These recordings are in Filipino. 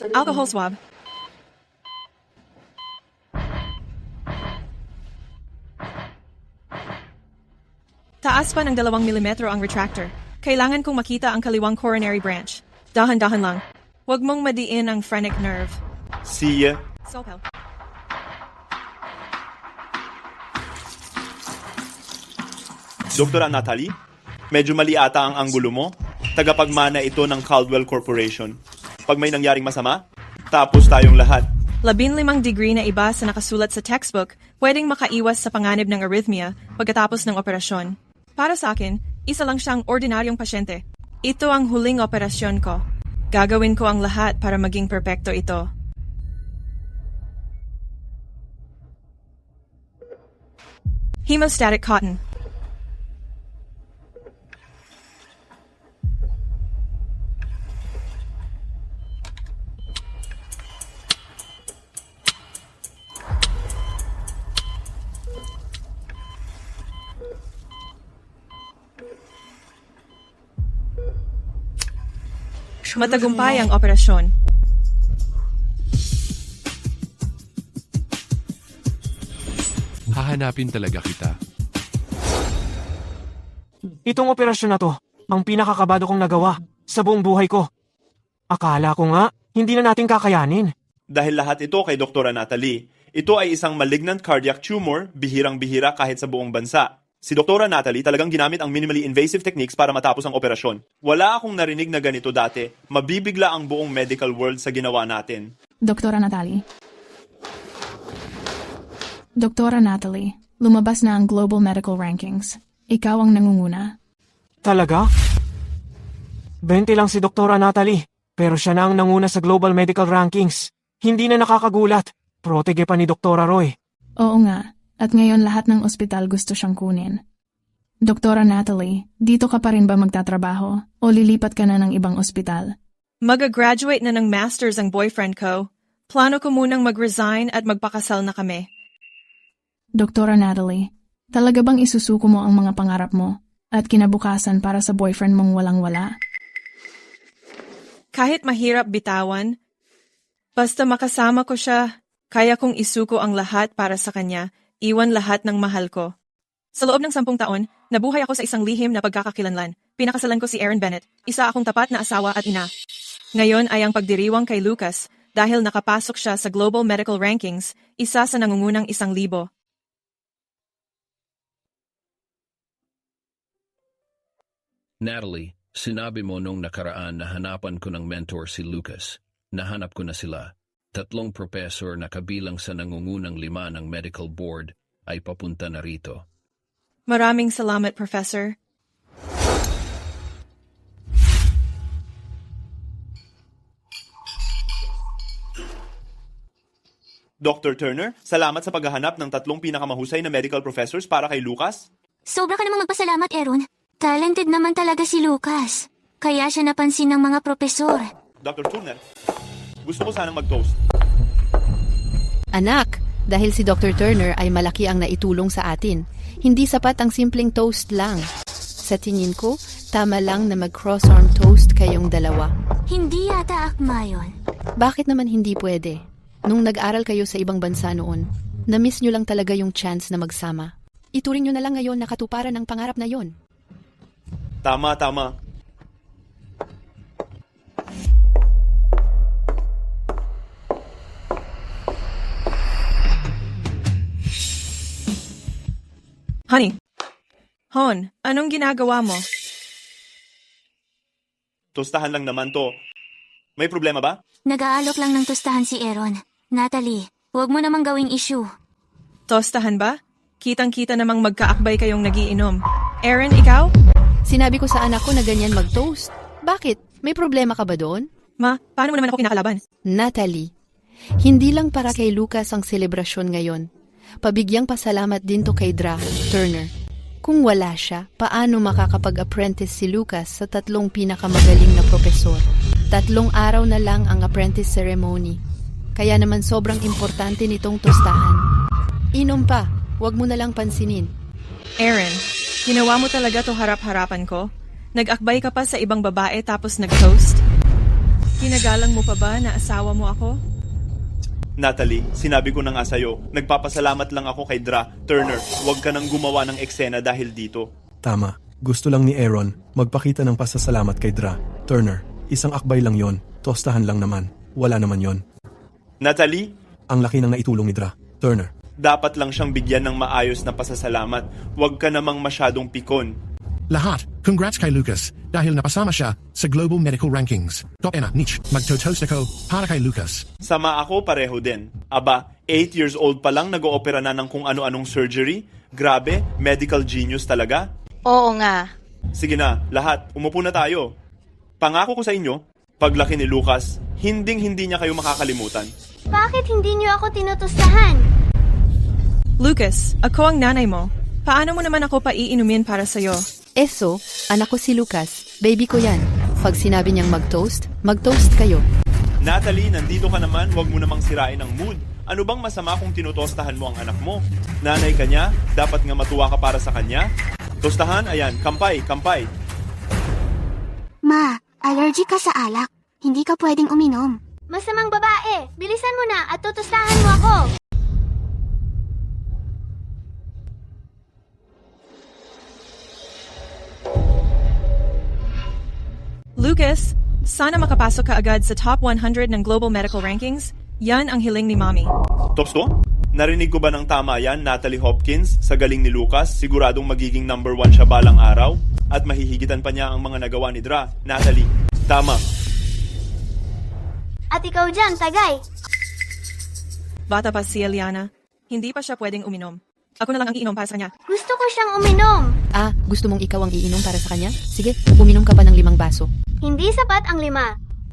Alcohol swab. Taas pa ng 2 milimetro ang retractor. Kailangan kong makita ang kaliwang coronary branch. Dahan-dahan lang. Huwag mong madiin ang phrenic nerve. See ya. Sopel. Doktora Natalie, medyo mali ata ang anggulo mo. Tagapagmana ito ng Caldwell Corporation. Pag may nangyaring masama, tapos tayong lahat. 15 degree na iba sa nakasulat sa textbook, pwedeng makaiwas sa panganib ng arrhythmia pagkatapos ng operasyon. Para sa akin, isa lang siyang ordinaryong pasyente. Ito ang huling operasyon ko. Gagawin ko ang lahat para maging perpekto ito. Hemostatic cotton. Matagumpay ang operasyon. Hahanapin talaga kita. Itong operasyon na to, ang pinakakabado kong nagawa sa buong buhay ko. Akala ko nga, hindi na natin kakayanin. Dahil lahat ito kay Doktora Natalie, ito ay isang malignant cardiac tumor, bihirang-bihira kahit sa buong bansa. Si Doktora Natalie talagang ginamit ang minimally invasive techniques para matapos ang operasyon. Wala akong narinig na ganito dati. Mabibigla ang buong medical world sa ginawa natin. Doktora Natalie. Doktora Natalie, lumabas na ang Global Medical Rankings. Ikaw ang nangunguna. Talaga? 20 lang si Doktora Natalie, pero siya na ang nanguna sa Global Medical Rankings. Hindi na nakakagulat. Protege pa ni Doktora Roy. Oo nga. At ngayon lahat ng ospital gusto siyang kunin. Doktora Natalie, dito ka pa rin ba magtatrabaho o lilipat ka na ng ibang ospital? Mag-graduate na ng master's ang boyfriend ko. Plano ko munang mag-resign at magpakasal na kami. Doktora Natalie, talaga bang isusuko mo ang mga pangarap mo at kinabukasan para sa boyfriend mong walang-wala? Kahit mahirap bitawan, basta makasama ko siya, kaya kong isuko ang lahat para sa kanya. Iwan lahat ng mahal ko. Sa loob ng 10 taon, nabuhay ako sa isang lihim na pagkakakilanlan. Pinakasalan ko si Aaron Bennett, isa akong tapat na asawa at ina. Ngayon ay ang pagdiriwang kay Lucas dahil nakapasok siya sa Global Medical Rankings, isa sa nangungunang 1,000. Natalie, sinabi mo nung nakaraan na hanapan ko ng mentor si Lucas. Nahanap ko na sila. 3 professor na kabilang sa nangungunang 5 ng medical board ay papunta na rito. Maraming salamat, Professor. Dr. Turner, salamat sa paghahanap ng 3 pinakamahusay na medical professors para kay Lucas. Sobra ka namang magpasalamat, Aaron. Talented naman talaga si Lucas. Kaya siya napansin ng mga propesor. Dr. Turner, gusto ko sanang mag-toast. Anak, dahil si Dr. Turner ay malaki ang naitulong sa atin. Hindi sapat ang simpleng toast lang. Sa tingin ko, tama lang na mag-cross-arm toast kayong dalawa. Hindi yata akma yun. Bakit naman hindi pwede? Nung nag-aral kayo sa ibang bansa noon, na-miss nyo lang talaga yung chance na magsama. Ituring nyo na lang ngayon na katuparan ng pangarap na yon. Tama. Honey. Hon, anong ginagawa mo? Tostahan lang naman to. May problema ba? Nag-aalok lang ng tostahan si Aaron. Natalie, huwag mo namang gawing issue. Tostahan ba? Kitang-kita namang magkaakbay kayong nagiinom. Aaron, ikaw? Sinabi ko sa anak ko na ganyan mag-toast. Bakit? May problema ka ba doon? Ma, paano mo naman ako kinakalaban? Natalie, hindi lang para kay Lucas ang selebrasyon ngayon. Pabigyang pasalamat din to kay Dra. Turner. Kung wala siya, paano makakapag-apprentice si Lucas sa 3 pinakamagaling na propesor? 3 araw na lang ang apprentice ceremony. Kaya naman sobrang importante nitong tostahan. Inom pa, wag mo na lang pansinin. Aaron, ginawa mo talaga to harap-harapan ko? Nag-akbay ka pa sa ibang babae tapos nag-toast? Ginagalang mo pa ba na asawa mo ako? Natalie, sinabi ko na nga sa'yo, nagpapasalamat lang ako kay Dra. Turner, huwag ka nang gumawa ng eksena dahil dito. Tama. Gusto lang ni Aaron magpakita ng pasasalamat kay Dra. Turner, isang akbay lang yon. Tostahan lang naman. Wala naman yon. Natalie, Ang laki ng naitulong ni Dra. Turner, dapat lang siyang bigyan ng maayos na pasasalamat. Huwag ka namang masyadong pikon. Lahat, congrats kay Lucas dahil napasama siya sa Global Medical Rankings. Top ena, niche, magtotoast ako para kay Lucas. Sama ako pareho din. Aba, 8 years old pa lang nag-oopera na ng kung ano-anong surgery? Grabe, medical genius talaga. Oo nga. Sige na, lahat, umupo na tayo. Pangako ko sa inyo, paglaki ni Lucas, hinding-hindi niya kayo makakalimutan. Bakit hindi niyo ako tinutustahan? Lucas, ako ang nanay mo. Paano mo naman ako paiinumin para sa'yo? Eso, anak ko si Lucas. Baby ko yan. Pag sinabi niyang mag-toast kayo. Natalie, nandito ka naman, huwag mo namang sirain ang mood. Ano bang masama kung tinutostahan mo ang anak mo? Nanay ka niya, dapat nga matuwa ka para sa kanya. Tostahan, ayan, kampay, kampay. Ma, allergic ka sa alak. Hindi ka pwedeng uminom. Masamang babae, bilisan mo na at tutustahan mo ako. Lucas, sana makapasok ka agad sa top 100 ng Global Medical Rankings. Yan ang hiling ni Mommy. Topsto? Narinig ko ba ng tama yan, Natalie Hopkins, sa galing ni Lucas? Siguradong magiging number 1 siya balang araw? At mahihigitan pa niya ang mga nagawa ni Dra. Natalie, tama. At ikaw dyan, Tagay. Bata pa si Eliana. Hindi pa siya pwedeng uminom. Ako na lang ang iinom para sa kanya. Gusto ko siyang uminom. Ah, gusto mong ikaw ang iinom para sa kanya? Sige, uminom ka pa ng 5 baso. Hindi sapat ang 5.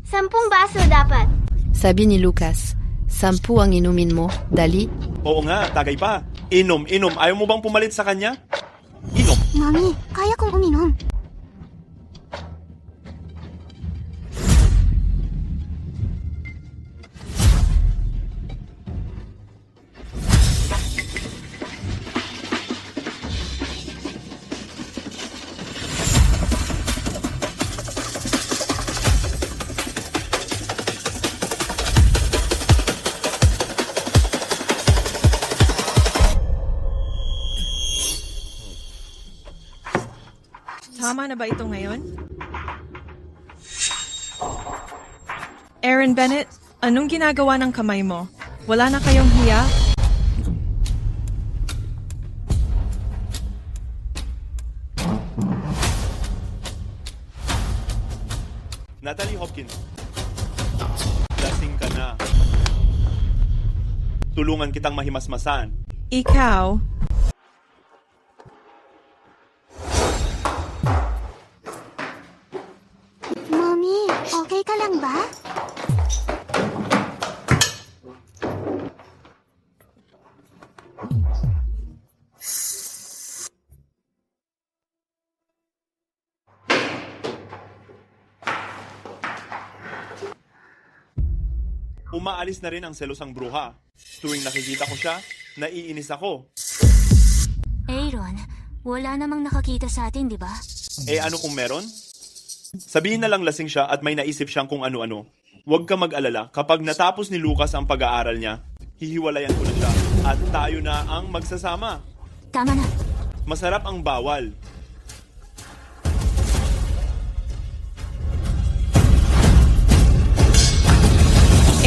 10 baso dapat. Sabi ni Lucas, 10 ang inumin mo, dali. Oo nga, tagay pa. Inom, inom. Ayaw mo bang pumalit sa kanya? Inom. Mami, kaya kong uminom. Tama na ba ito ngayon? Aaron Bennett, anong ginagawa ng kamay mo? Wala na kayong hiya? Natalie Hopkins, lasing ka na. Tulungan kitang mahimasmasan. Ikaw, Mommy, okay ka lang ba? Umaalis na rin ang selosang bruha. Tuwing nakikita ko siya, naiinis ako. Aaron, wala namang nakakita sa atin, di ba? Eh ano kung meron? Sabihin na lang lasing siya at may naisip siyang kung ano-ano. Huwag ka mag-alala, kapag natapos ni Lucas ang pag-aaral niya, hihiwalayan ko na siya at tayo na ang magsasama. Tama na. Masarap ang bawal.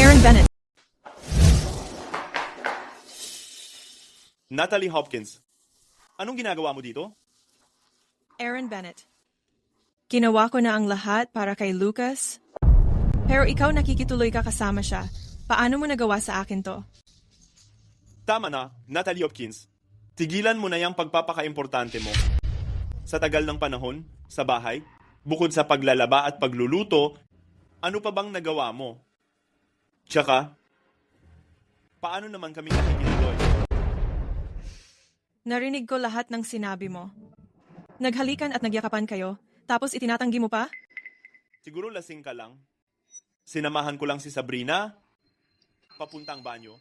Aaron Bennett. Natalie Hopkins, anong ginagawa mo dito? Aaron Bennett. Ginawa ko na ang lahat para kay Lucas. Pero ikaw nakikituloy ka kasama siya. Paano mo nagawa sa akin to? Tama na, Natalie Hopkins. Tigilan mo na yung pagpapaka-importante mo. Sa tagal ng panahon, sa bahay, bukod sa paglalaba at pagluluto, ano pa bang nagawa mo? Tsaka, paano naman kami nakikituloy? Narinig ko lahat ng sinabi mo. Naghalikan at nagyakapan kayo, tapos itinatanggi mo pa? Siguro lasing ka lang. Sinamahan ko lang si Sabrina, papuntang banyo.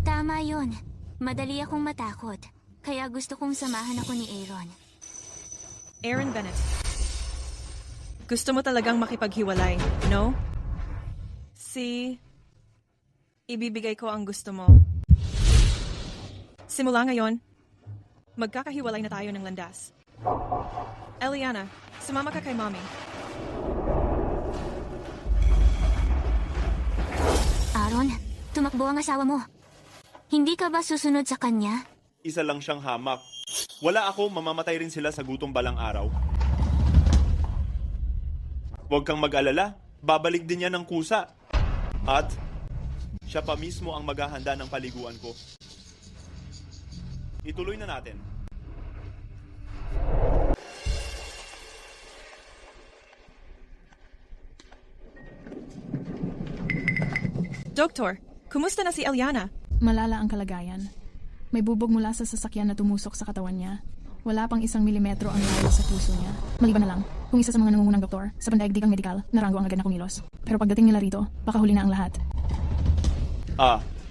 Tama yon. Madali akong matakot. Kaya gusto kong samahan ako ni Aaron. Aaron Bennett. Gusto mo talagang makipaghiwalay, no? Ibibigay ko ang gusto mo. Simula ngayon, magkakahiwalay na tayo ng landas. Eliana, sumama ka kay Mommy. Aaron, tumakbo ang asawa mo. Hindi ka ba susunod sa kanya? Isa lang siyang hamak. Wala ako, mamamatay rin sila sa gutom balang araw. Huwag kang mag-alala, babalik din yan ng kusa. At siya pa mismo ang maghahanda ng paliguan ko. Ituloy na natin. Doktor, kumusta na si Eliana? Malala ang kalagayan. May bubog mula sa sasakyan na tumusok sa katawan niya. Wala pang 1 milimetro ang layo sa puso niya. Maliban na lang, kung isa sa mga nangungunang doktor sa pandaigdigang medikal na ranggo ang agad na kumilos. Pero pagdating nila rito, baka huli na ang lahat.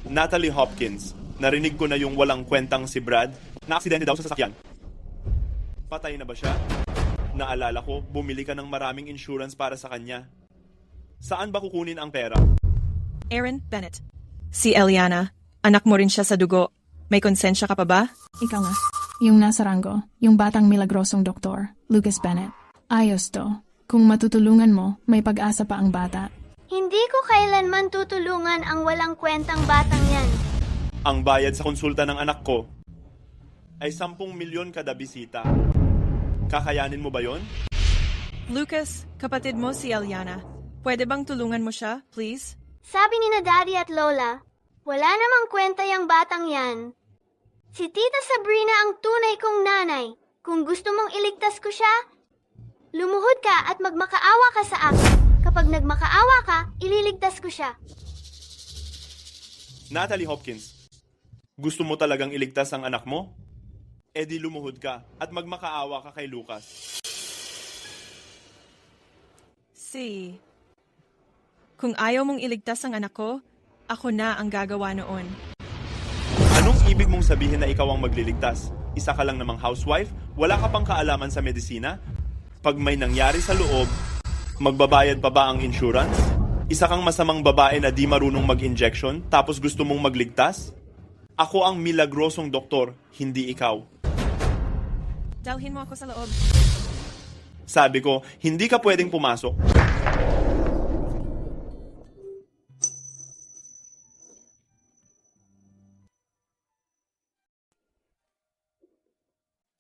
Natalie Hopkins. Narinig ko na yung walang kwentang si Brad na aksidente daw sa sasakyan. Patay na ba siya? Naalala ko, bumili ka ng maraming insurance para sa kanya. Saan ba kukunin ang pera? Aaron Bennett. Si Eliana, anak mo rin siya sa dugo. May konsensya ka pa ba? Ikaw nga, yung nasa ranggo, yung batang milagrosong doktor, Lucas Bennett. Ayos to. Kung matutulungan mo, may pag-asa pa ang bata. Hindi ko kailanman tutulungan ang walang kwentang batang yan. Ang bayad sa konsulta ng anak ko ay 10 milyon kada bisita. Kakayanin mo ba yon? Lucas, kapatid mo si Eliana. Pwede bang tulungan mo siya, please? Sabi ni na Daddy at Lola, wala namang kwenta yung batang yan. Si Tita Sabrina ang tunay kong nanay. Kung gusto mong iligtas ko siya, lumuhod ka at magmakaawa ka sa akin. Kapag nagmakaawa ka, ililigtas ko siya. Natalie Hopkins, gusto mo talagang iligtas ang anak mo? E di lumuhod ka at magmakaawa ka kay Lucas. Kung ayaw mong iligtas ang anak ko, ako na ang gagawa noon. Anong ibig mong sabihin na ikaw ang magliligtas? Isa ka lang namang housewife? Wala ka pang kaalaman sa medisina? Pag may nangyari sa loob, magbabayad pa ba ang insurance? Isa kang masamang babae na di marunong mag-injection tapos gusto mong magligtas? Ako ang milagrosong doktor, hindi ikaw. Dalhin mo ako sa loob. Sabi ko, hindi ka pwedeng pumasok.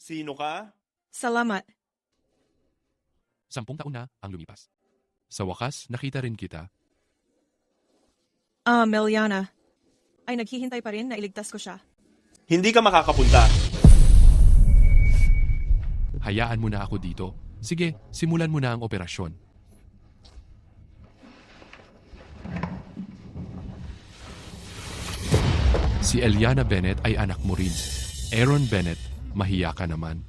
Sino ka? Salamat. 10 taon na ang lumipas. Sa wakas, nakita rin kita. Eliana. Ay naghihintay pa rin na iligtas ko siya. Hindi ka makakapunta. Hayaan mo na ako dito. Sige, simulan mo na ang operasyon. Si Eliana Bennett ay anak mo rin. Aaron Bennett, mahiya ka naman.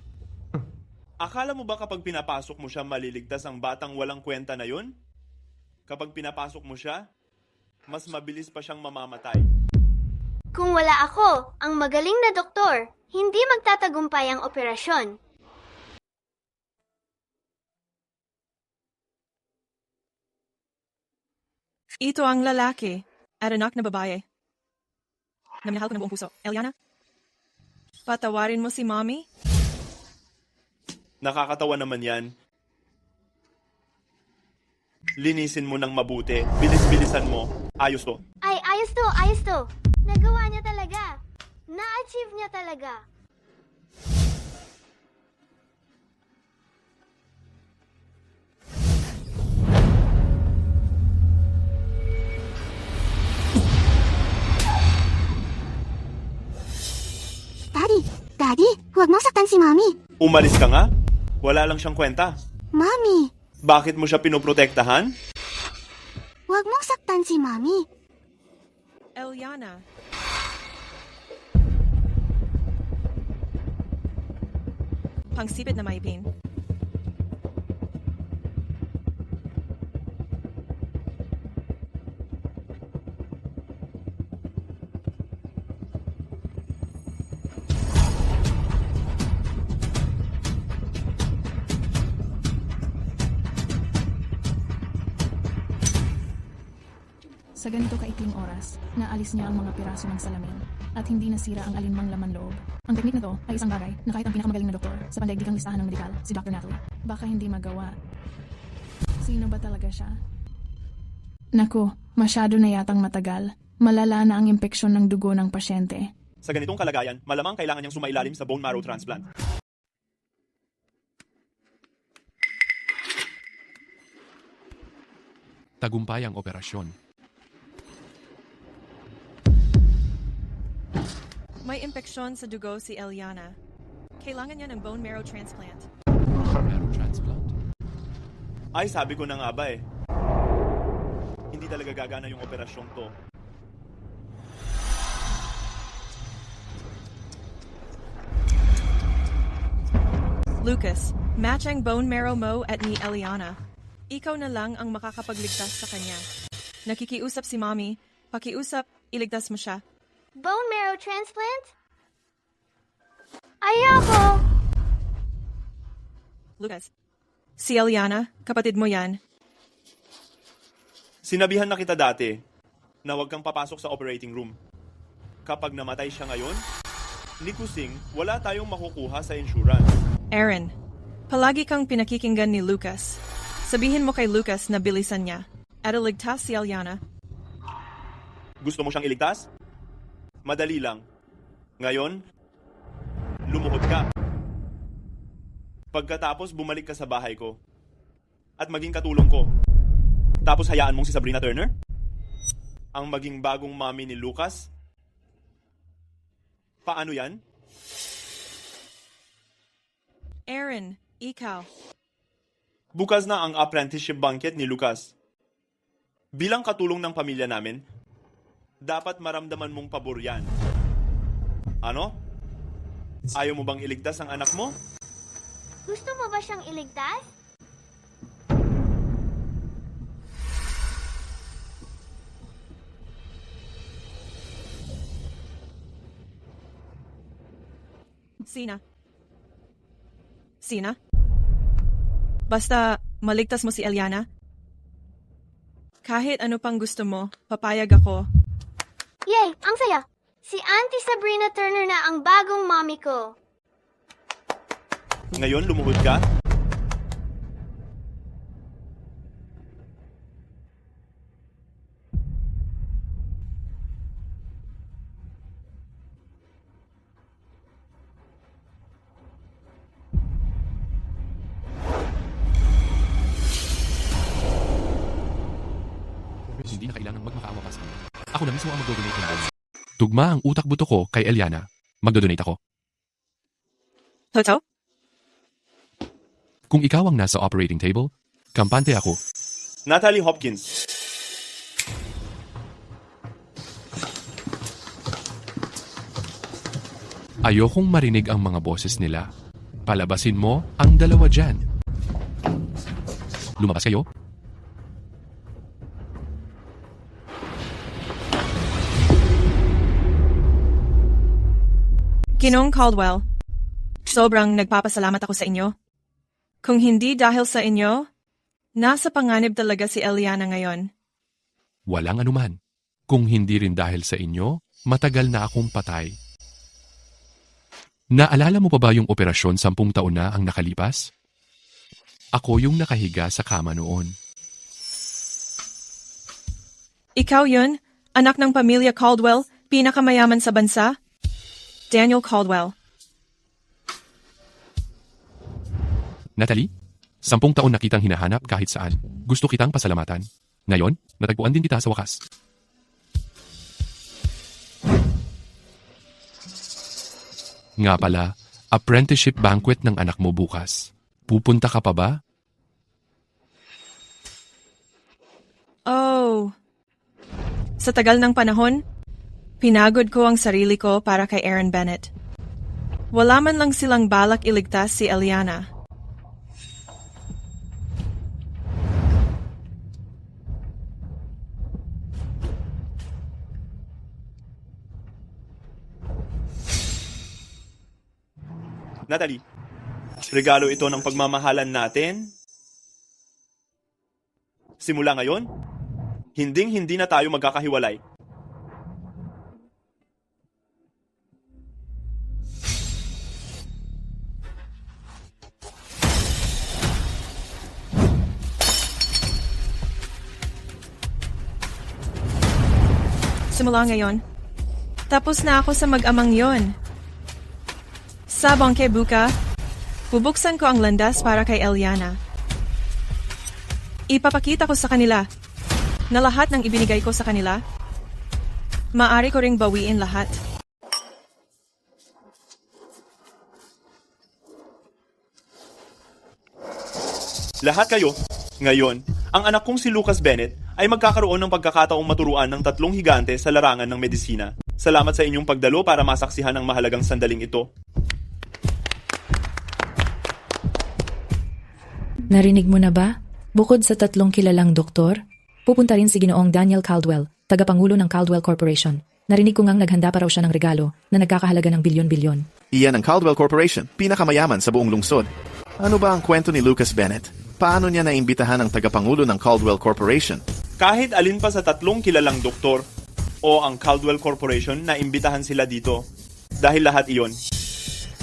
Akala mo ba kapag pinapasok mo siya maliligtas ang batang walang kwenta na yun? Kapag pinapasok mo siya, mas mabilis pa siyang mamamatay. Kung wala ako, ang magaling na doktor, hindi magtatagumpay ang operasyon. Ito ang lalaki at anak na babae. Naminahal ko ng buong puso. Eliana, patawarin mo si Mommy? Nakakatawa naman yan. Linisin mo ng mabuti. Bilis-bilisan mo. Ayos to. Ay, ayos to. Nagawa niya talaga. Na-achieve niya talaga. Daddy, huwag mong saktan si Mommy. Umalis ka nga? Wala lang siyang kwenta. Mommy, Bakit mo siya pinoprotektahan? huwag mong saktan si Mommy. Eliana. Pangsipit na may pain. Sa ganito kaikling oras, naalis niya ang mga piraso ng salamin at hindi nasira ang alinmang laman loob. Ang teknik na to ay isang bagay na kahit ang pinakamagaling na doktor sa pandaigdigang listahan ng medikal, si Dr. Natalie, baka hindi magawa. Sino ba talaga siya? Naku, masyado na yatang matagal. Malala na ang impeksyon ng dugo ng pasyente. Sa ganitong kalagayan, malamang kailangan niyang sumailalim sa bone marrow transplant. Tagumpay ang operasyon. May impeksyon sa dugo si Eliana. Kailangan niya ng bone marrow transplant. Marrow transplant? Ay, sabi ko na nga ba eh. Hindi talaga gagana yung operasyong to. Lucas, match ang bone marrow mo at ni Eliana. Ikaw na lang ang makakapagligtas sa kanya. Nakikiusap si Mommy. Pakiusap, iligtas mo siya. Bone marrow transplant? Ayoko! Lucas, si Eliana, kapatid mo yan. Sinabihan na kita dati na huwag kang papasok sa operating room. Kapag namatay siya ngayon, ni Kusing, wala tayong makukuha sa insurance. Aaron, palagi kang pinakikinggan ni Lucas. Sabihin mo kay Lucas na bilisan niya at iligtas si Eliana. Gusto mo siyang iligtas? Madali lang. Ngayon, lumuhod ka. Pagkatapos, bumalik ka sa bahay ko. At maging katulong ko. Tapos hayaan mong si Sabrina Turner? Ang maging bagong mami ni Lucas? Paano yan? Aaron, ikaw. Bukas na ang apprenticeship banquet ni Lucas. Bilang katulong ng pamilya namin, dapat maramdaman mong pabor yan. Ano? Ayaw mo bang iligtas ang anak mo? Gusto mo ba siyang iligtas? Sina? Sina? Basta maligtas mo si Eliana. Kahit ano pang gusto mo, papayag ako. Yay! Ang saya! Si Auntie Sabrina Turner na ang bagong mommy ko. Ngayon, lumuhod ka? Hindi na kailangang magmakaawa pa sa kanya. Ako na mismo ang mag-donate ng bone. Tugma ang utak buto ko kay Eliana. Magdodonate ako. Toto? Kung ikaw ang nasa operating table, kampante ako. Natalie Hopkins. Ayokong marinig ang mga boses nila. Palabasin mo ang dalawa dyan. Lumabas kayo? Ginoong Caldwell, sobrang nagpapasalamat ako sa inyo. Kung hindi dahil sa inyo, nasa panganib talaga si Eliana ngayon. Walang anuman. Kung hindi rin dahil sa inyo, matagal na akong patay. Naalala mo pa ba yung operasyon 10 taon na ang nakalipas? Ako yung nakahiga sa kama noon. Ikaw yun, anak ng pamilya Caldwell, pinakamayaman sa bansa? Daniel Caldwell. Natalie, 10 taon na kitang hinahanap kahit saan. Gusto kitang pasalamatan. Ngayon, natagpuan din kita sa wakas. Nga pala, apprenticeship banquet ng anak mo bukas. Pupunta ka pa ba? Oh. Sa tagal ng panahon, pinagod ko ang sarili ko para kay Aaron Bennett. Wala man lang silang balak iligtas si Eliana. Natalie, regalo ito ng pagmamahalan natin. Simula ngayon, Hinding-hindi na tayo magkakahiwalay. Simula ngayon, tapos na ako sa mag-amang yon. Sa Bangke Buka, bubuksan ko ang landas para kay Eliana. Ipapakita ko sa kanila na lahat ng ibinigay ko sa kanila, maaari ko ring bawiin lahat. Lahat kayo, ngayon, ang anak kong si Lucas Bennett ay magkakaroon ng pagkakataong maturuan ng 3 higante sa larangan ng medisina. Salamat sa inyong pagdalo para masaksihan ang mahalagang sandaling ito. Narinig mo na ba? Bukod sa 3 kilalang doktor, pupunta rin si Ginoong Daniel Caldwell, tagapangulo ng Caldwell Corporation. Narinig ko ngang naghanda pa raw siya ng regalo na nagkakahalaga ng bilyon-bilyon. Iyan ang Caldwell Corporation, pinakamayaman sa buong lungsod. Ano ba ang kwento ni Lucas Bennett? Paano niya naimbitahan ang tagapangulo ng Caldwell Corporation? Kahit alin pa sa 3 kilalang doktor o ang Caldwell Corporation na imbitahan sila dito. Dahil lahat iyon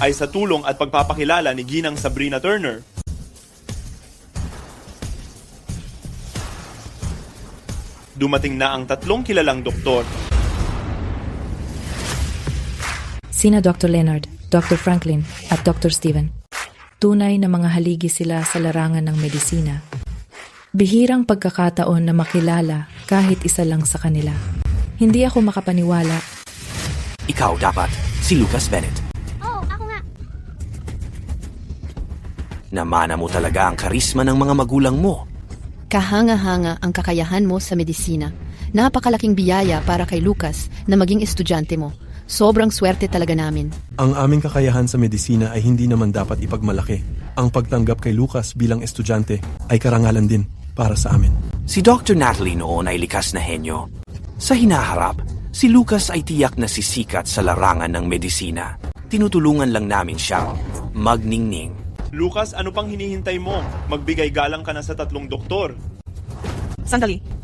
ay sa tulong at pagpapakilala ni Ginang Sabrina Turner. Dumating na ang 3 kilalang doktor. Sina Dr. Leonard, Dr. Franklin at Dr. Steven. Tunay na mga haligi sila sa larangan ng medisina. Bihirang pagkakataon na makilala kahit isa lang sa kanila. Hindi ako makapaniwala. Ikaw dapat, si Lucas Bennett. Oh, ako nga. Namana mo talaga ang karisma ng mga magulang mo. Kahanga-hanga ang kakayahan mo sa medisina. Napakalaking biyaya para kay Lucas na maging estudyante mo. Sobrang swerte talaga namin. Ang aming kakayahan sa medisina ay hindi naman dapat ipagmalaki. Ang pagtanggap kay Lucas bilang estudyante ay karangalan din para sa amin. Si Dr. Natalie noon ay likas na henyo. Sa hinaharap, si Lucas ay tiyak na sisikat sa larangan ng medisina. Tinutulungan lang namin siyang magningning. Lucas, ano pang hinihintay mo? Magbigay galang ka na sa 3 doktor. Sandali.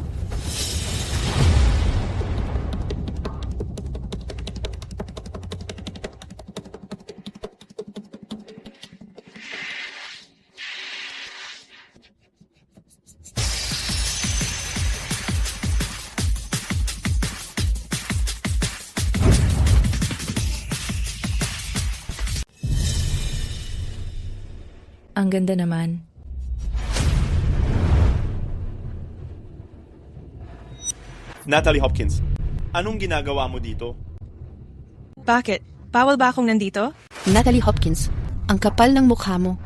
Ang ganda naman. Natalie Hopkins, anong ginagawa mo dito? Bakit? Bawal ba akong nandito? Natalie Hopkins, ang kapal ng mukha mo.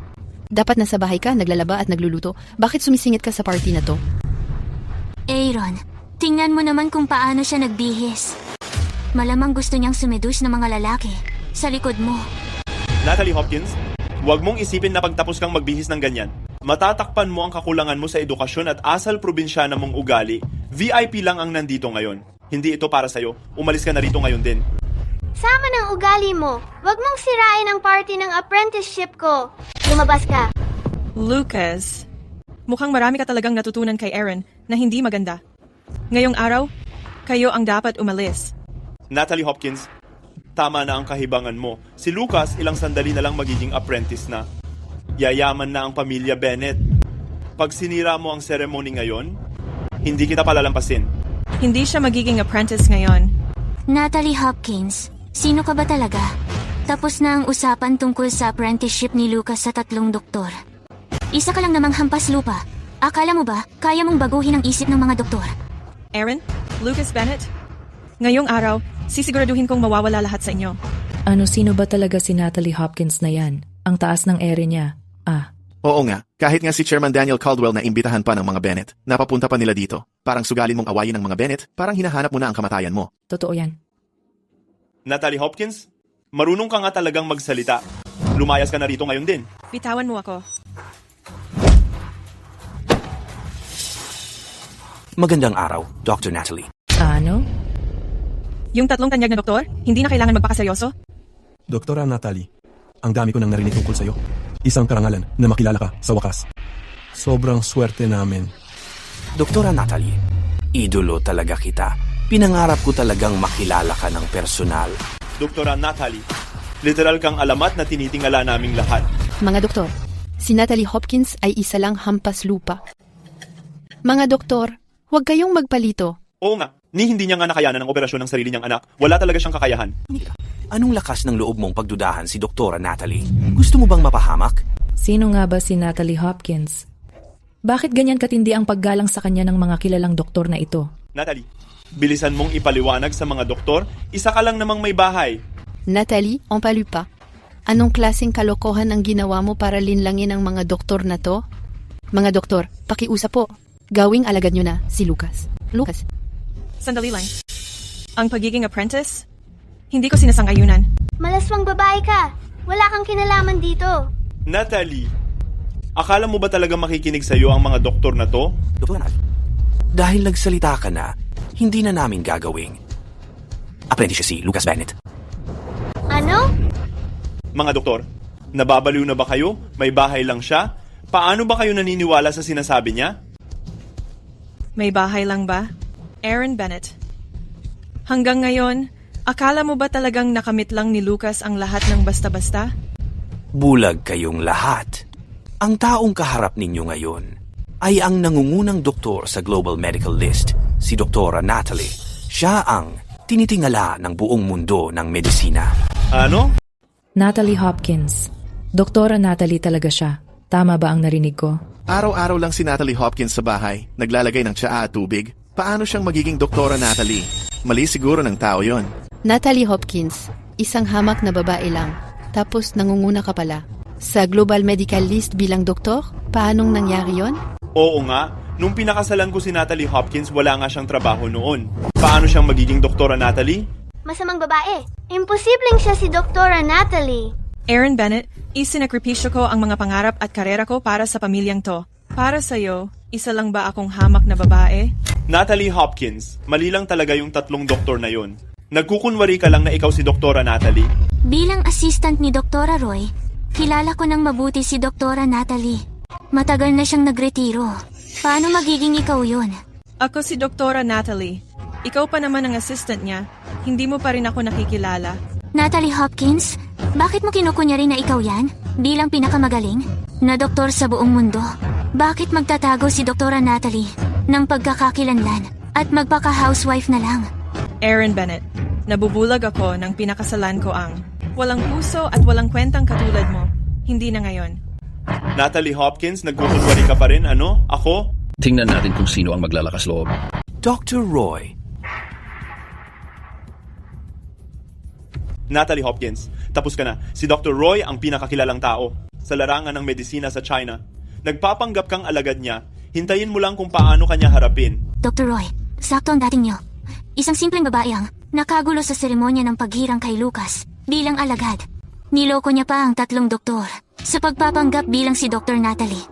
Dapat nasa bahay ka, naglalaba at nagluluto. Bakit sumisingit ka sa party na to? Aaron, tingnan mo naman kung paano siya nagbihis. Malamang gusto niyang sumedus ng mga lalaki sa likod mo. Natalie Hopkins, huwag mong isipin na pagtapos kang magbihis ng ganyan. Matatakpan mo ang kakulangan mo sa edukasyon at asal probinsyana mong ugali. VIP lang ang nandito ngayon. Hindi ito para sa'yo. Umalis ka na rito ngayon din. Sama ng ugali mo. Huwag mong sirain ang party ng apprenticeship ko. Lumabas ka. Lucas, mukhang marami ka talagang natutunan kay Aaron na hindi maganda. Ngayong araw, kayo ang dapat umalis. Natalie Hopkins, tama na ang kahibangan mo. Si Lucas, ilang sandali na lang magiging apprentice na. Yayaman na ang pamilya Bennett. Pag sinira mo ang ceremony ngayon, hindi kita palalampasin. Hindi siya magiging apprentice ngayon. Natalie Hopkins, sino ka ba talaga? Tapos na ang usapan tungkol sa apprenticeship ni Lucas sa 3 doktor. Isa ka lang namang hampas lupa. Akala mo ba, kaya mong baguhin ang isip ng mga doktor? Aaron, Lucas Bennett, ngayong araw, sisiguraduhin kong mawawala lahat sa inyo. Ano, sino ba talaga si Natalie Hopkins na yan? Ang taas ng ere niya. Oo nga, kahit nga si Chairman Daniel Caldwell na imbitahan pa ng mga Bennett, napapunta pa nila dito. Parang sugalin mong awayin ng mga Bennett, parang hinahanap mo na ang kamatayan mo. Totoo yan. Natalie Hopkins, marunong ka nga talagang magsalita. Lumayas ka na rito ngayon din. Bitawan mo ako. Magandang araw, Dr. Natalie. Ano? Yung 3 tanyag na doktor, hindi na kailangan magpakaseryoso? Doktora Natalie, ang dami ko nang narinig tungkol sa'yo. Isang karangalan na makilala ka sa wakas. Sobrang swerte namin. Doktora Natalie, Idolo talaga kita. Pinangarap ko talagang makilala ka ng personal. Doktora Natalie, literal kang alamat na tinitingala naming lahat. Mga doktor, si Natalie Hopkins ay isa lang hampas lupa. Mga doktor, huwag kayong magpalito. Oo nga, hindi niya nga nakayanan ang operasyon ng sarili niyang anak. Wala talaga siyang kakayahan. Anong lakas ng loob mong pagdudahan si Doktora Natalie? Gusto mo bang mapahamak? Sino nga ba si Natalie Hopkins? Bakit ganyan katindi ang paggalang sa kanya ng mga kilalang doktor na ito? Natalie, bilisan mong ipaliwanag sa mga doktor, isa ka lang namang may bahay. Natalie, on palu pa. Anong klaseng kalokohan ang ginawa mo para linlangin ang mga doktor na to? Mga doktor, pakiusap po. Gawing alagad nyo na si Lucas. Lucas. Sandali lang. Ang pagiging apprentice? Hindi ko sinasang-ayunan. Malaswang babae ka. Wala kang kinalaman dito. Natalie, akala mo ba talaga makikinig sa'yo ang mga doktor na to? Doktor Natalie, dahil nagsalita ka na, hindi na namin gagawing. Apprentice siya si Lucas Bennett. Ano? Mga doktor, nababaliw na ba kayo? May bahay lang siya? Paano ba kayo naniniwala sa sinasabi niya? May bahay lang ba? Aaron Bennett. Hanggang ngayon, akala mo ba talagang nakamit lang ni Lucas ang lahat ng basta-basta? Bulag kayong lahat. Ang taong kaharap ninyo ngayon ay ang nangungunang doktor sa Global Medical List, si Doktora Natalie. Siya ang tinitingala ng buong mundo ng medisina. Ano? Natalie Hopkins. Doktora Natalie talaga siya. Tama ba ang narinig ko? Araw-araw lang si Natalie Hopkins sa bahay, naglalagay ng tsaa at tubig. Paano siyang magiging Doktora Natalie? Mali siguro ng tao yon. Natalie Hopkins, isang hamak na babae lang. Tapos nangunguna ka pala. Sa Global Medical List bilang doktor? Paanong nangyari yon? Oo nga, nung pinakasalan ko si Natalie Hopkins, wala nga siyang trabaho noon. Paano siyang magiging Doktora Natalie? Masamang babae. Imposibleng siya si Doktora Natalie. Aaron Bennett, isinakripisyo ko ang mga pangarap at karera ko para sa pamilyang to. Para sa'yo, isa lang ba akong hamak na babae? Natalie Hopkins, mali lang talaga yung tatlong doktor na yon. Nagkukunwari ka lang na ikaw si Doktora Natalie. Bilang assistant ni Doktora Roy, kilala ko ng mabuti si Doktora Natalie. Matagal na siyang nagretiro. Paano magiging ikaw yun? Ako si Doktora Natalie. Ikaw pa naman ang assistant niya. Hindi mo pa rin ako nakikilala. Natalie Hopkins, bakit mo kinukunyari na ikaw yan? Bilang pinakamagaling na doktor sa buong mundo. Bakit magtatago si Doktora Natalie ng pagkakakilanlan at magpaka-housewife na lang? Aaron Bennett, nabubulag ako nang pinakasalan ko ang walang puso at walang kwentang katulad mo. Hindi na ngayon. Natalie Hopkins, nagkukunwari ka pa rin, ano? Ako? Tingnan natin kung sino ang maglalakas loob. Dr. Roy. Natalie Hopkins, tapos ka na. Si Dr. Roy ang pinakakilalang tao sa larangan ng medisina sa China. Nagpapanggap kang alagad niya. Hintayin mo lang kung paano kanya harapin. Dr. Roy, sakto ang dating niyo. Isang simpleng babae ang nakagulo sa seremonya ng paghirang kay Lucas bilang alagad. Niloko niya pa ang tatlong doktor sa pagpapanggap bilang si Dr. Natalie.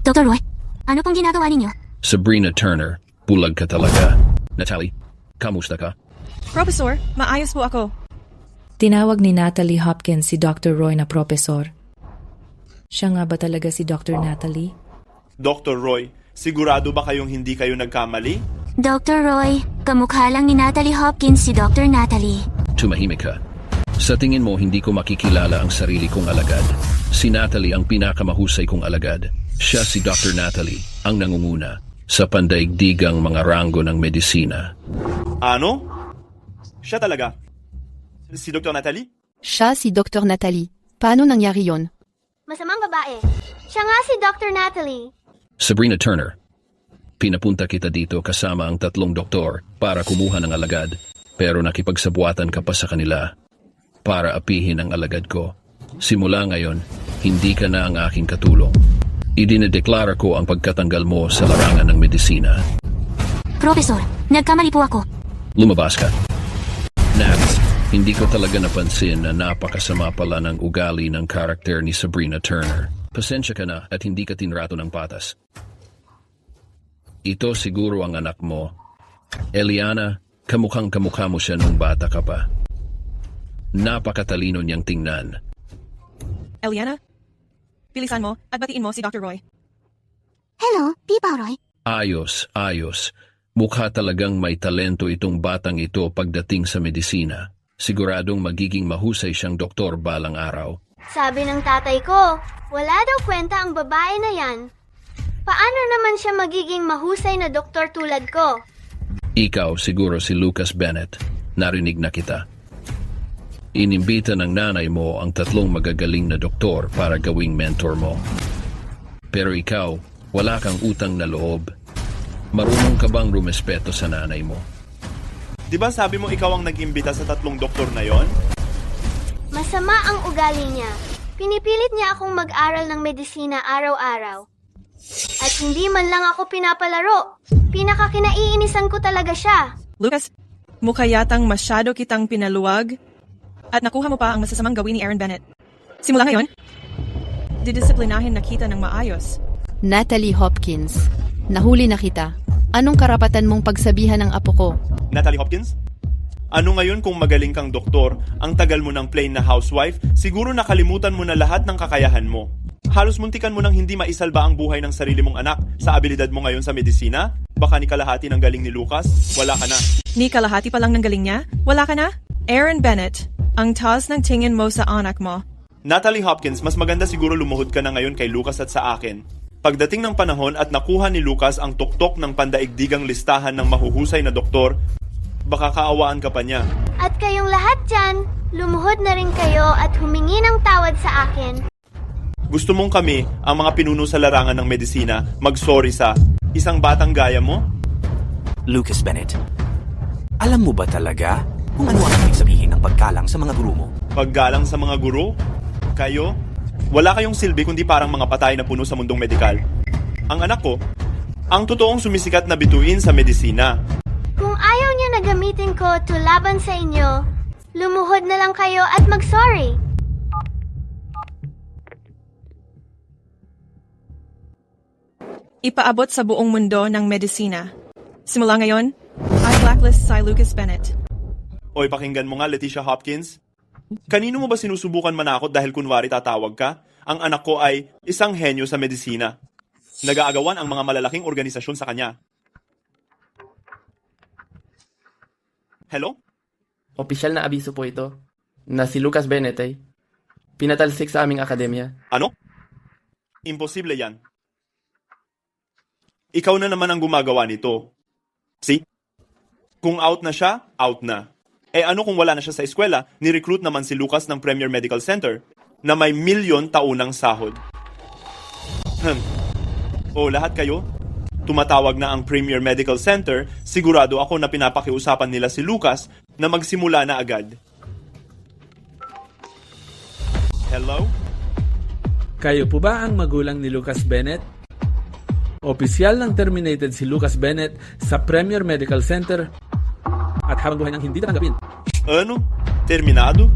Dr. Roy, ano pong ginagawa ninyo? Sabrina Turner, bulag ka talaga. Natalie, kamusta ka? Professor, maayos po ako. Tinawag ni Natalie Hopkins si Dr. Roy na profesor. Siya nga ba talaga si Dr. Natalie? Dr. Roy, sigurado ba kayong hindi kayo nagkamali? Dr. Roy, kamukha lang ni Natalie Hopkins si Dr. Natalie. Tumahimik ka. Sa tingin mo, hindi ko makikilala ang sarili kong alagad. Si Natalie ang pinakamahusay kong alagad. Siya si Dr. Natalie, ang nangunguna sa pandaigdigang mga ranggo ng medisina. Ano? Siya talaga? Si Dr. Natalie? Siya si Dr. Natalie. Paano nangyari yon? Masamang babae. Siya nga si Dr. Natalie. Sabrina Turner, pinapunta kita dito kasama ang tatlong doktor para kumuha ng alagad, pero nakipagsabuatan ka pa sa kanila para apihin ang alagad ko. Simula ngayon, hindi ka na ang aking katulong. Idinedeklara ko ang pagkatanggal mo sa larangan ng medisina. Professor, nagkamali po ako. Lumabas ka. Nats, hindi ko talaga napansin na napakasama pala ng ugali ng karakter ni Sabrina Turner. Pasensya ka na at hindi ka tinrato ng patas. Ito siguro ang anak mo. Eliana, kamukhang kamukha mo siya nung bata ka pa. Napakatalino niyang tingnan. Eliana, bilisan mo at batiin mo si Dr. Roy. Hello, Pipa Roy. Ayos, ayos. Mukha talagang may talento itong batang ito pagdating sa medisina. Siguradong magiging mahusay siyang doktor balang araw. Sabi ng tatay ko, wala daw kwenta ang babae na yan. Paano naman siya magiging mahusay na doktor tulad ko? Ikaw siguro si Lucas Bennett. Narinig na kita. Inimbita ng nanay mo ang 3 magagaling na doktor para gawing mentor mo. Pero ikaw, wala kang utang na loob. Marunong ka bang rumespeto sa nanay mo? Di ba sabi mo ikaw ang nag-imbita sa 3 doktor na yon? Masama ang ugali niya. Pinipilit niya akong mag-aral ng medisina araw-araw. At hindi man lang ako pinapalaro. Pinakakinaiinisan ko talaga siya. Lucas, mukha yatang masyado kitang pinaluwag at nakuha mo pa ang masasamang gawin ni Aaron Bennett. Simula ngayon, didisiplinahin na kita ng maayos. Natalie Hopkins, nahuli na kita. Anong karapatan mong pagsabihan ng apo ko? Natalie Hopkins? Ano ngayon kung magaling kang doktor, ang tagal mo ng plain na housewife, siguro nakalimutan mo na lahat ng kakayahan mo. Halos muntikan mo nang hindi maisalba ang buhay ng sarili mong anak sa abilidad mo ngayon sa medisina? Baka ni kalahati ng galing ni Lucas, wala ka na. Ni kalahati pa lang ng galing niya? Wala ka na? Aaron Bennett, ang taas ng tingin mo sa anak mo. Natalie Hopkins, mas maganda siguro lumuhod ka na ngayon kay Lucas at sa akin. Pagdating ng panahon at nakuha ni Lucas ang tuktok ng pandaigdigang listahan ng mahuhusay na doktor, baka kaawaan ka pa niya. At kayong lahat dyan, lumuhod na rin kayo at humingi ng tawad sa akin. Gusto mong kami, ang mga pinuno sa larangan ng medisina, mag-sorry sa isang batang gaya mo? Lucas Bennett, alam mo ba talaga kung ano ang ibig sabihin ng paggalang sa mga guro mo? Paggalang sa mga guro? Kayo? Wala kayong silbi kundi parang mga patay na puno sa mundong medikal. Ang anak ko, ang totoong sumisikat na bituin sa medisina. Kung ayaw niyo na gamitin ko to laban sa inyo, lumuhod na lang kayo at mag-sorry. Ipaabot sa buong mundo ng medisina. Simula ngayon, I blacklist si Lucas Bennett. Oy, pakinggan mo nga, Leticia Hopkins. Kanino mo ba sinusubukan manakot dahil kunwari tatawag ka? Ang anak ko ay isang henyo sa medisina. Nag-aagawan ang mga malalaking organisasyon sa kanya. Hello? Opisyal na abiso po ito na si Lucas Bennett ay pinatalsik sa aming akademya. Ano? Imposible yan. Ikaw na naman ang gumagawa nito. See? Kung out na siya, out na. Eh ano kung wala na siya sa eskwela, ni-recruit naman si Lucas ng Premier Medical Center na may 1,000,000 taunang sahod. O lahat kayo, tumatawag na ang Premier Medical Center, sigurado ako na pinapakiusapan nila si Lucas na magsimula na agad. Hello? Kayo po ba ang magulang ni Lucas Bennett? Opisyal ng terminated si Lucas Bennett sa Premier Medical Center at habang buhay nang hindi tatanggapin. Ano? Terminado?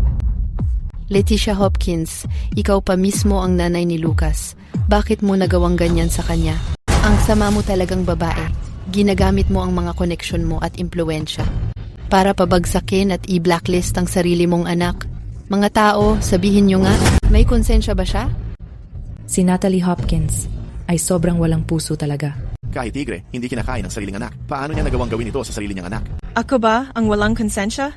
Leticia Hopkins, ikaw pa mismo ang nanay ni Lucas. Bakit mo nagawang ganyan sa kanya? Ang sama mo talagang babae. Ginagamit mo ang mga koneksyon mo at impluensya para pabagsakin at i-blacklist ang sarili mong anak. Mga tao, sabihin nyo nga, may konsensya ba siya? Si Natalie Hopkins ay sobrang walang puso talaga. Kahit tigre, hindi kinakain ng sariling anak. Paano niya nagawang gawin ito sa sarili niyang anak? Ako ba ang walang konsensya?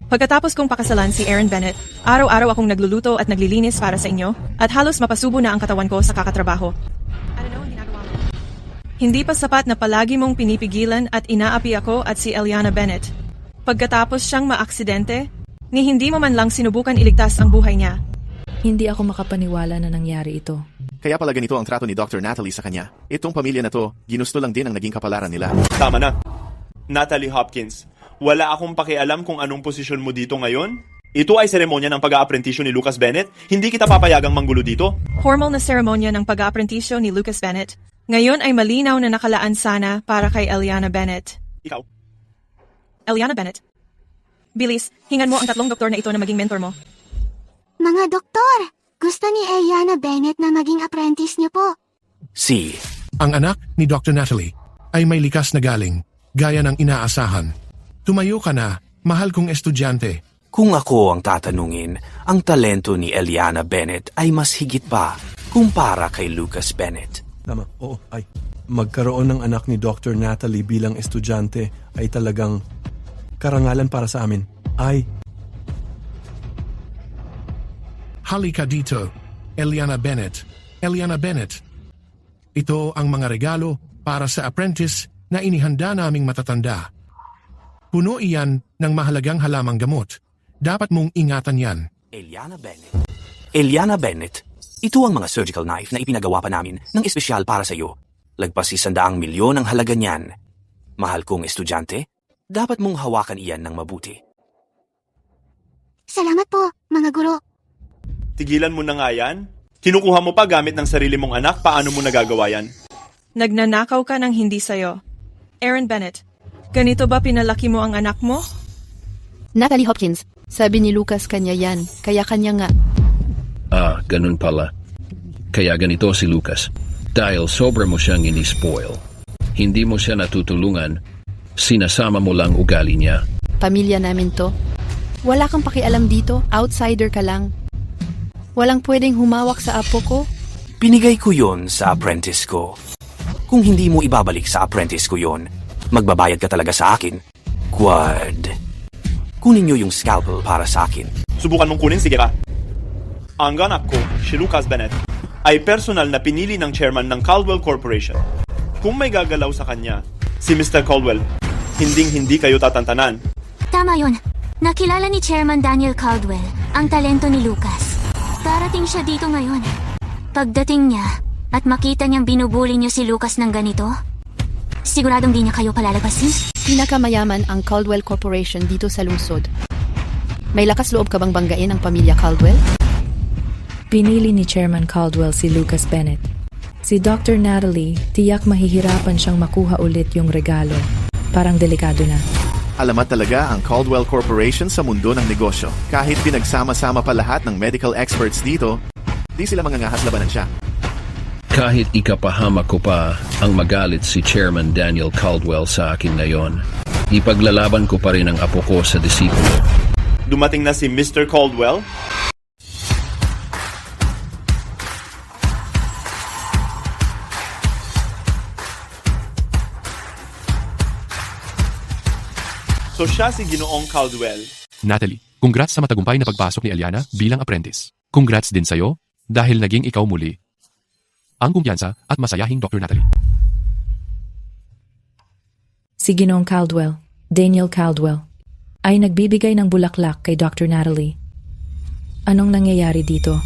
Pagkatapos kong pakasalan si Aaron Bennett, araw-araw akong nagluluto at naglilinis para sa inyo at halos mapasubo na ang katawan ko sa kakatrabaho. Hindi pa sapat na palagi mong pinipigilan at inaapi ako at si Eliana Bennett. Pagkatapos siyang maaksidente, ni hindi mo man lang sinubukan iligtas ang buhay niya. Hindi ako makapaniwala na nangyari ito. Kaya pala ganito ang trato ni Dr. Natalie sa kanya. Itong pamilya na to, ginusto lang din ang naging kapalaran nila. Tama na. Natalie Hopkins, wala akong pakialam kung anong posisyon mo dito ngayon. Ito ay seremonya ng pag-aaprentisyo ni Lucas Bennett. Hindi kita papayagang manggulo dito. Formal na seremonya ng pag-aaprentisyo ni Lucas Bennett. Ngayon ay malinaw na nakalaan sana para kay Eliana Bennett. Ikaw? Eliana Bennett. Bilis, hingan mo ang 3 doktor na ito na maging mentor mo. Mga doktor, gusto ni Eliana Bennett na maging apprentice niyo po. Si Ang anak ni Dr. Natalie ay may likas na galing, gaya ng inaasahan. Tumayo ka na, mahal kong estudyante. Kung ako ang tatanungin, ang talento ni Eliana Bennett ay mas higit pa kumpara kay Lucas Bennett. Tama, oo, ay. Magkaroon ng anak ni Dr. Natalie bilang estudyante ay talagang karangalan para sa amin. Halika dito, Eliana Bennett. Eliana Bennett. Ito ang mga regalo para sa apprentice na inihanda naming matatanda. Puno iyan ng mahalagang halamang gamot. Dapat mong ingatan yan. Eliana Bennett. Eliana Bennett. Ito ang mga surgical knife na ipinagawa pa namin ng espesyal para sa iyo. Lagpas 100 milyon ang halaga niyan. Mahal kong estudyante, dapat mong hawakan iyan ng mabuti. Salamat po, mga guro. Tigilan mo na nga yan. Kinukuha mo pa gamit ng sarili mong anak, paano mo nagagawa yan? Nagnanakaw ka ng hindi sayo. Aaron Bennett, ganito ba pinalaki mo ang anak mo? Natalie Hopkins, sabi ni Lucas kanya yan, kaya kanya nga. Ganun pala. Kaya ganito si Lucas. Dahil sobra mo siyang inispoil. Hindi mo siya natutulungan, sinasama mo lang ugali niya. Pamilya namin to. Wala kang pakialam dito, outsider ka lang. Walang pwedeng humawak sa apo ko. Binigay ko yon sa apprentice ko. Kung hindi mo ibabalik sa apprentice ko yon, magbabayad ka talaga sa akin. Quad. Kunin niyo yung scalpel para sa akin. Subukan mong kunin, sige ka. Ang anak ko, si Lucas Bennett, ay personal na pinili ng chairman ng Caldwell Corporation. Kung may gagalaw sa kanya, si Mr. Caldwell, hinding-hindi kayo tatantanan. Tama yun. Nakilala ni Chairman Daniel Caldwell ang talento ni Lucas. Darating siya dito ngayon. Pagdating niya at makita niyang binubuli niyo si Lucas ng ganito, siguradong di niya kayo palalabasin. Pinakamayaman ang Caldwell Corporation dito sa lungsod. May lakas loob ka bang banggain ang pamilya Caldwell? Pinili ni Chairman Caldwell si Lucas Bennett. Si Dr. Natalie, tiyak mahihirapan siyang makuha ulit yung regalo. Parang delikado na. Alamat talaga ang Caldwell Corporation sa mundo ng negosyo. Kahit pinagsama-sama pa lahat ng medical experts dito, di sila mangangahas labanan siya. Kahit ikapahamak ko pa ang magalit si Chairman Daniel Caldwell sa akin ngayon, ipaglalaban ko pa rin ang apo ko sa disipulo. Dumating na si Mr. Caldwell. So siya si Ginoong Caldwell. Natalie, congrats sa matagumpay na pagpasok ni Eliana bilang apprentice. Congrats din sa'yo dahil naging ikaw muli ang kumpiyansa at masayahing Dr. Natalie. Si Ginoong Caldwell, Daniel Caldwell, ay nagbibigay ng bulaklak kay Dr. Natalie. Anong nangyayari dito?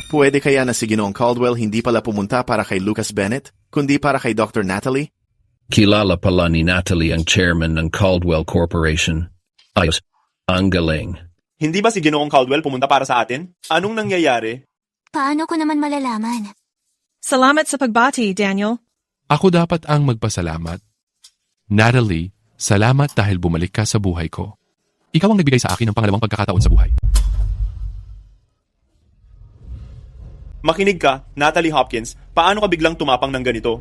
Pwede kaya na si Ginoong Caldwell hindi pala pumunta para kay Lucas Bennett, kundi para kay Dr. Natalie? Kilala pala ni Natalie ang chairman ng Caldwell Corporation. Ayos, ang galing. Hindi ba si Ginoong Caldwell pumunta para sa atin? Anong nangyayari? Paano ko naman malalaman? Salamat sa pagbati, Daniel. Ako dapat ang magpasalamat. Natalie, salamat dahil bumalik ka sa buhay ko. Ikaw ang nagbigay sa akin ng pangalawang pagkakataon sa buhay. Makinig ka, Natalie Hopkins, paano ka biglang tumapang ng ganito?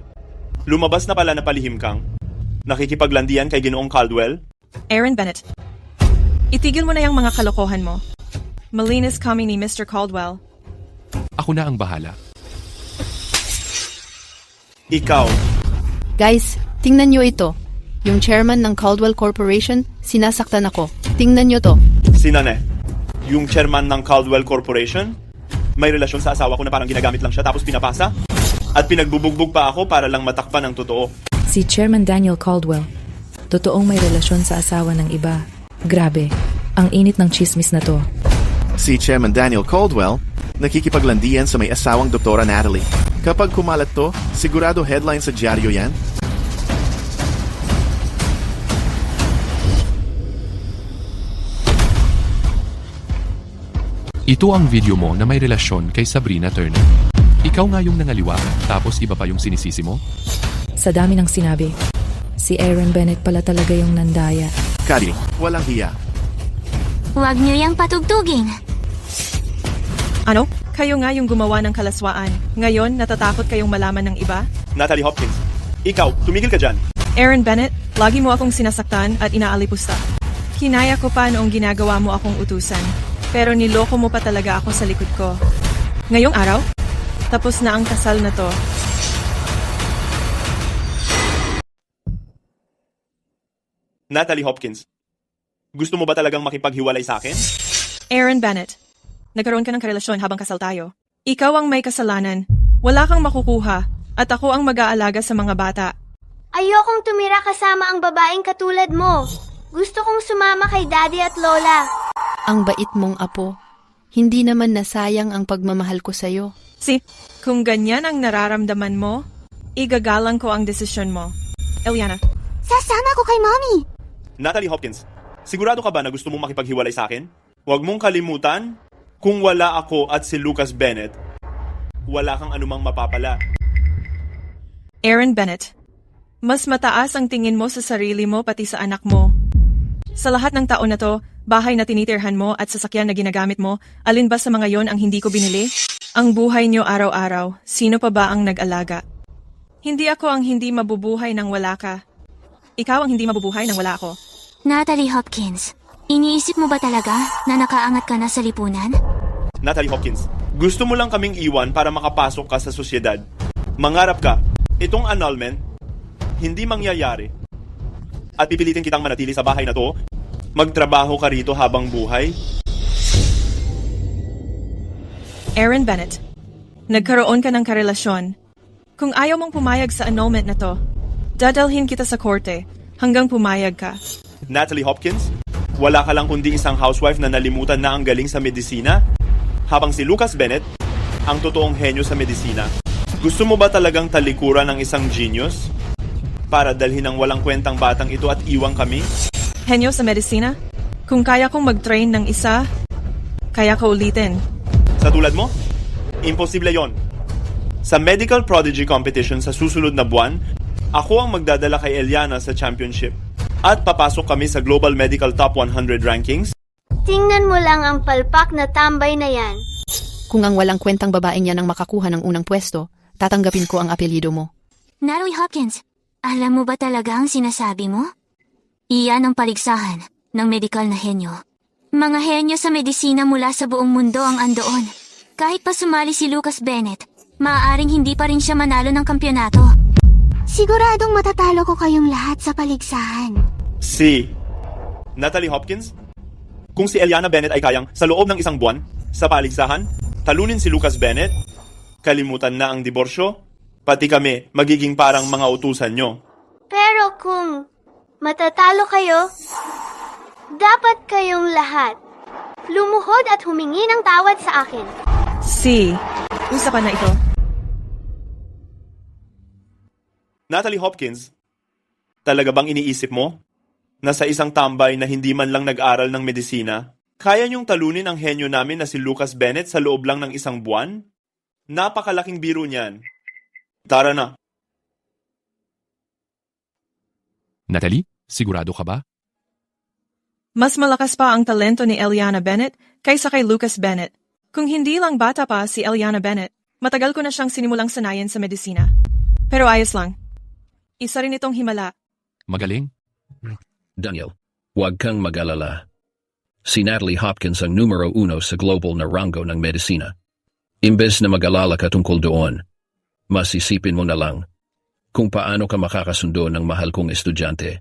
Lumabas na pala na palihim kang. Nakikipaglandian kay Ginoong Caldwell? Aaron Bennett, itigil mo na yung mga kalokohan mo. Malinis kami ni Mr. Caldwell. Ako na ang bahala. Ikaw. Guys, tingnan nyo ito. Yung chairman ng Caldwell Corporation, sinasaktan ako. Tingnan nyo to. Sinane? Yung chairman ng Caldwell Corporation? May relasyon sa asawa ko na parang ginagamit lang siya tapos pinapasa? At pinagbubugbog pa ako para lang matakpan ang totoo. Si Chairman Daniel Caldwell, totoong may relasyon sa asawa ng iba. Grabe, ang init ng chismis na to. Si Chairman Daniel Caldwell, nakikipaglandian sa may asawang Doktora Natalie. Kapag kumalat to, sigurado headline sa dyaryo yan. Ito ang video mo na may relasyon kay Sabrina Turner. Ikaw nga yung nangaliwa, tapos iba pa yung sinisisi mo? Sa dami ng sinabi, si Aaron Bennett pala talaga yung nandaya. Kadi, walang hiya. Huwag niyo yang patugtugin. Ano? Kayo nga yung gumawa ng kalaswaan. Ngayon, natatakot kayong malaman ng iba? Natalie Hopkins, ikaw, tumigil ka dyan. Aaron Bennett, lagi mo akong sinasaktan at inaalipusta. Kinaya ko pa noong ginagawa mo akong utusan. Pero niloko mo pa talaga ako sa likod ko. Ngayong araw, tapos na ang kasal na to. Natalie Hopkins, gusto mo ba talagang makipaghiwalay sa akin? Aaron Bennett, nagkaroon ka ng karelasyon habang kasal tayo. Ikaw ang may kasalanan. Wala kang makukuha at ako ang mag-aalaga sa mga bata. Ayokong tumira kasama ang babaeng katulad mo. Gusto kong sumama kay Daddy at Lola. Ang bait mong apo. Hindi naman nasayang ang pagmamahal ko sa'yo. Kung ganyan ang nararamdaman mo, igagalang ko ang desisyon mo. Eliana. Sasama ko kay Mommy. Natalie Hopkins, sigurado ka ba na gusto mong makipaghiwalay sa akin? Huwag mong kalimutan, kung wala ako at si Lucas Bennett, wala kang anumang mapapala. Aaron Bennett, mas mataas ang tingin mo sa sarili mo pati sa anak mo. Sa lahat ng taon na to, bahay na tinitirhan mo at sasakyan na ginagamit mo, alin ba sa mga yon ang hindi ko binili? Ang buhay nyo araw-araw, sino pa ba ang nag-alaga? Hindi ako ang hindi mabubuhay nang wala ka. Ikaw ang hindi mabubuhay nang wala ako. Natalie Hopkins, iniisip mo ba talaga na nakaangat ka na sa lipunan? Natalie Hopkins, gusto mo lang kaming iwan para makapasok ka sa sosyedad. Mangarap ka, itong annulment, hindi mangyayari. At pipilitin kitang manatili sa bahay na to, magtrabaho ka rito habang buhay. Aaron Bennett, nagkaroon ka ng karelasyon. Kung ayaw mong pumayag sa annulment na to, dadalhin kita sa korte hanggang pumayag ka. Natalie Hopkins, wala ka lang kundi isang housewife na nalimutan na ang galing sa medisina, habang si Lucas Bennett, ang totoong henyo sa medisina. Gusto mo ba talagang talikuran ng isang genius para dalhin ang walang kwentang batang ito at iwang kami? Henyo sa medisina? Kung kaya kong mag-train ng isa, kaya ko ulitin. Sa tulad mo? Imposible yon. Sa Medical Prodigy Competition sa susunod na buwan, ako ang magdadala kay Eliana sa championship. At papasok kami sa Global Medical Top 100 Rankings. Tingnan mo lang ang palpak na tambay na yan. Kung ang walang kwentang babaeng yan ang makakuha ng unang pwesto, tatanggapin ko ang apelyido mo. Natalie Hopkins, alam mo ba talaga ang sinasabi mo? Iyan ang paligsahan ng medikal na henyo. Mga henyo sa medisina mula sa buong mundo ang andoon. Kahit pa sumali si Lucas Bennett, maaaring hindi pa rin siya manalo ng kampyonato. Siguradong matatalo ko kayong lahat sa paligsahan. Si Natalie Hopkins, kung si Eliana Bennett ay kayang sa loob ng isang buwan sa paligsahan, talunin si Lucas Bennett, kalimutan na ang diborsyo, pati kami magiging parang mga utusan nyo. Pero kung matatalo kayo, dapat kayong lahat lumuhod at humingi ng tawad sa akin. Usapan na ito. Natalie Hopkins, talaga bang iniisip mo na sa isang tambay na hindi man lang nag-aral ng medisina, kaya niyong talunin ang henyo namin na si Lucas Bennett sa loob lang ng isang buwan? Napakalaking biro niyan. Tara na. Natalie, sigurado ka ba? Mas malakas pa ang talento ni Eliana Bennett kaysa kay Lucas Bennett. Kung hindi lang bata pa si Eliana Bennett, matagal ko na siyang sinimulang sanayan sa medisina. Pero ayos lang. Isa rin itong himala. Magaling? Daniel, huwag kang mag-alala. Si Natalie Hopkins ang numero 1 sa global na rango ng medisina. Imbes na mag-alala ka tungkol doon, mas isipin mo na lang kung paano ka makakasundo ng mahal kong estudyante.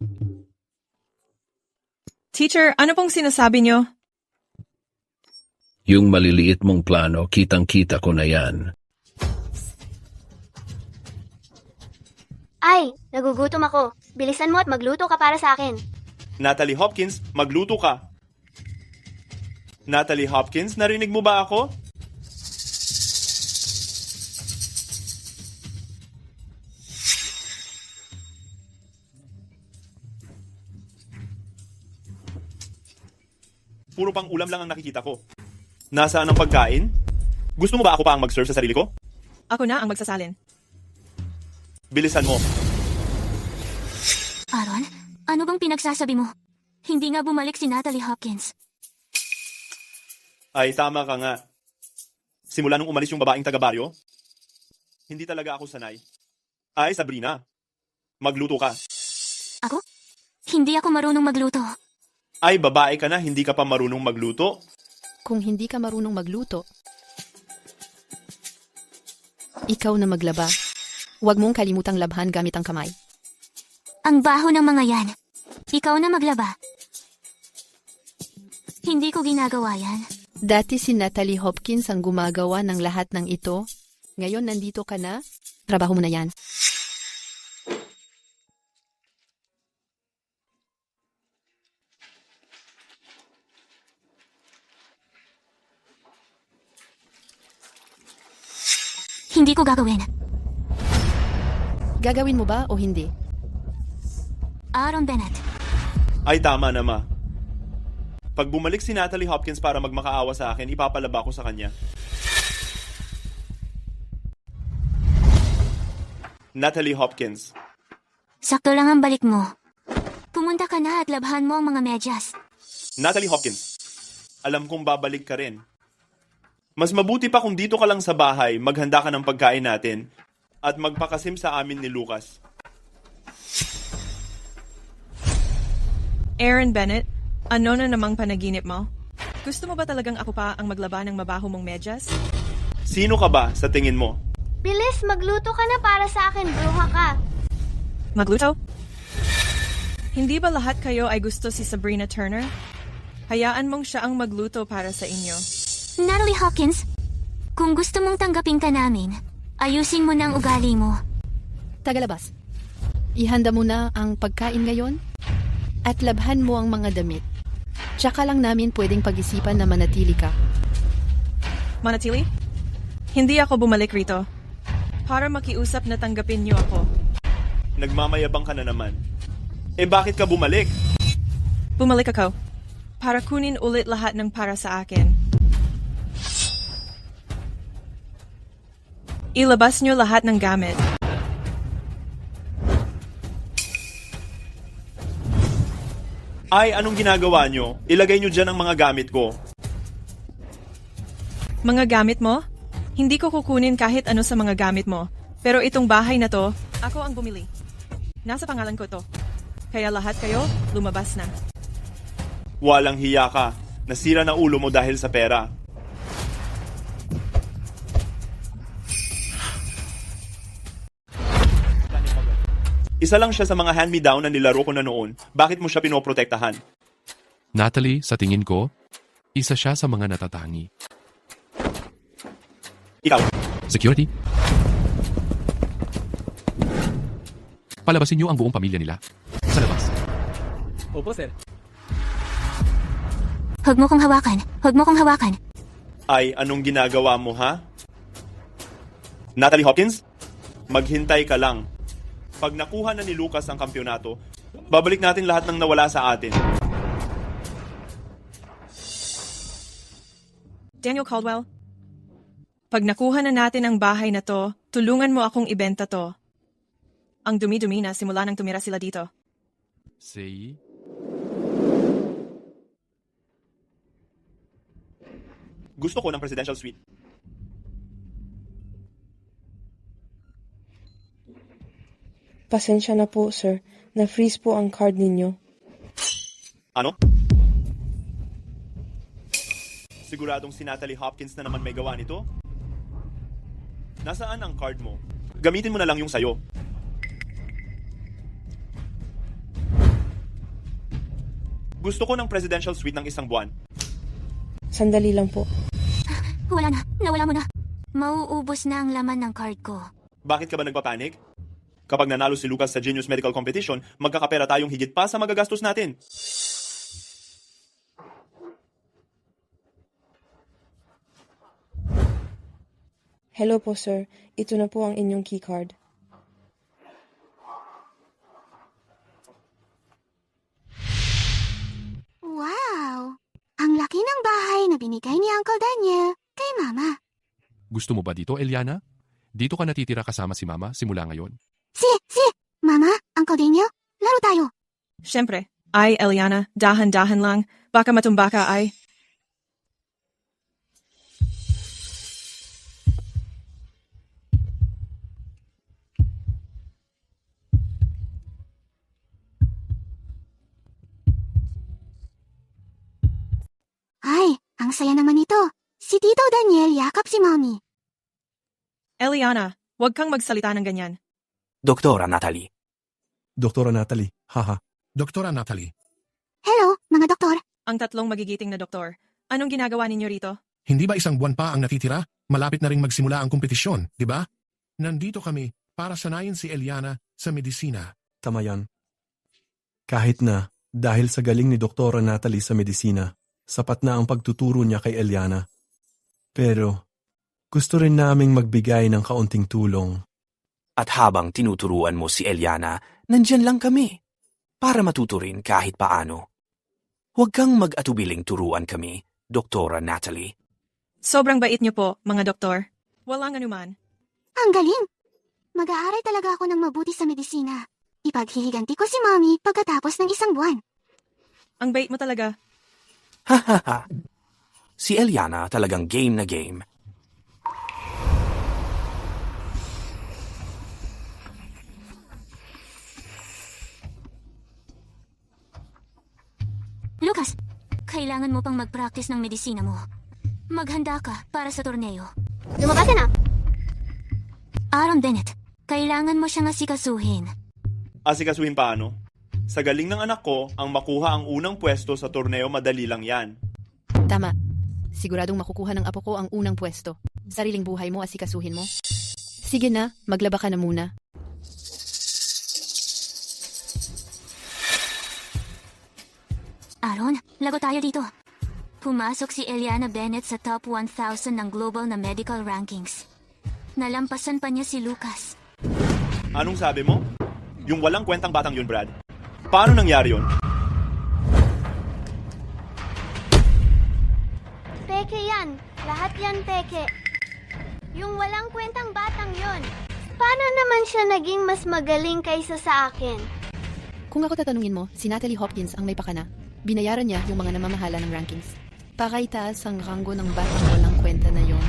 Teacher, ano pong sinasabi niyo? Yung maliliit mong plano, kitang-kita ko na yan. Ay, nagugutom ako. Bilisan mo at magluto ka para sa akin. Natalie Hopkins, magluto ka. Natalie Hopkins, narinig mo ba ako? Puro pang ulam lang ang nakikita ko. Nasaan ang pagkain? Gusto mo ba ako pa ang mag-serve sa sarili ko? Ako na ang magsasalin. Bilisan mo. Aaron, ano bang pinagsasabi mo? Hindi nga bumalik si Natalie Hopkins. Ay, tama ka nga. Simula nung umalis yung babaeng taga-baryo, hindi talaga ako sanay. Ay, Sabrina, magluto ka. Ako? Hindi ako marunong magluto. Ay, babae ka na, hindi ka pa marunong magluto? Kung hindi ka marunong magluto, ikaw na maglaba. Huwag mong kalimutang labhan gamit ang kamay. Ang baho ng mga yan. Ikaw na maglaba. Hindi ko ginagawa yan. Dati si Natalie Hopkins ang gumagawa ng lahat ng ito. Ngayon nandito ka na? Trabaho mo na yan. Hindi ko gagawin. Gagawin mo ba o hindi? Aaron Bennett. Ay tama na, Ma. Pag bumalik si Natalie Hopkins para magmakaawa sa akin, ipapalaba ko sa kanya. Natalie Hopkins. Sakto lang ang balik mo. Pumunta ka na at labhan mo ang mga medyas. Natalie Hopkins. Alam kong babalik ka rin. Mas mabuti pa kung dito ka lang sa bahay, maghanda ka ng pagkain natin, at magpakasim sa amin ni Lucas. Aaron Bennett, ano na namang panaginip mo? Gusto mo ba talagang ako pa ang maglaba ng mabaho mong medyas? Sino ka ba sa tingin mo? Bilis, magluto ka na para sa akin, bruha ka. Magluto? Hindi ba lahat kayo ay gusto si Sabrina Turner? Hayaan mong siya ang magluto para sa inyo. Natalie Hopkins, kung gusto mong tanggapin ka namin, ayusin mo na ang ugali mo. Tagalabas. Ihanda mo na ang pagkain ngayon at labhan mo ang mga damit. Tsaka lang namin pwedeng pag-isipan na manatili ka. Manatili? Hindi ako bumalik rito. Para makiusap na tanggapin niyo ako. Nagmamayabang ka na naman. Eh bakit ka bumalik? Bumalik ako. Para kunin ulit lahat ng para sa akin. Ilabas niyo lahat ng gamit. Ay, anong ginagawa nyo? Ilagay nyo dyan ang mga gamit ko. Mga gamit mo? Hindi ko kukunin kahit ano sa mga gamit mo. Pero itong bahay na to, ako ang bumili. Nasa pangalan ko to. Kaya lahat kayo, lumabas na. Walang hiya ka. Nasira na ulo mo dahil sa pera. Isa lang siya sa mga hand-me-down na nilaro ko na noon. Bakit mo siya pinoprotektahan? Natalie, sa tingin ko, isa siya sa mga natatangi. Ikaw. Security? Palabasin niyo ang buong pamilya nila. Sa labas. Opo, sir. Huwag mo kong hawakan. Huwag mo kong hawakan. Ay, anong ginagawa mo, ha? Natalie Hopkins? Maghintay ka lang. Pag nakuha na ni Lucas ang kampyonato, babalik natin lahat ng nawala sa atin. Daniel Caldwell, pag nakuha na natin ang bahay na to, tulungan mo akong ibenta to. Ang dumi-dumi na simula nang tumira sila dito. Say? Gusto ko ng presidential suite. Pasensya na po, sir. Na-freeze po ang card ninyo. Ano? Siguradong si Natalie Hopkins na naman may gawa nito? Nasaan ang card mo? Gamitin mo na lang yung sayo. Gusto ko ng presidential suite ng isang buwan. Sandali lang po. Wala na. Nawala mo na. Mauubos na ang laman ng card ko. Bakit ka ba nagpapanik? Kapag nanalo si Lucas sa Genius Medical Competition, magkakapera tayong higit pa sa magagastos natin. Hello po, sir. Ito na po ang inyong keycard. Wow! Ang laki ng bahay na binigay ni Uncle Daniel kay Mama. Gusto mo ba dito, Eliana? Dito ka natitira kasama si Mama simula ngayon. Mama, Uncle Daniel, laro tayo. Siyempre. Ay, Eliana, dahan-dahan lang. Baka matumba ka, ay. Ay, ang saya naman ito. Si Tito Daniel yakap si Mommy. Eliana, huwag kang magsalita ng ganyan. Doktora Natalie. Doktora Natalie, haha. Doktora Natalie. Hello, mga doktor. Ang tatlong magigiting na doktor. Anong ginagawa ninyo rito? Hindi ba isang buwan pa ang natitira? Malapit na ring magsimula ang kompetisyon, di ba? Nandito kami para sanayin si Eliana sa medisina. Tama yan. Kahit na, dahil sa galing ni Doktora Natalie sa medisina, sapat na ang pagtuturo niya kay Eliana. Pero, gusto rin naming magbigay ng kaunting tulong. At habang tinuturuan mo si Eliana, nandyan lang kami. Para matuto rin kahit paano. Huwag kang mag-atubiling turuan kami, Doktora Natalie. Sobrang bait niyo po, mga doktor. Walang anuman. Ang galing! Mag-aaral talaga ako ng mabuti sa medisina. Ipaghihiganti ko si Mommy pagkatapos ng isang buwan. Ang bait mo talaga. Hahaha. Si Eliana talagang game na game. Lucas, kailangan mo pang mag-practice ng medisina mo. Maghanda ka para sa torneo. Lumabas ka na! Aaron Bennett, kailangan mo siyang asikasuhin. Asikasuhin paano? Sa galing ng anak ko, ang makuha ang unang pwesto sa torneo madali lang yan. Tama. Siguradong makukuha ng apo ko ang unang pwesto. Sariling buhay mo, asikasuhin mo. Sige na, maglaba ka na muna. Aaron, lago tayo dito. Pumasok si Eliana Bennett sa top 1,000 ng global na medical rankings. Nalampasan pa niya si Lucas. Anong sabi mo? Yung walang kwentang batang yun, Brad. Paano nangyari yun? Peke yan. Lahat yan peke. Yung walang kwentang batang yon. Paano naman siya naging mas magaling kaysa sa akin? Kung ako tatanungin mo, si Natalie Hopkins ang may pakana. Binayaran niya yung mga namamahala ng rankings. Pakaitaas ang ranggo ng batang walang kwenta na yon.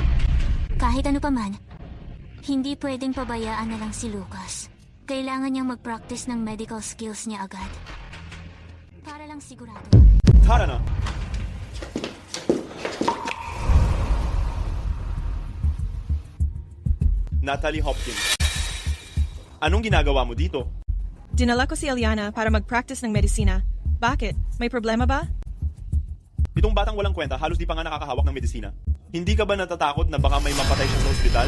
Kahit ano pa man, hindi pwedeng pabayaan na lang si Lucas. Kailangan niyang mag-practice ng medical skills niya agad. Para lang sigurado. Tara na! Natalie Hopkins. Anong ginagawa mo dito? Dinala ko si Eliana para mag-practice ng medisina. Bakit? May problema ba? Itong batang walang kwenta, halos di pa nga nakakahawak ng medisina. Hindi ka ba natatakot na baka may mapatay siya sa ospital?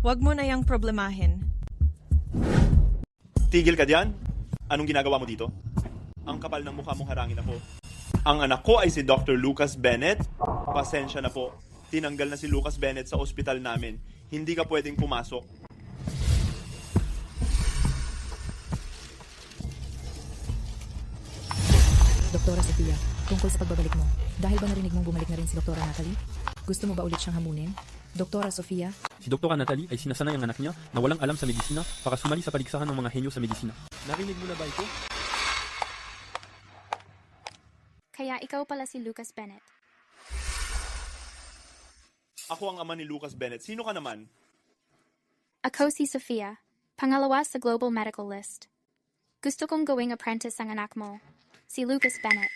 Huwag mo na yang problemahin. Tigil ka diyan? Anong ginagawa mo dito? Ang kapal ng mukha mong harangin ako. Ang anak ko ay si Dr. Lucas Bennett. Pasensya na po. Tinanggal na si Lucas Bennett sa ospital namin. Hindi ka pwedeng pumasok. Doktora Sofia, tungkol sa pagbabalik mo, dahil ba narinig mong bumalik na rin si Doktora Natalie? Gusto mo ba ulit siyang hamunin? Doktora Sofia? Si Doktora Natalie ay sinasanay ang anak niya na walang alam sa medisina para sumali sa paligsahan ng mga henyo sa medisina. Narinig mo na ba ito? Kaya ikaw pala si Lucas Bennett. Ako ang ama ni Lucas Bennett. Sino ka naman? Ako si Sofia, pangalawa sa global medical list. Gusto kong gawing apprentice ang anak mo, si Lucas Bennett.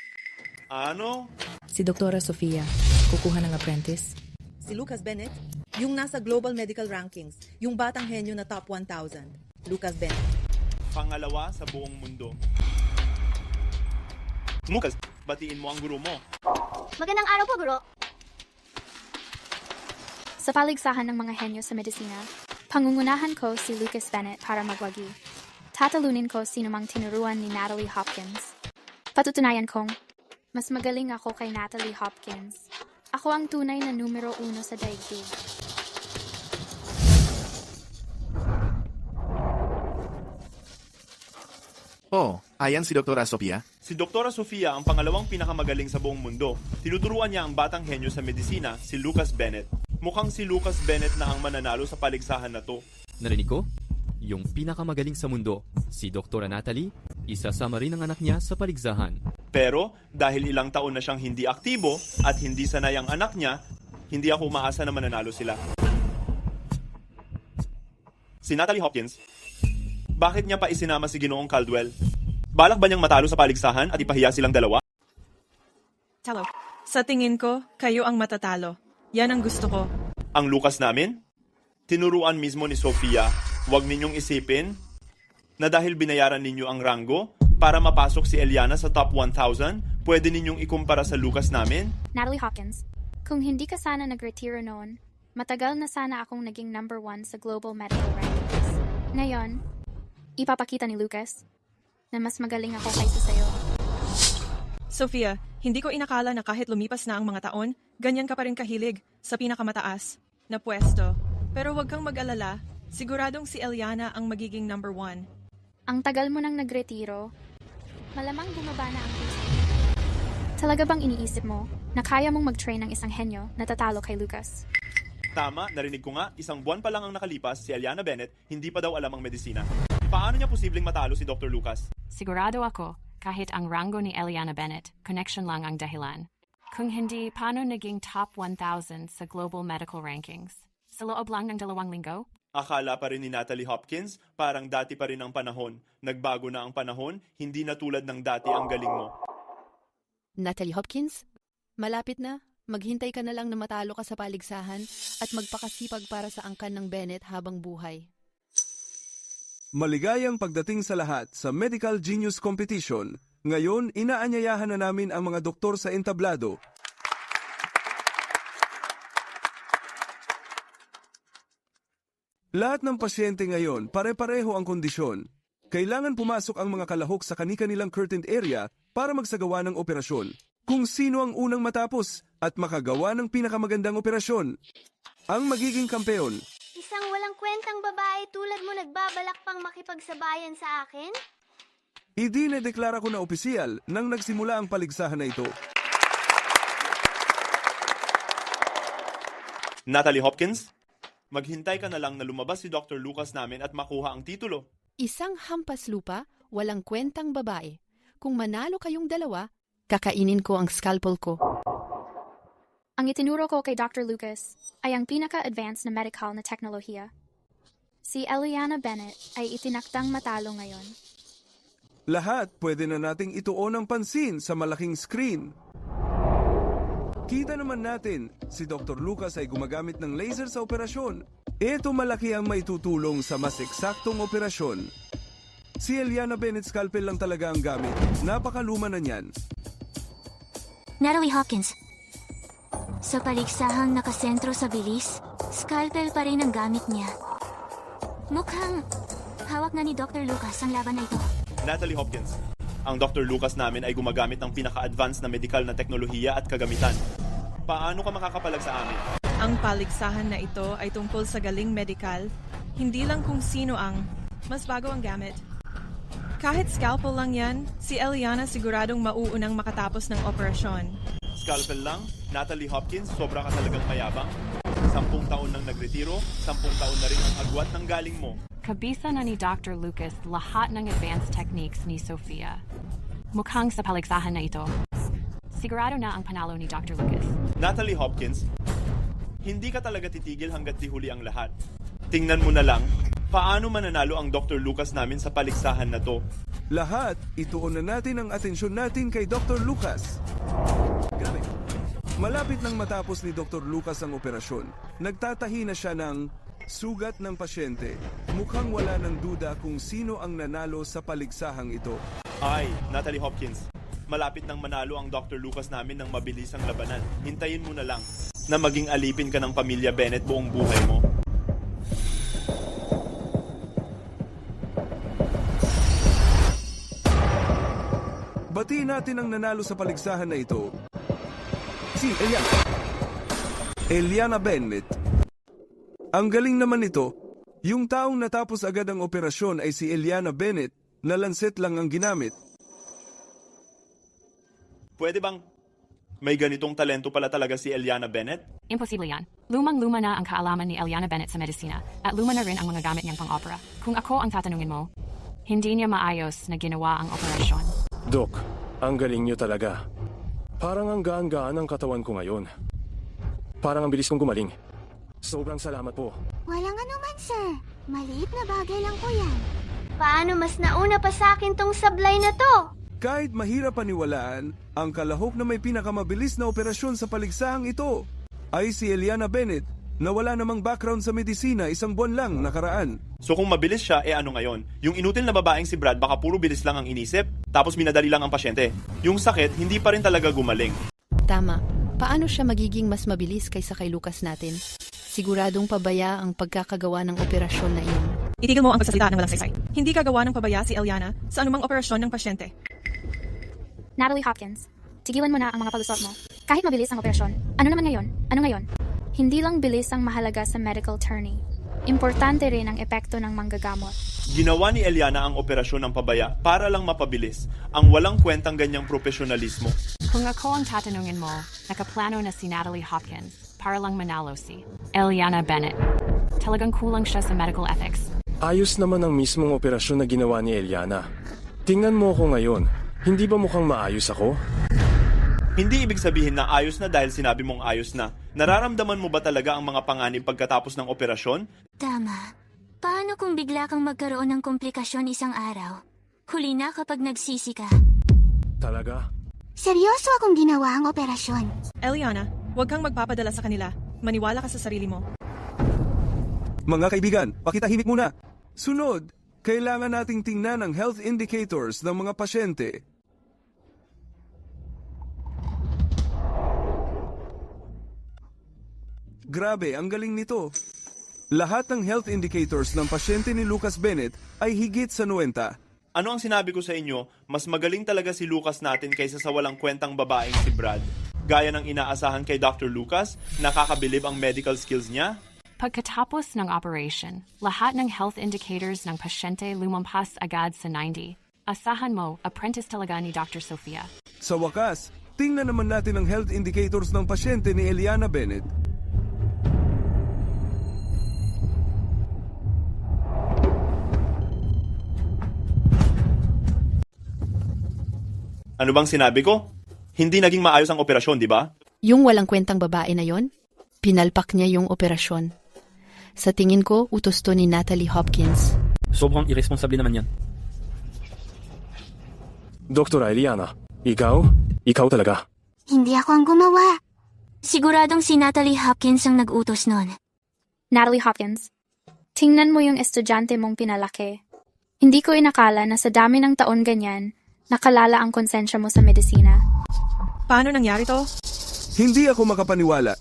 Ano? Si Doktora Sofia, kukuha ng apprentice? Si Lucas Bennett, yung nasa global medical rankings, yung batang henyo na top 1,000. Lucas Bennett. Pangalawa sa buong mundo. Lucas, batiin mo ang guro mo. Magandang araw po, guro. Sa paligsahan ng mga henyo sa medisina, pangungunahan ko si Lucas Bennett para magwagi. Tatalunin ko sino mang tinuruan ni Natalie Hopkins. Patutunayan kong, mas magaling ako kay Natalie Hopkins. Ako ang tunay na numero 1 sa daigdig. Oh, ayan si Doktora Sofia. Si Doktora Sofia ang pangalawang pinakamagaling sa buong mundo. Tinuturuan niya ang batang henyo sa medisina, si Lucas Bennett. Mukhang si Lucas Bennett na ang mananalo sa paligsahan na to. Narinig ko? Yung pinakamagaling sa mundo, si Doktora Natalie, isasama rin ang anak niya sa paligsahan. Pero dahil ilang taon na siyang hindi aktibo at hindi sanay ang anak niya, hindi ako umaasa na mananalo sila. Si Natalie Hopkins, bakit niya pa isinama si Ginoong Caldwell? Balak ba niyang matalo sa paligsahan at ipahiya silang dalawa? Talo. Sa tingin ko, kayo ang matatalo. Yan ang gusto ko. Ang Lucas namin? Tinuruan mismo ni Sofia, huwag ninyong isipin na dahil binayaran ninyo ang rango para mapasok si Eliana sa top 1,000, pwede ninyong ikumpara sa Lucas namin? Natalie Hopkins, kung hindi ka sana nagretiro noon, matagal na sana akong naging number 1 sa global medical rankings. Ngayon, ipapakita ni Lucas na mas magaling ako kaysa sa'yo. Sofia, hindi ko inakala na kahit lumipas na ang mga taon, ganyan ka pa rin kahilig sa pinakamataas na pwesto. Pero huwag kang mag-alala, siguradong si Eliana ang magiging number 1. Ang tagal mo nang nagretiro, malamang bumaba na ang puso. Talaga bang iniisip mo na kaya mong mag-train ng isang henyo na tatalo kay Lucas? Tama, narinig ko nga, isang buwan pa lang ang nakalipas, si Eliana Bennett, hindi pa daw alam ang medisina. Paano niya posibleng matalo si Dr. Lucas? Sigurado ako, kahit ang rango ni Eliana Bennett, connection lang ang dahilan. Kung hindi, paano naging top 1,000 sa global medical rankings? Sa loob lang ng 2 linggo? Akala pa rin ni Natalie Hopkins, parang dati pa rin ang panahon. Nagbago na ang panahon, hindi na tulad ng dati ang galing mo. Natalie Hopkins, malapit na. Maghintay ka na lang na matalo ka sa paligsahan at magpakasipag para sa angkan ng Bennett habang buhay. Maligayang pagdating sa lahat sa Medical Genius Competition. Ngayon, inaanyayahan na namin ang mga doktor sa entablado. Lahat ng pasyente ngayon, pare-pareho ang kondisyon. Kailangan pumasok ang mga kalahok sa kani-kanilang curtained area para magsagawa ng operasyon. Kung sino ang unang matapos at makagawa ng pinakamagandang operasyon, ang magiging kampeon. Isang walang kwentang babae tulad mo nagbabalak pang makipagsabayan sa akin? Idinedeklara ko na opisyal nang nagsimula ang paligsahan na ito. Natalie Hopkins, maghintay ka na lang na lumabas si Dr. Lucas namin at makuha ang titulo. Isang hampas lupa, walang kwentang babae. Kung manalo kayong dalawa, kakainin ko ang scalpel ko. Ang itinuro ko kay Dr. Lucas ay ang pinaka-advanced na medical na teknolohiya. Si Eliana Bennett ay itinaktang matalo ngayon. Lahat pwede na nating ituon ang pansin sa malaking screen. Kita naman natin, si Dr. Lucas ay gumagamit ng laser sa operasyon. Ito malaki ang maitutulong sa mas eksaktong operasyon. Si Eliana Bennett scalpel lang talaga ang gamit. Napakaluma na niyan. Natalie Hopkins, sa paligsahang nakasentro sa bilis, scalpel pa rin ang gamit niya. Mukhang hawak na ni Dr. Lucas ang laban na ito. Natalie Hopkins, ang Dr. Lucas namin ay gumagamit ng pinaka-advanced na medical na teknolohiya at kagamitan. Paano ka makakapalag sa amin? Ang paligsahan na ito ay tungkol sa galing medikal, hindi lang kung sino ang mas bago ang gamit. Kahit scalpel lang yan, si Eliana siguradong mauunang makatapos ng operasyon. Scalpel lang? Natalie Hopkins, sobra ka talagang mayabang. 10 taon nang nagretiro, 10 taon na rin ang agwat ng galing mo. Kabisa na ni Dr. Lucas lahat ng advanced techniques ni Sofia. Mukhang sa paligsahan na ito, sigurado na ang panalo ni Dr. Lucas. Natalie Hopkins, hindi ka talaga titigil hanggat di huli ang lahat. Tingnan mo na lang, paano mananalo ang Dr. Lucas namin sa paligsahan na to? Lahat, ituon na natin ang atensyon natin kay Dr. Lucas. Grabe. Malapit nang matapos ni Dr. Lucas ang operasyon, nagtatahi na siya ng sugat ng pasyente. Mukhang wala ng duda kung sino ang nanalo sa paligsahang ito. Ay, Natalie Hopkins, malapit nang manalo ang Dr. Lucas namin ng mabilisang labanan. Hintayin mo na lang na maging alipin ka ng pamilya Bennett buong buhay mo. Batiin natin ang nanalo sa paligsahan na ito. Si Eliana Bennett. Ang galing naman nito, yung taong natapos agad ang operasyon ay si Eliana Bennett na lancet lang ang ginamit. Pwede bang may ganitong talento pala talaga si Eliana Bennett? Imposible yan. Lumang-luma na ang kaalaman ni Eliana Bennett sa medisina at luma na rin ang mga gamit niyang pang-opera. Kung ako ang tatanungin mo, hindi niya maayos na ginawa ang operasyon. Dok, ang galing niyo talaga. Parang ang gaan-gaan ang katawan ko ngayon. Parang ang bilis kong gumaling. Sobrang salamat po. Walang anuman, sir. Maliit na bagay lang po yan. Paano mas nauna pa sa akin tong sablay na to? Kahit mahirap paniwalaan, ang kalahok na may pinakamabilis na operasyon sa paligsahang ito ay si Eliana Bennett Nawala namang background sa medisina 1 buwan lang nakaraan. So kung mabilis siya, ano ngayon? Yung inutil na babaeng si Brad baka puro bilis lang ang inisip, tapos minadali lang ang pasyente. Yung sakit, hindi pa rin talaga gumaling. Tama. Paano siya magiging mas mabilis kaysa kay Lucas natin? Siguradong pabaya ang pagkakagawa ng operasyon na iyon. Itigil mo ang pagsasalita ng walang saysay. Hindi gagawa ng pabaya si Eliana sa anumang operasyon ng pasyente. Natalie Hopkins, tigilan mo na ang mga palusot mo. Kahit mabilis ang operasyon, ano naman ngayon? Ano ngayon? Hindi lang bilis ang mahalaga sa medical tourney. Importante rin ang epekto ng manggagamot. Ginawa ni Eliana ang operasyon ng pabaya para lang mapabilis ang walang kwentang ganyang profesionalismo. Kung ako ang tatanungin mo, nakaplano na si Natalie Hopkins para lang manalo si Eliana Bennett. Talagang kulang siya sa medical ethics. Ayos naman ang mismong operasyon na ginawa ni Eliana. Tingnan mo ako ngayon. Hindi ba mukhang maayos ako? Hindi ibig sabihin na ayos na dahil sinabi mong ayos na. Nararamdaman mo ba talaga ang mga panganib pagkatapos ng operasyon? Tama. Paano kung bigla kang magkaroon ng komplikasyon isang araw? Huli na kapag nagsisi ka. Talaga? Seryoso akong ginawa ang operasyon. Eliana, huwag kang magpapadala sa kanila. Maniwala ka sa sarili mo. Mga kaibigan, pakitahimik muna. Sunod, kailangan nating tingnan ang health indicators ng mga pasyente. Grabe, ang galing nito. Lahat ng health indicators ng pasyente ni Lucas Bennett ay higit sa 90. Ano ang sinabi ko sa inyo? Mas magaling talaga si Lucas natin kaysa sa walang kwentang babaeng si Brad. Gaya ng inaasahan kay Dr. Lucas, nakakabilib ang medical skills niya. Pagkatapos ng operation, lahat ng health indicators ng pasyente lumampas agad sa 90. Asahan mo, apprentice talaga ni Dr. Sofia. Sa wakas, tingnan naman natin ang health indicators ng pasyente ni Eliana Bennett. Ano bang sinabi ko? Hindi naging maayos ang operasyon, di ba? Yung walang kwentang babae na yon, pinalpak niya yung operasyon. Sa tingin ko, utos to ni Natalie Hopkins. Sobrang irresponsable naman yan. Doktora Eliana, ikaw talaga. Hindi ako ang gumawa. Siguradong si Natalie Hopkins ang nag-utos nun. Natalie Hopkins, tingnan mo yung estudyante mong pinalaki. Hindi ko inakala na sa dami ng taon ganyan, nakalala ang konsensya mo sa medisina. Paano nangyari to? Hindi ako makapaniwala.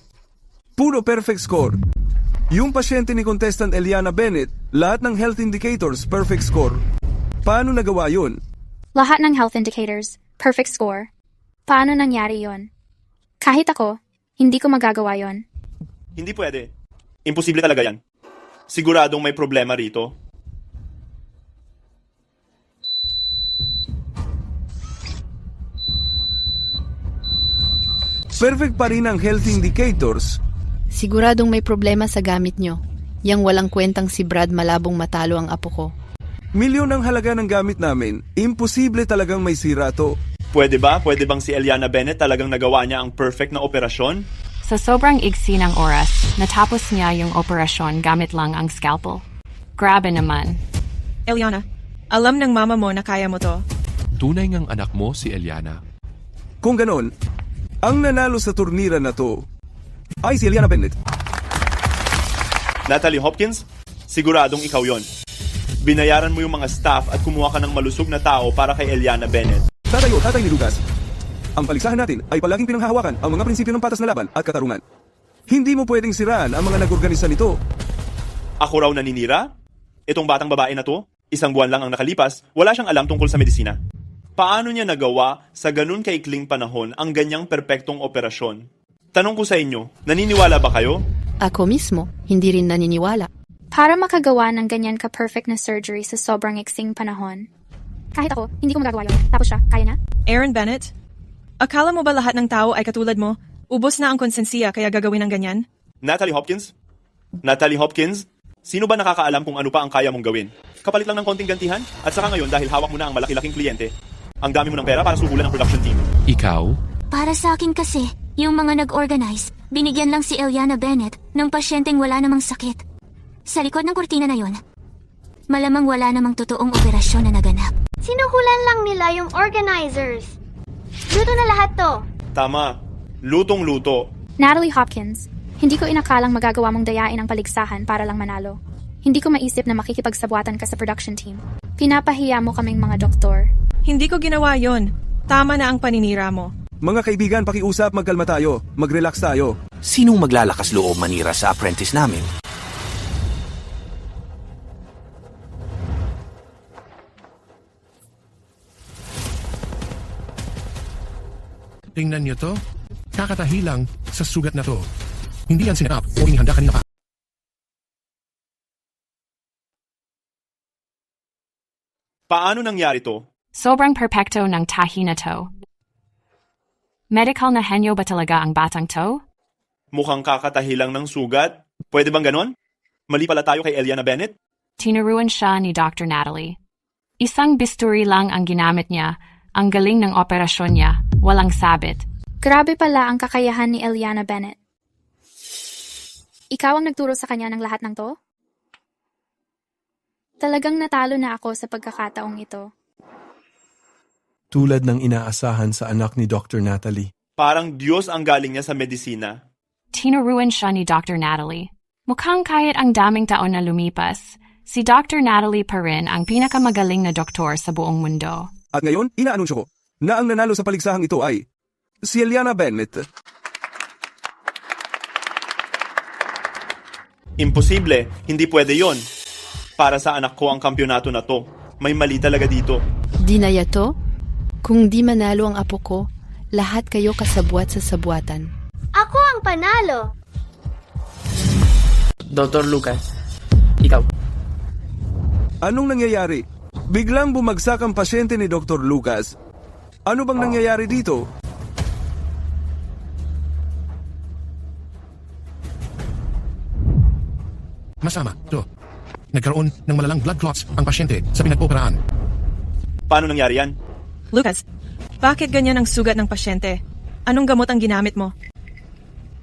Puro perfect score. Yung pasyente ni contestant Eliana Bennett, lahat ng health indicators perfect score. Paano nagawa yun? Lahat ng health indicators, perfect score. Paano nangyari yon? Kahit ako, hindi ko magagawa yon. Hindi pwede. Imposible talaga yan. Siguradong may problema rito. Perfect pa rin ang health indicators. Siguradong may problema sa gamit nyo. Yang walang kwentang si Brad malabong matalo ang apo ko. Milyon ang halaga ng gamit namin. Imposible talagang may sira to. Pwede ba? Pwede bang si Eliana Bennett talagang nagawa niya ang perfect na operasyon? Sa sobrang igsi ng oras, natapos niya yung operasyon gamit lang ang scalpel. Grabe naman. Eliana, alam ng mama mo na kaya mo to. Tunay ngang anak mo si Eliana. Kung ganon, ang nanalo sa turnira na to ay si Eliana Bennett. Natalie Hopkins, siguradong ikaw yon. Binayaran mo yung mga staff at kumuha ka ng malusog na tao para kay Eliana Bennett. Tatay ni Lucas. Ang paligsahan natin ay palaging pinanghahawakan ang mga prinsipyo ng patas na laban at katarungan. Hindi mo pwedeng siraan ang mga nag-organisa nito. Ako raw naninira? Itong batang babae na to, 1 buwan lang ang nakalipas, wala siyang alam tungkol sa medisina. Paano niya nagawa sa ganun kaikling panahon ang ganyang perpektong operasyon? Tanong ko sa inyo, naniniwala ba kayo? Ako mismo, hindi rin naniniwala. Para makagawa ng ganyan ka-perfect na surgery sa sobrang iksing panahon. Kahit ako, hindi ko magagawa yun. Tapos siya, kaya na? Aaron Bennett, akala mo ba lahat ng tao ay katulad mo? Ubos na ang konsensiya kaya gagawin ng ganyan? Natalie Hopkins? Sino ba nakakaalam kung ano pa ang kaya mong gawin? Kapalit lang ng konting gantihan? At saka ngayon dahil hawak mo na ang malaki-laking kliyente, ang dami mo ng pera para sugulan ng production team. Ikaw? Para sa akin kasi, yung mga nag-organize, binigyan lang si Eliana Bennett ng pasyenteng wala namang sakit. Sa likod ng kurtina na yon, malamang wala namang totoong operasyon na naganap. Sinuhulan lang nila yung organizers. Luto na lahat to. Tama. Lutong-luto. Natalie Hopkins, Hindi ko inakalang magagawa mong dayain ang paligsahan para lang manalo. Hindi ko maisip na makikipagsabuatan ka sa production team. Pinapahiya mo kaming mga doktor. Hindi ko ginawa yon. Tama na ang paninira mo. Mga kaibigan, pakiusap, magkalma tayo. Mag-relax tayo. Sinong maglalakas loob manira sa apprentice namin? Tingnan niyo to. Kakatahi lang sa sugat na to. Hindi yan sinap o inihanda kanina pa. Paano nangyari to? Sobrang perpekto ng tahi na to. Medical na henyo ba talaga ang batang to? Mukhang kakatahi lang ng sugat. Pwede bang ganon? Mali pala tayo kay Eliana Bennett? Tinuruan siya ni Dr. Natalie. Isang bisturi lang ang ginamit niya. Ang galing ng operasyon niya. Walang sabit. Grabe pala ang kakayahan ni Eliana Bennett. Ikaw ang nagturo sa kanya ng lahat ng to? Talagang natalo na ako sa pagkakataong ito. Tulad ng inaasahan sa anak ni Dr. Natalie. Parang Diyos ang galing niya sa medisina. Tinuruan siya ni Dr. Natalie. Mukhang kahit ang daming taon na lumipas, si Dr. Natalie pa rin ang pinakamagaling na doktor sa buong mundo. At ngayon, inaanunsyo ko na ang nanalo sa paligsahang ito ay si Eliana Bennett. Imposible. Hindi pwede yon. Para sa anak ko ang kampyonato na to. May mali talaga dito. Dinaya to? Kung di manalo ang apo ko, lahat kayo kasabwat sa sabwatan. Ako ang panalo. Dr. Lucas, ikaw. Anong nangyayari? Biglang bumagsak ang pasyente ni Dr. Lucas. Ano bang nangyayari dito? Masama, to. Nagkaroon ng malalang blood clots ang pasyente sa pinag-operaan. Paano nangyari yan? Lucas, bakit ganyan ang sugat ng pasyente? Anong gamot ang ginamit mo?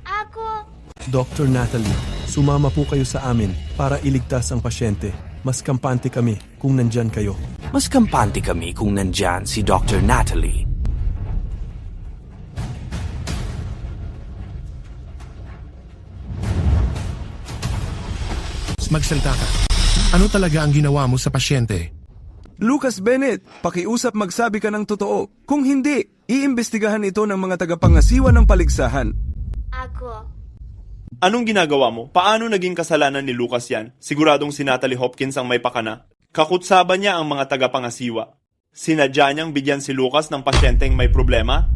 Ako. Dr. Natalie, sumama po kayo sa amin para iligtas ang pasyente. Mas kampante kami kung nandyan kayo. Mas kampante kami kung nandyan si Dr. Natalie. Magsalita ka. Ano talaga ang ginawa mo sa pasyente? Lucas Bennett, pakiusap magsabi ka ng totoo. Kung hindi, iimbestigahan ito ng mga tagapangasiwa ng paligsahan. Ako. Anong ginagawa mo? Paano naging kasalanan ni Lucas yan? Siguradong si Natalie Hopkins ang may pakana. Kakutsaban niya ang mga tagapangasiwa. Sinadya niyang bigyan si Lucas ng pasyenteng may problema?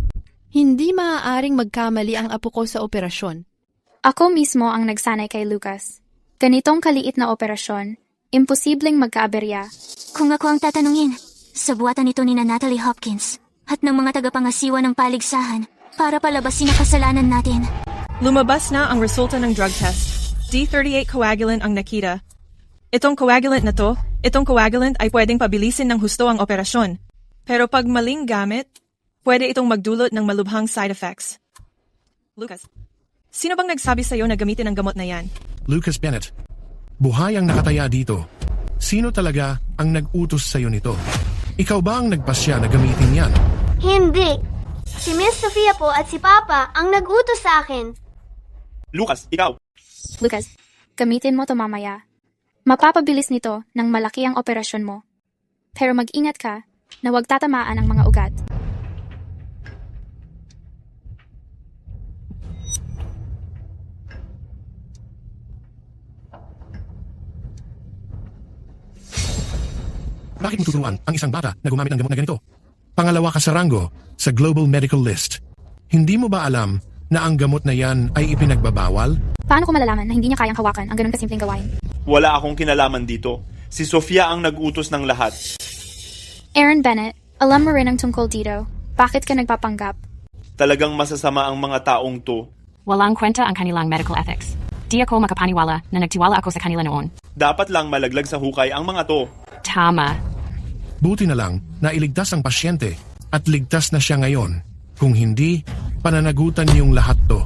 Hindi maaaring magkamali ang apo ko sa operasyon. Ako mismo ang nagsanay kay Lucas. Ganitong kaliit na operasyon, imposibleng magkaaberya. Kung ako ang tatanungin, sabuatan ito ni Natalie Hopkins at ng mga tagapangasiwa ng paligsahan para palabasin ang kasalanan natin. Lumabas na ang resulta ng drug test. D38 coagulant ang nakita. Itong coagulant na to, itong coagulant ay pwedeng pabilisin ng husto ang operasyon. Pero pag maling gamit, pwede itong magdulot ng malubhang side effects. Lucas, sino bang nagsabi sa'yo na gamitin ang gamot na yan? Lucas Bennett, buhay ang nakataya dito. Sino talaga ang nag-utos sa'yo nito? Ikaw ba ang nagpasya na gamitin yan? Hindi. Si Miss Sofia po at si Papa ang nag-utos sa akin. Lucas, ikaw. Lucas, gamitin mo to mamaya. Mapapabilis nito ng malaki ang operasyon mo. Pero mag-ingat ka na huwag tatamaan ang mga ugat. Bakit mo tuturuan ang isang bata na gumamit ng gamot na ganito? Pangalawa ka sa ranggo sa Global Medical List. Hindi mo ba alam na ang gamot na yan ay ipinagbabawal? Paano ko malalaman na hindi niya kayang hawakan ang ganun kasimpleng gawain? Wala akong kinalaman dito. Si Sofia ang nag-utos ng lahat. Aaron Bennett, alam mo rin ang tungkol dito. Bakit ka nagpapanggap? Talagang masasama ang mga taong to. Walang kwenta ang kanilang medical ethics. Di ako makapaniwala na nagtiwala ako sa kanila noon. Dapat lang malaglag sa hukay ang mga to. Tama. Buti na lang na iligtas ang pasyente at ligtas na siya ngayon. Kung hindi, pananagutan niyong lahat to.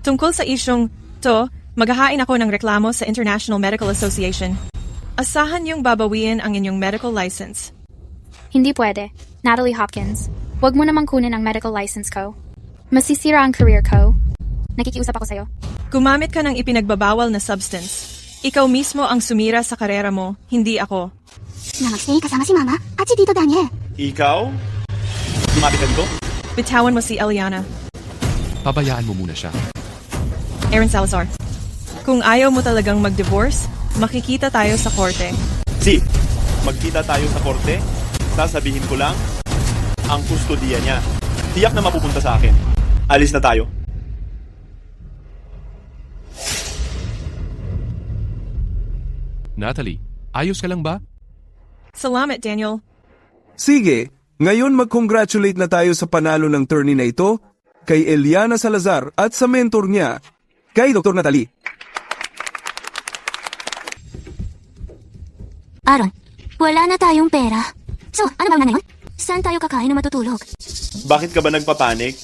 Tungkol sa isyong to, maghahain ako ng reklamo sa International Medical Association. Asahan niyong babawiin ang inyong medical license. Hindi pwede. Natalie Hopkins, huwag mo namang kunin ang medical license ko. Masisira ang career ko. Nakikiusap ako sa'yo. Gumamit ka ng ipinagbabawal na substance. Ikaw mismo ang sumira sa karera mo, hindi ako. Na magstay kasama si Mama at si Tito Daniel. Ikaw? Lumapit ka dito? Bitawan mo si Eliana. Pabayaan mo muna siya. Aaron Salazar. Kung ayaw mo talagang mag-divorce, makikita tayo sa korte. Magkita tayo sa korte? Sasabihin ko lang, ang kustodiya niya. Tiyak na mapupunta sa akin. Alis na tayo. Natalie, ayos ka lang ba? Salamat, Daniel. Sige, ngayon mag-congratulate na tayo sa panalo ng tourney na ito kay Eliana Salazar at sa mentor niya, kay Dr. Natalie. Aaron, wala na tayong pera. So, ano ba na ngayon? Saan tayo kakain na matutulog? Bakit ka ba nagpapanik?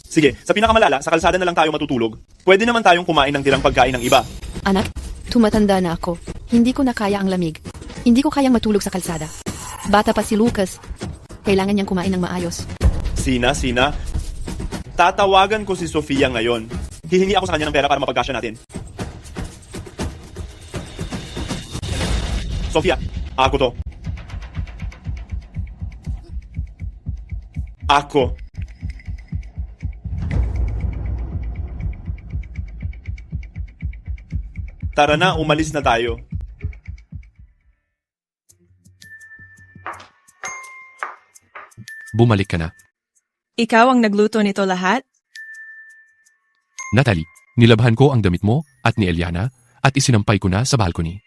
Sige, sa pinakamalala, sa kalsada na lang tayo matutulog. Pwede naman tayong kumain ng tirang pagkain ng iba. Anak, tumatanda na ako. Hindi ko na kaya ang lamig. Hindi ko kayang matulog sa kalsada. Bata pa si Lucas. Kailangan niyang kumain ng maayos. Sina? Tatawagan ko si Sofia ngayon. Hihingi ako sa kanya ng pera para mapagkasya natin. Sofia, ako to. Ako. Tara na, umalis na tayo. Bumalik ka na. Ikaw ang nagluto nito lahat? Natalie, nilabhan ko ang damit mo at ni Eliana at isinampay ko na sa balcony.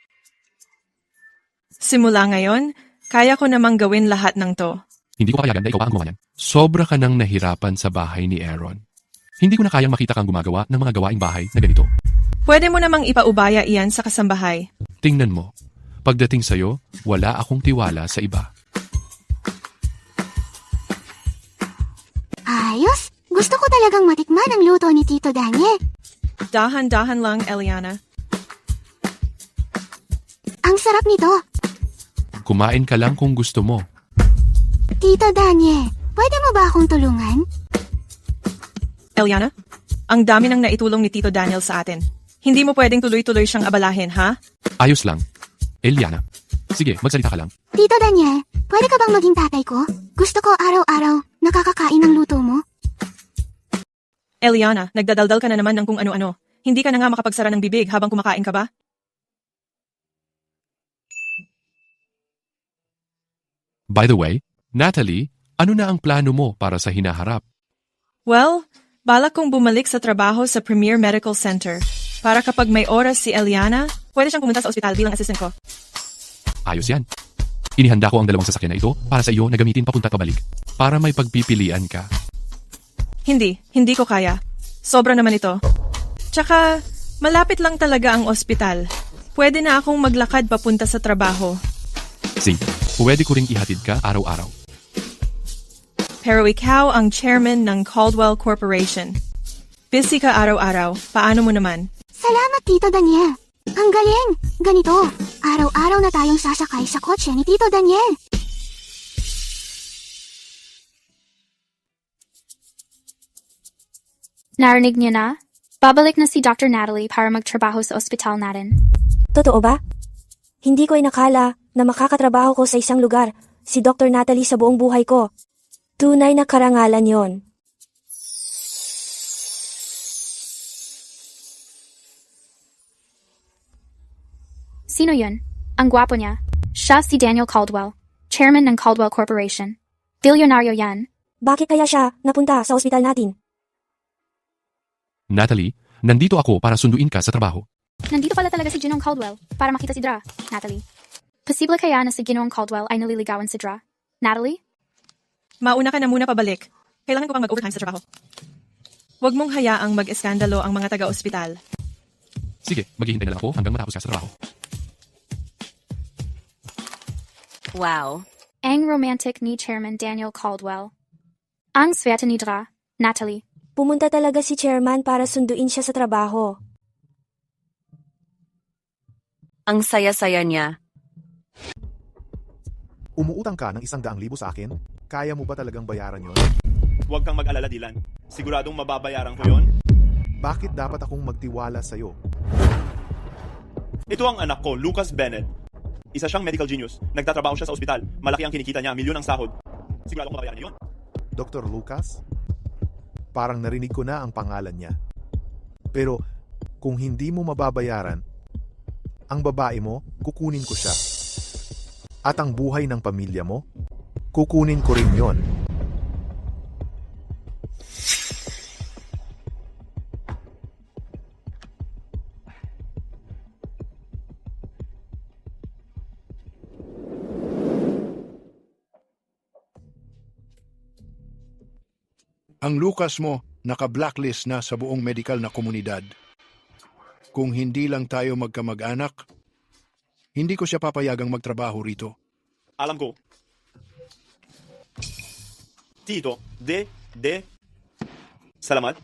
Simula ngayon, kaya ko namang gawin lahat ng to. Hindi ko papayagan na ikaw pa ang gumawa niyan. Sobra ka nang nahirapan sa bahay ni Aaron. Hindi ko na kayang makita kang gumagawa ng mga gawaing bahay na ganito. Pwede mo namang ipaubaya iyan sa kasambahay. Tingnan mo, pagdating sa'yo, wala akong tiwala sa iba. Ayos! Gusto ko talagang matikman ang luto ni Tito Daniel. Dahan-dahan lang, Eliana. Ang sarap nito. Kumain ka lang kung gusto mo. Tito Daniel, pwede mo ba akong tulungan? Eliana, ang dami nang naitulong ni Tito Daniel sa atin. Hindi mo pwedeng tuloy-tuloy siyang abalahin, ha? Ayos lang. Eliana, sige, magsalita ka lang. Tito Daniel, pwede ka bang maging tatay ko? Gusto ko araw-araw nakakakain ng luto mo. Eliana, nagdadaldal ka na naman ng kung ano-ano. Hindi ka na nga makapagsara ng bibig habang kumakain ka ba? By the way, Natalie, ano na ang plano mo para sa hinaharap? Well, balak kong bumalik sa trabaho sa Premier Medical Center. Para kapag may oras si Eliana, pwede siyang pumunta sa ospital bilang assistant ko. Ayos yan. Inihanda ko ang dalawang sasakyan na ito para sa iyo na gamitin papunta at pabalik. Para may pagpipilian ka. Hindi ko kaya. Sobra naman ito. Tsaka, malapit lang talaga ang ospital. Pwede na akong maglakad papunta sa trabaho. Sige, pwede ko ring ihatid ka araw-araw. Pero ikaw ang chairman ng Caldwell Corporation. Busy ka araw-araw. Paano mo naman? Salamat, Tito Daniel. Ang galing! Ganito, araw-araw na tayong sasakay sa kotse ni Tito Daniel. Narinig niyo na? Babalik na si Dr. Natalie para magtrabaho sa ospital natin. Totoo ba? Hindi ko inakala na makakatrabaho ko sa isang lugar, si Dr. Natalie sa buong buhay ko. Tunay na karangalan yon. Sino yun? Ang gwapo niya. Siya si Daniel Caldwell, chairman ng Caldwell Corporation. Bilyonaryo yan. Bakit kaya siya napunta sa ospital natin? Natalie, nandito ako para sunduin ka sa trabaho. Nandito pala talaga si Ginoong Caldwell para makita si Dra, Natalie. Posible kaya na si Ginoong Caldwell ay naliligawan si Dra? Natalie? Mauna ka na muna pabalik. Kailangan ko pang mag-overtime sa trabaho. Huwag mong hayaang mag-eskandalo ang mga taga-ospital. Sige, maghihintay na lang ako hanggang matapos ka sa trabaho. Wow. Ang romantic ni Chairman Daniel Caldwell. Ang swerte ni Dra, Natalie. Pumunta talaga si chairman para sunduin siya sa trabaho. Ang saya-saya niya. Umuutang ka ng 100,000 sa akin? Kaya mo ba talagang bayaran yon? Huwag kang mag-alala, Dylan. Siguradong mababayaran ko yon. Bakit dapat akong magtiwala sa'yo? Ito ang anak ko, Lucas Bennett. Isa siyang medical genius. Nagtatrabaho siya sa ospital. Malaki ang kinikita niya, milyon ang sahod. Sigurado kong mabayaran niya yun. Dr. Lucas? Parang narinig ko na ang pangalan niya. Pero kung hindi mo mababayaran, ang babae mo, kukunin ko siya. At ang buhay ng pamilya mo, kukunin ko rin yon. Ang Lucas mo naka-blacklist na sa buong medical na komunidad. Kung hindi lang tayo magkamag-anak, hindi ko siya papayagang magtrabaho rito. Alam ko. Tito, salamat.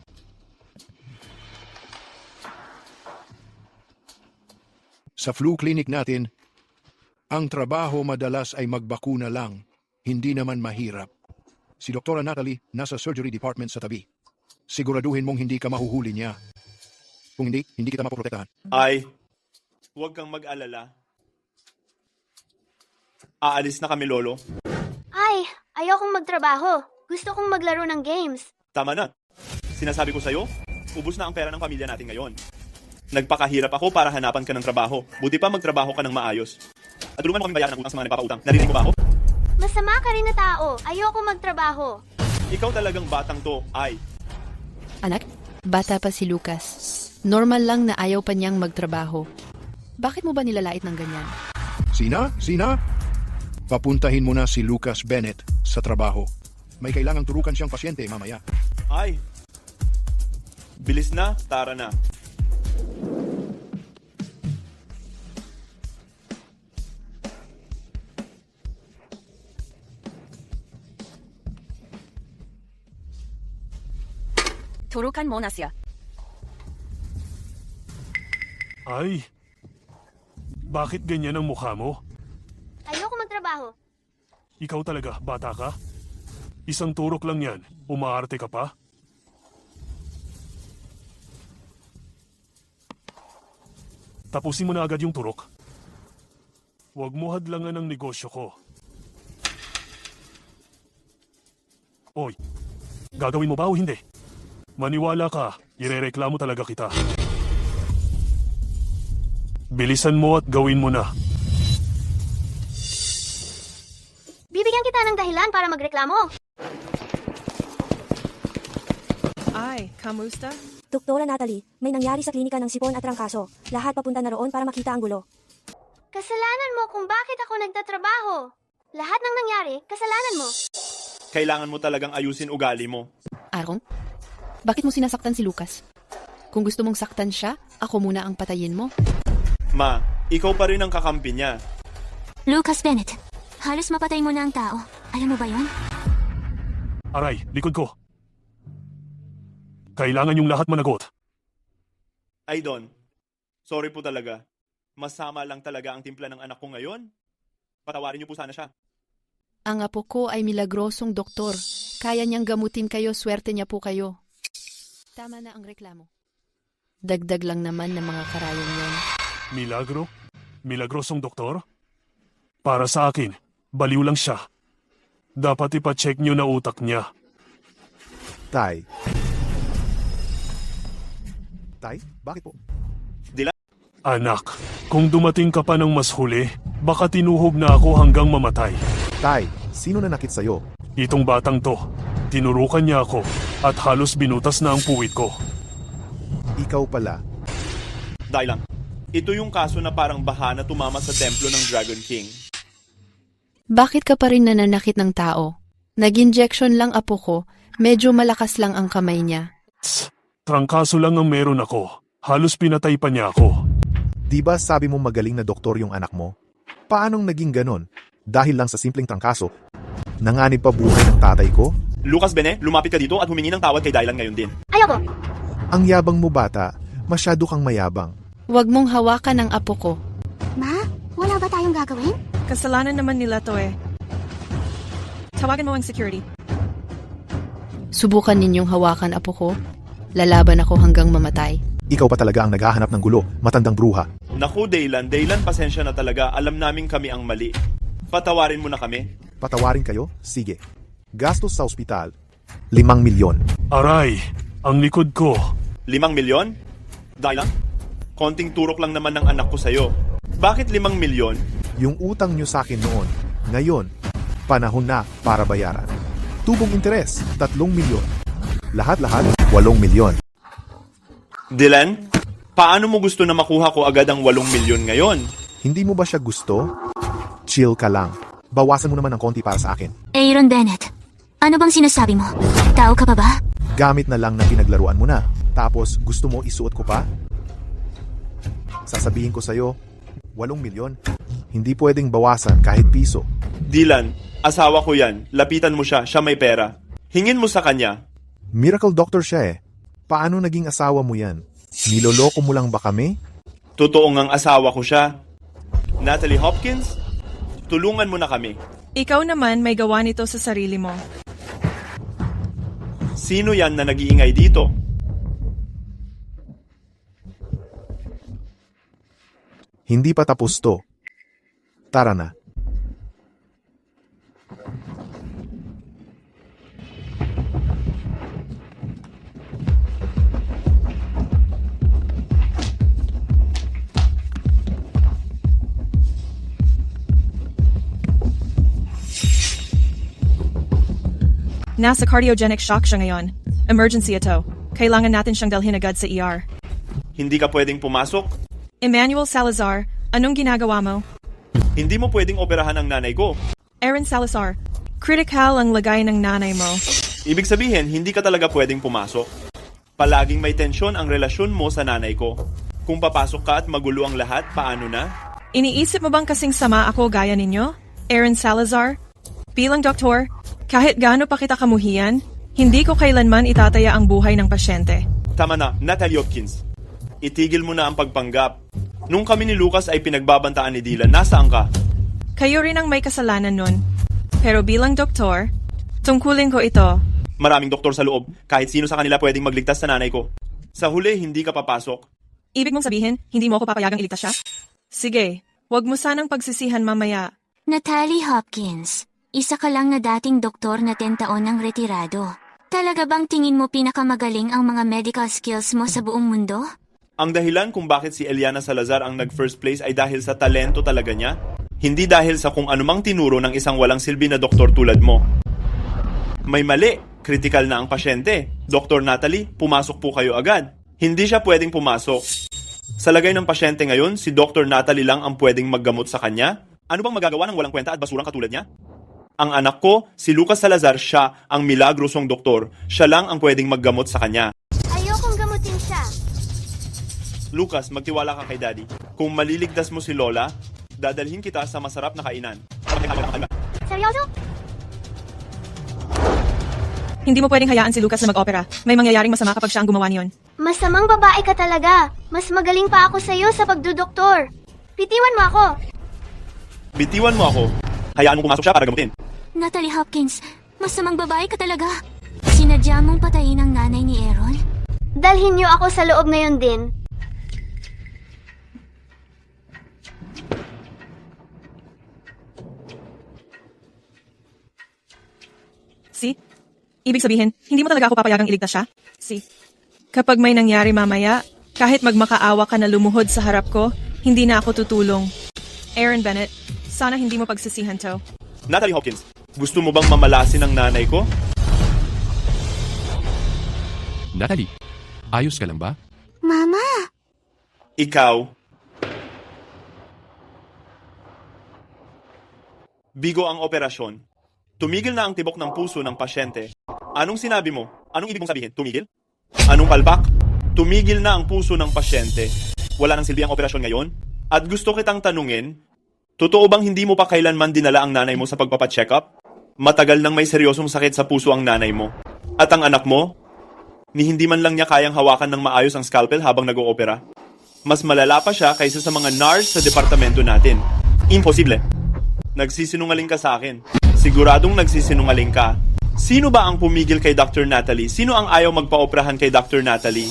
Sa flu clinic natin, ang trabaho madalas ay magbakuna lang, hindi naman mahirap. Si Dr. Natalie nasa surgery department sa tabi. Siguraduhin mong hindi ka mahuhuli niya. Kung hindi kita mapoprotektahan. Ay, huwag kang mag-alala. Aalis na kami, Lolo. Ay, ayokong magtrabaho. Gusto kong maglaro ng games. Tama na. Sinasabi ko sa'yo, ubos na ang pera ng pamilya natin ngayon. Nagpakahirap ako para hanapan ka ng trabaho. Buti pa magtrabaho ka ng maayos. At tulungan mo kami bayaran ng utang sa mga nagpapautang. Narinig mo ba ako? Masama ka rin na tao. Ayoko magtrabaho. Ikaw talagang batang to, ay. Anak, bata pa si Lucas. Normal lang na ayaw pa niyang magtrabaho. Bakit mo ba nilalait ng ganyan? Sina? Papuntahin mo na si Lucas Bennett sa trabaho. May kailangang turukan siyang pasyente mamaya. Ay. Bilis na, tara na. Turukan mo na siya. Ay, bakit ganyan ang mukha mo? Ayoko magtrabaho. Ikaw talaga, bata ka? Isang turok lang yan, umaarte ka pa? Tapusin mo na agad yung turok. Huwag mo hadlangan ang negosyo ko. Oy, gagawin mo ba o hindi? Maniwala ka, irereklamo talaga kita. Bilisan mo at gawin mo na. Bibigyan kita ng dahilan para magreklamo. Ay, kamusta? Doktora Natalie, may nangyari sa klinika ng sipon at trangkaso. Lahat papunta na roon para makita ang gulo. Kasalanan mo kung bakit ako nagtatrabaho. Lahat ng nangyari, kasalanan mo. Kailangan mo talagang ayusin ugali mo. Arong, bakit mo sinasaktan si Lucas? Kung gusto mong saktan siya, ako muna ang patayin mo. Ma, ikaw pa rin ang kakampi niya. Lucas Bennett, halos mapatay mo na ang tao. Alam mo ba yon? Aray, likod ko. Kailangan yung lahat managot. Ay, Don. Sorry po talaga. Masama lang talaga ang timpla ng anak ko ngayon. Patawarin niyo po sana siya. Ang apo ko ay milagrosong doktor. Kaya niyang gamutin kayo, swerte niya po kayo. Tama na ang reklamo. Dagdag lang naman ng mga karayong yon. Milagro? Milagrosong doktor? Para sa akin, baliw lang siya. Dapat ipacheck niyo na utak niya. Tay, bakit po? Anak, kung dumating ka pa ng mas huli, baka tinuhog na ako hanggang mamatay. Tay, sino nanakit sa'yo? Itong batang to, tinurukan niya ako at halos binutas na ang puwit ko. Ikaw pala. Dahil lang, ito yung kaso na parang baha na tumama sa templo ng Dragon King. Bakit ka pa rin nananakit ng tao? Nag-injection lang apo ko, medyo malakas lang ang kamay niya. Trangkaso lang ang meron ako. Halos pinatay pa niya ako. Di ba sabi mo magaling na doktor yung anak mo? Paanong naging ganon? Dahil lang sa simpleng trangkaso, nanganib pa buhay ng tatay ko? Lucas Bene, lumapit ka dito at humingi ng tawad kay Dylan ngayon din. Ayoko! Ang yabang mo bata, masyado kang mayabang. Huwag mong hawakan ang apo ko. Ma, wala ba tayong gagawin? Kasalanan naman nila to eh. Tawagan mo ang security. Subukan ninyong hawakan apo ko. Lalaban ako hanggang mamatay. Ikaw pa talaga ang naghahanap ng gulo, matandang bruha. Naku, Daylan, pasensya na talaga. Alam namin kami ang mali. Patawarin mo na kami. Patawarin kayo? Sige. Gastos sa ospital, 5 milyon. Aray, ang likod ko. 5 milyon? Daylan, konting turok lang naman ng anak ko sa'yo. Bakit 5 milyon? Yung utang nyo sa akin noon, ngayon, panahon na para bayaran. Tubong interes, 3 milyon. Lahat-lahat, 8 milyon. Dylan, paano mo gusto na makuha ko agad ang 8 milyon ngayon? Hindi mo ba siya gusto? Chill ka lang. Bawasan mo naman ng konti para sa akin. Aaron Bennett, ano bang sinasabi mo? Tao ka pa ba? Gamit na lang na pinaglaruan mo na. Tapos, gusto mo isuot ko pa? Sasabihin ko sa'yo, 8 milyon. Hindi pwedeng bawasan kahit piso. Dylan, asawa ko yan. Lapitan mo siya, siya may pera. Hingin mo sa kanya. Miracle doctor siya eh. Paano naging asawa mo yan? Niloloko mo lang ba kami? Totoo ngang asawa ko siya. Natalie Hopkins, tulungan mo na kami. Ikaw naman may gawa nito sa sarili mo. Sino yan na nag-iingay dito? Hindi pa tapos to. Tara na. Nasa cardiogenic shock siya ngayon. Emergency ito. Kailangan natin siyang dalhin agad sa ER. Hindi ka pwedeng pumasok? Emmanuel Salazar, anong ginagawa mo? Hindi mo pwedeng operahan ang nanay ko. Aaron Salazar, critical ang lagay ng nanay mo. Ibig sabihin, hindi ka talaga pwedeng pumasok. Palaging may tensyon ang relasyon mo sa nanay ko. Kung papasok ka at magulo ang lahat, paano na? Iniisip mo bang kasing sama ako gaya ninyo? Aaron Salazar? Bilang doktor, kahit gaano pa kita kamuhian, hindi ko kailanman itataya ang buhay ng pasyente. Tama na, Natalie Hopkins. Itigil mo na ang pagpanggap. Nung kami ni Lucas ay pinagbabantaan ni Dylan, nasaan ka? Kayo rin ang may kasalanan nun. Pero bilang doktor, tungkulin ko ito. Maraming doktor sa loob. Kahit sino sa kanila pwedeng magligtas sa nanay ko. Sa huli, hindi ka papasok. Ibig mong sabihin, hindi mo ako papayagang iligtas siya? Sige, wag mo sanang pagsisihan mamaya. Natalie Hopkins, isa ka lang na dating doktor na 10 taon ng retirado. Talaga bang tingin mo pinakamagaling ang mga medical skills mo sa buong mundo? Ang dahilan kung bakit si Eliana Salazar ang nag-first place ay dahil sa talento talaga niya. Hindi dahil sa kung anumang tinuro ng isang walang silbi na doktor tulad mo. May mali. Critical na ang pasyente. Dr. Natalie, pumasok po kayo agad. Hindi siya pwedeng pumasok. Sa lagay ng pasyente ngayon, si Dr. Natalie lang ang pwedeng maggamot sa kanya. Ano bang magagawa ng walang kwenta at basurang katulad niya? Ang anak ko, si Lucas Salazar, siya ang milagrosong doktor. Siya lang ang pwedeng maggamot sa kanya. Ayokong gamutin siya. Lucas, magtiwala ka kay Daddy. Kung maliligtas mo si Lola, dadalhin kita sa masarap na kainan. Seryoso? Hindi mo pwedeng hayaan si Lucas na mag-opera. May mangyayaring masama kapag siya ang gumawa niyon. Masamang babae ka talaga. Mas magaling pa ako sa'yo sa pagdudoktor. Bitiwan mo ako. Bitiwan mo ako. Hayaan mo pumasok siya para gamutin. Natalie Hopkins, masamang babae ka talaga. Sinadya mong patayin ang nanay ni Aaron? Dalhin niyo ako sa loob ngayon din. See? Ibig sabihin, hindi mo talaga ako papayagang iligtas siya? See? Kapag may nangyari mamaya, kahit magmakaawa ka na lumuhod sa harap ko, hindi na ako tutulong. Aaron Bennett, sana hindi mo pagsisihan to. Natalie Hopkins, gusto mo bang mamalasin ang nanay ko? Natalie, ayos ka lang ba? Mama! Ikaw. Bigo ang operasyon. Tumigil na ang tibok ng puso ng pasyente. Anong sinabi mo? Anong ibig mong sabihin? Tumigil? Anong palpak? Tumigil na ang puso ng pasyente. Wala nang silbi ang operasyon ngayon? At gusto kitang tanungin, totoo bang hindi mo pa kailanman dinala ang nanay mo sa pagpapacheck up? Matagal nang may seryosong sakit sa puso ang nanay mo. At ang anak mo, ni hindi man lang niya kayang hawakan ng maayos ang scalpel habang nag-oopera. Mas malala pa siya kaysa sa mga NARS sa departamento natin. Imposible. Nagsisinungaling ka sa akin. Siguradong nagsisinungaling ka. Sino ba ang pumigil kay Dr. Natalie? Sino ang ayaw magpa-operahan kay Dr. Natalie?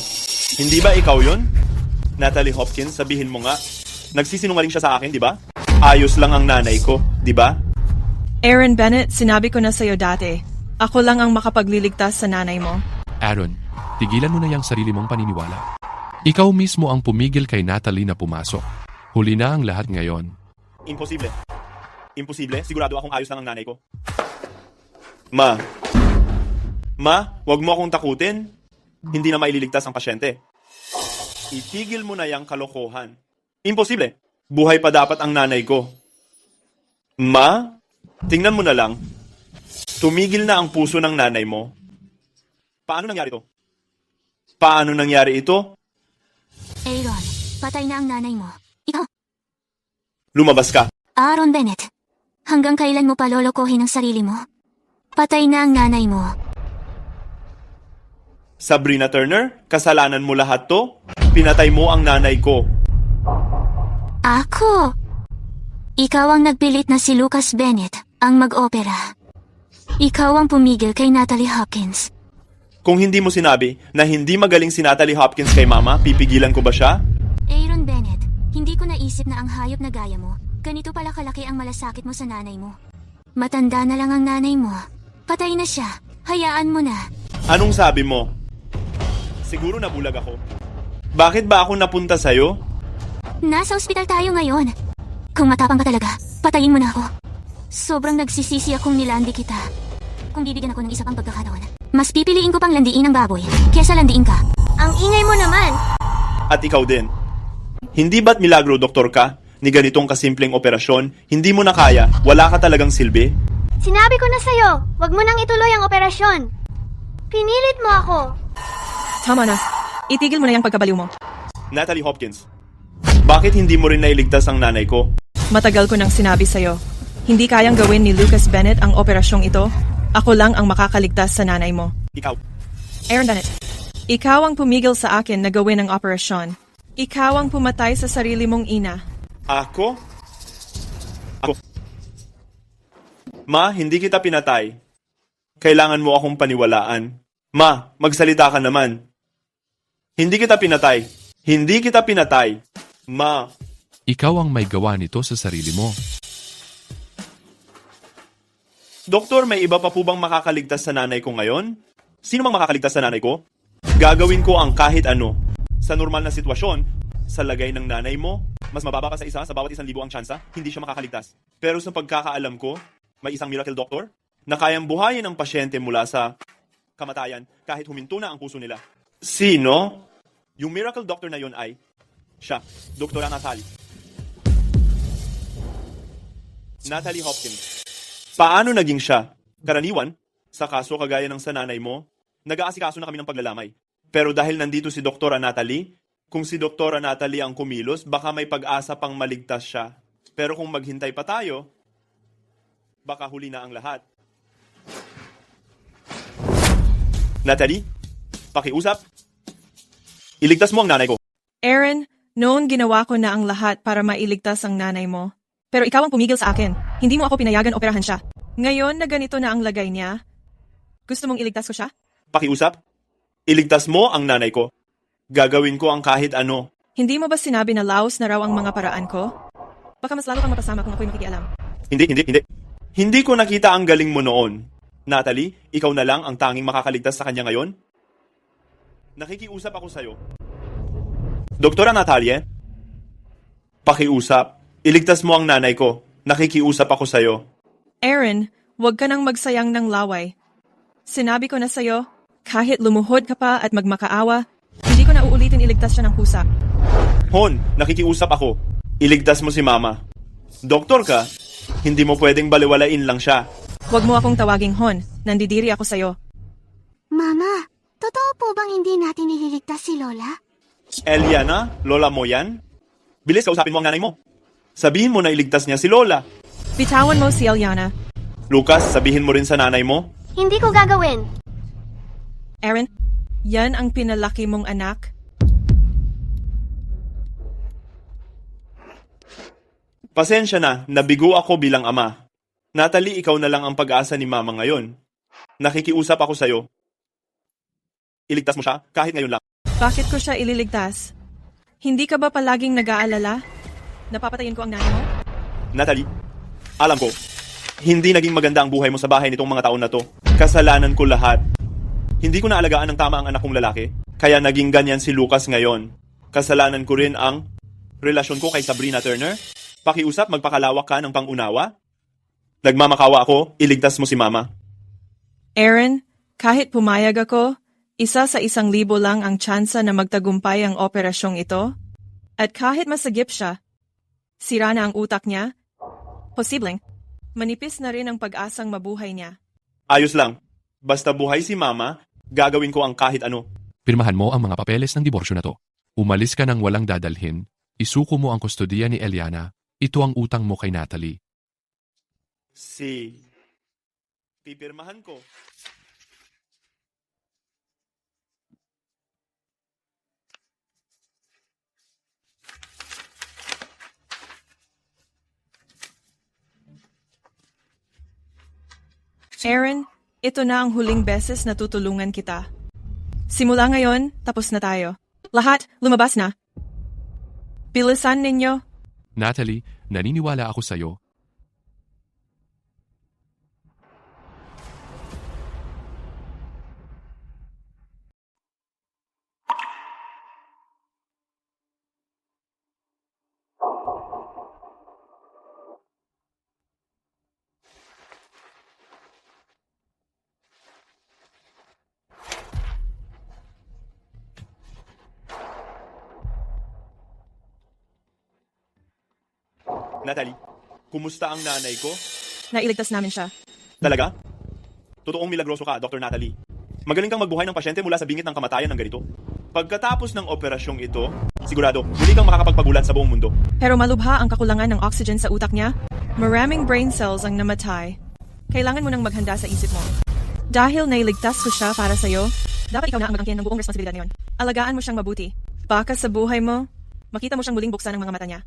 Hindi ba ikaw yon? Natalie Hopkins, sabihin mo nga. Nagsisinungaling siya sa akin, di ba? Ayos lang ang nanay ko, di ba? Aaron Bennett, sinabi ko na sa'yo dati. Ako lang ang makapagliligtas sa nanay mo. Aaron, tigilan mo na yung sarili mong paniniwala. Ikaw mismo ang pumigil kay Natalie na pumasok. Huli na ang lahat ngayon. Imposible. Imposible? Sigurado akong ayos lang ang nanay ko. Ma, wag mo akong takutin. Hindi na maililigtas ang pasyente. Itigil mo na yung kalokohan. Imposible. Buhay pa dapat ang nanay ko. Ma, tingnan mo na lang. Tumigil na ang puso ng nanay mo. Paano nangyari ito? Paano nangyari ito? Aaron, patay na ang nanay mo. Ikaw, Lumabas ka. Aaron Bennett. Hanggang kailan mo pa lolokohin ang sarili mo? Patay na ang nanay mo. Sabrina Turner, kasalanan mo lahat to? Pinatay mo ang nanay ko. Ako? Ikaw ang nagpilit na si Lucas Bennett ang mag-opera. Ikaw ang pumigil kay Natalie Hopkins. Kung hindi mo sinabi na hindi magaling si Natalie Hopkins kay Mama, pipigilan ko ba siya? Aaron Bennett, hindi ko naisip na ang hayop na gaya mo, ganito pala kalaki ang malasakit mo sa nanay mo. Matanda na lang ang nanay mo. Patay na siya. Hayaan mo na. Anong sabi mo? Siguro nabulag ako. Bakit ba ako napunta sa'yo? Nasa ospital tayo ngayon. Kung matapang ka talaga, patayin mo na ako. Sobrang nagsisisi akong nilandi kita. Kung bibigyan ako ng isa pang pagkakataon, mas pipiliin ko pang landiin ang baboy kesa landiin ka. Ang ingay mo naman. At ikaw din. Hindi ba't milagro, doktor ka? Ni ganitong kasimpleng operasyon, hindi mo na kaya, wala ka talagang silbi? Sinabi ko na sa'yo, wag mo nang ituloy ang operasyon. Pinilit mo ako. Tama na. Itigil mo na yung pagkabaliw mo. Natalie Hopkins, bakit hindi mo rin nailigtas ang nanay ko? Matagal ko nang sinabi sa'yo. Hindi kayang gawin ni Lucas Bennett ang operasyong ito. Ako lang ang makakaligtas sa nanay mo. Ikaw. Aaron Bennett, ikaw ang pumigil sa akin na gawin ang operasyon. Ikaw ang pumatay sa sarili mong ina. Ako? Ma, hindi kita pinatay. Kailangan mo akong paniwalaan. Ma, magsalita ka naman. Hindi kita pinatay. Hindi kita pinatay. Ma. Ikaw ang may gawa nito sa sarili mo. Doktor, may iba pa po bang makakaligtas sa nanay ko ngayon? Sino mang makakaligtas sa nanay ko? Gagawin ko ang kahit ano. Sa normal na sitwasyon, sa lagay ng nanay mo, mas mababa ka sa isa, sa bawat 1,000 ang tsansa, hindi siya makakaligtas. Pero sa pagkakaalam ko, may isang miracle doctor na kayang buhayin ang pasyente mula sa kamatayan kahit huminto na ang puso nila. Sino? Yung miracle doctor na yun ay siya, Dr. Natalie. Natalie Hopkins. Paano naging siya? Karaniwan, sa kaso kagaya ng sa nanay mo, nag-aasikaso na kami ng paglalamay. Pero dahil nandito si Dr. Natalie, kung si Dr. Natalie ang kumilos, baka may pag-asa pang maligtas siya. Pero kung maghintay pa tayo, baka huli na ang lahat. Natalie, pakiusap. Iligtas mo ang nanay ko. Aaron, noon ginawa ko na ang lahat para mailigtas ang nanay mo. Pero ikaw ang pumigil sa akin. Hindi mo ako pinayagan operahan siya. Ngayon na ganito na ang lagay niya, gusto mong iligtas ko siya? Pakiusap. Iligtas mo ang nanay ko. Gagawin ko ang kahit ano. Hindi mo ba sinabi na laos na raw ang mga paraan ko? Baka mas lalo kang mapasama kung ako'y makikialam. Hindi. Hindi ko nakita ang galing mo noon. Natalie, ikaw na lang ang tanging makakaligtas sa kanya ngayon? Nakikiusap ako sa'yo. Doktora Natalie, pakiusap. Iligtas mo ang nanay ko. Nakikiusap ako sa'yo. Aaron, huwag ka nang magsayang ng laway. Sinabi ko na sa'yo, kahit lumuhod ka pa at magmakaawa, hindi ko na uulitin iligtas siya ng kusa. Hon, nakikiusap ako. Iligtas mo si Mama. Doktor ka, hindi mo pwedeng baliwalain lang siya. Huwag mo akong tawaging Hon. Nandidiri ako sa'yo. Mama, totoo po bang hindi natin ililigtas si Lola? Eliana, lola mo yan? Bilis, kausapin mo ang nanay mo. Sabihin mo na iligtas niya si Lola. Bitawan mo si Eliana. Lucas, sabihin mo rin sa nanay mo. Hindi ko gagawin. Aaron, yan ang pinalaki mong anak? Pasensya na, nabigo ako bilang ama. Natalie, ikaw na lang ang pag-asa ni Mama ngayon. Nakikiusap ako sa'yo. Iligtas mo siya kahit ngayon lang. Bakit ko siya ililigtas? Hindi ka ba palaging nag-aalala? Napapatayin ko ang nanay mo? Natalie, alam ko, hindi naging maganda ang buhay mo sa bahay nitong mga taon na to. Kasalanan ko lahat. Hindi ko naalagaan ng tama ang anak kong lalaki, kaya naging ganyan si Lucas ngayon. Kasalanan ko rin ang relasyon ko kay Sabrina Turner. Pakiusap, magpakalawak ka ng pangunawa. Nagmamakawa ako, iligtas mo si Mama. Aaron, kahit pumayag ako, 1 sa 1,000 lang ang tsansa na magtagumpay ang operasyong ito. At kahit masagip siya, sira na ang utak niya, posibleng, manipis na rin ang pag-asang mabuhay niya. Ayos lang. Basta buhay si Mama, gagawin ko ang kahit ano. Pirmahan mo ang mga papeles ng diborsyo na to. Umalis ka ng walang dadalhin. Isuko mo ang kustodiya ni Eliana. Ito ang utang mo kay Natalie. Pipirmahan ko. Aaron, ito na ang huling beses na tutulungan kita. Simula ngayon, tapos na tayo. Lahat, lumabas na. Bilisan ninyo. Natalie, naniniwala ako sa'yo. Natalie, kumusta ang nanay ko? Nailigtas namin siya. Talaga? Totoong milagroso ka, Dr. Natalie. Magaling kang magbuhay ng pasyente mula sa bingit ng kamatayan ng ganito. Pagkatapos ng operasyong ito, sigurado, muli kang makakapagpagulat sa buong mundo. Pero malubha ang kakulangan ng oxygen sa utak niya. Maraming brain cells ang namatay. Kailangan mo nang maghanda sa isip mo. Dahil nailigtas ko siya para sa'yo, dapat ikaw na ang magangkin ng buong responsibilidad ngayon. Alagaan mo siyang mabuti. Baka sa buhay mo, makita mo siyang muling buksan ang mga mata niya.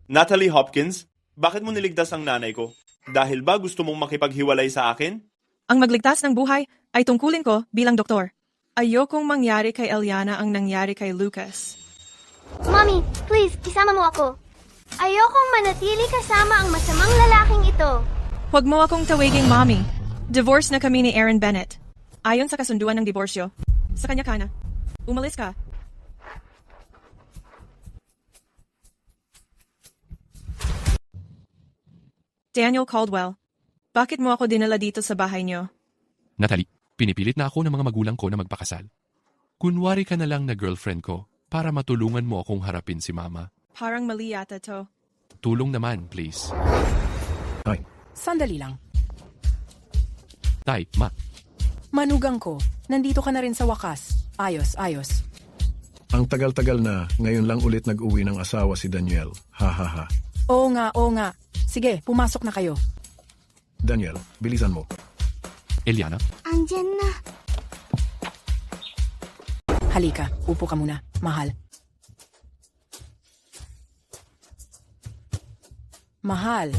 Natalie Hopkins, bakit mo niligtas ang nanay ko? Dahil ba gusto mong makipaghiwalay sa akin? Ang magligtas ng buhay ay tungkulin ko bilang doktor. Ayokong mangyari kay Eliana ang nangyari kay Lucas. Mommy, please, isama mo ako. Ayokong manatili kasama ang masamang lalaking ito. Huwag mo akong tawaging mommy. Divorce na kami ni Aaron Bennett. Ayon sa kasunduan ng diborsyo. Sa kanya ka na. Umalis ka. Daniel Caldwell, bakit mo ako dinala dito sa bahay niyo? Natalie, pinipilit na ako ng mga magulang ko na magpakasal. Kunwari ka na lang na girlfriend ko para matulungan mo akong harapin si Mama. Parang mali yata to. Tulong naman, please. Ay. Sandali lang. Tay, Ma. Manugang ko, nandito ka na rin sa wakas. Ayos, ayos. Ang tagal-tagal na, ngayon lang ulit nag-uwi ng asawa si Daniel. Ha ha ha. Oo nga, oo nga. Sige, pumasok na kayo. Daniel, bilisan mo. Eliana? Andyan na. Halika, upo ka muna. Mahal. Mahal,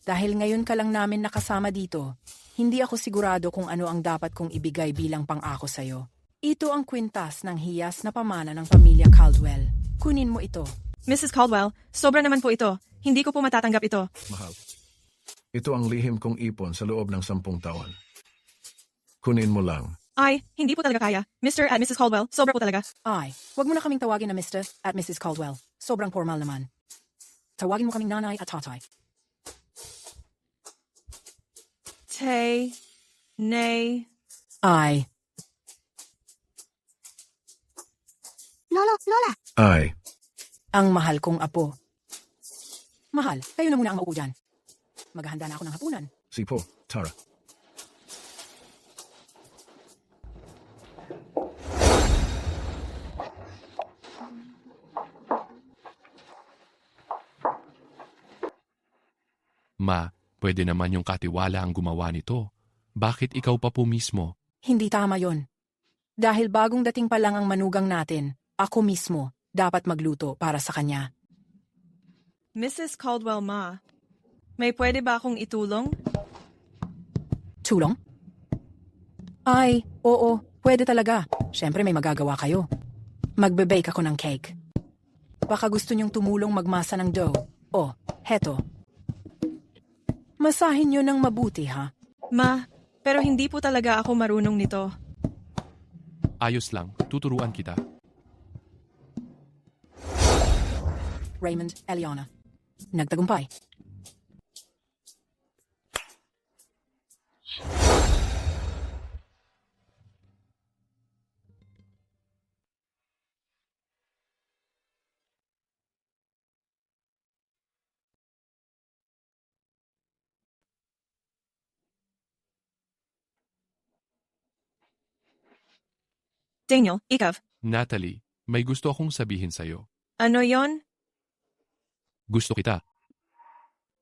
dahil ngayon ka lang namin nakasama dito, hindi ako sigurado kung ano ang dapat kong ibigay bilang pang-ako sa'yo. Ito ang kwintas ng hiyas na pamana ng pamilya Caldwell. Kunin mo ito. Mrs. Caldwell, sobra naman po ito. Hindi ko po matatanggap ito. Mahal. Ito ang lihim kong ipon sa loob ng 10 taon. Kunin mo lang. Ay, hindi po talaga kaya. Mr. at Mrs. Caldwell, sobra po talaga. Ay, wag mo na kaming tawagin na Mr. at Mrs. Caldwell. Sobrang formal naman. Tawagin mo kaming nanay at tatay. Tay, nay. Ay. Lola. Ay. Ang mahal kong apo. Mahal, kayo na muna ang maupo dyan. Maghahanda na ako ng hapunan. Sipo, Tara. Ma, pwede naman yung katiwala ang gumawa nito. Bakit ikaw pa po mismo? Hindi tama yon. Dahil bagong dating pa lang ang manugang natin, ako mismo dapat magluto para sa kanya. Mrs. Caldwell, Ma, may pwede ba akong itulong? Tulong? Ay, oo, pwede talaga. Siyempre may magagawa kayo. Magbe-bake ako ng cake. Baka gusto niyong tumulong magmasa ng dough. Oh, heto. Masahin niyo ng mabuti, ha? Ma, pero hindi po talaga ako marunong nito. Ayos lang, tuturuan kita. Raymond, Eliana. Nagtagumpay. Daniel, ikaw. Natalie, may gusto akong sabihin sa'yo. Ano yon? Gusto kita.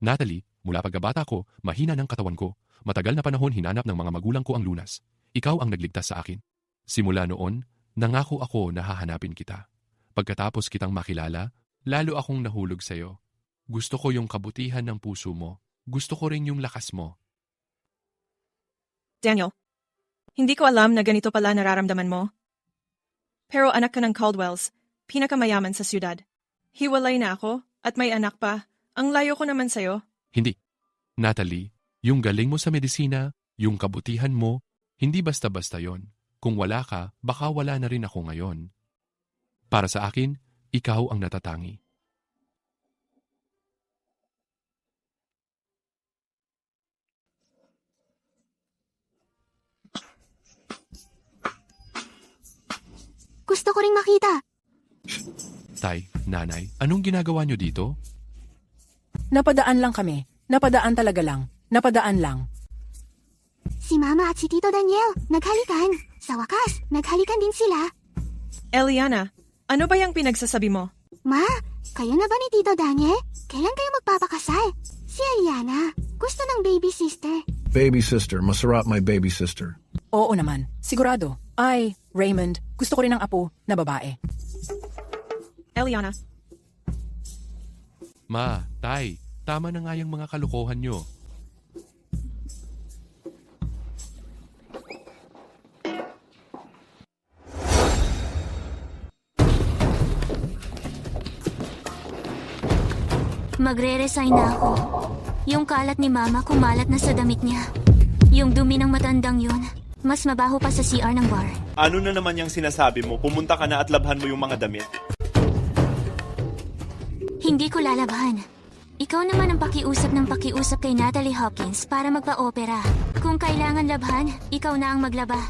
Natalie, mula pagkabata ko, mahina ng katawan ko. Matagal na panahon hinanap ng mga magulang ko ang lunas. Ikaw ang nagligtas sa akin. Simula noon, nangako ako na hahanapin kita. Pagkatapos kitang makilala, lalo akong nahulog sa'yo. Gusto ko yung kabutihan ng puso mo. Gusto ko rin yung lakas mo. Daniel, hindi ko alam na ganito pala nararamdaman mo. Pero anak ka ng Caldwells, pinakamayaman sa siyudad. Hiwalay na ako at may anak pa. Ang layo ko naman sa'yo. Hindi. Natalie, yung galing mo sa medisina, yung kabutihan mo, hindi basta-basta yon. Kung wala ka, baka wala na rin ako ngayon. Para sa akin, ikaw ang natatangi. Gusto ko ring makita. Tay, nanay, anong ginagawa niyo dito? Napadaan lang kami. Napadaan talaga lang. Napadaan lang. Si Mama at si Tito Daniel, naghalikan. Sa wakas, naghalikan din sila. Eliana, ano ba yung pinagsasabi mo? Ma, kayo na ba ni Tito Daniel? Kailan kayo magpapakasal? Si Eliana, gusto ng baby sister. Baby sister, masarap my baby sister. Oo naman, sigurado. Ay, Raymond, gusto ko rin ng apo na babae. Eliana. Ma, tay, tama na nga yung mga kalokohan nyo. Magre-resign na ako. Yung kalat ni Mama kumalat na sa damit niya. Yung dumi ng matandang yun, mas mabaho pa sa CR ng bar. Ano na naman yung sinasabi mo? Pumunta ka na at labhan mo yung mga damit. Hindi ko lalabhan. Ikaw naman ang pakiusap kay Natalie Hopkins para magpa-opera. Kung kailangan labhan, ikaw na ang maglaba.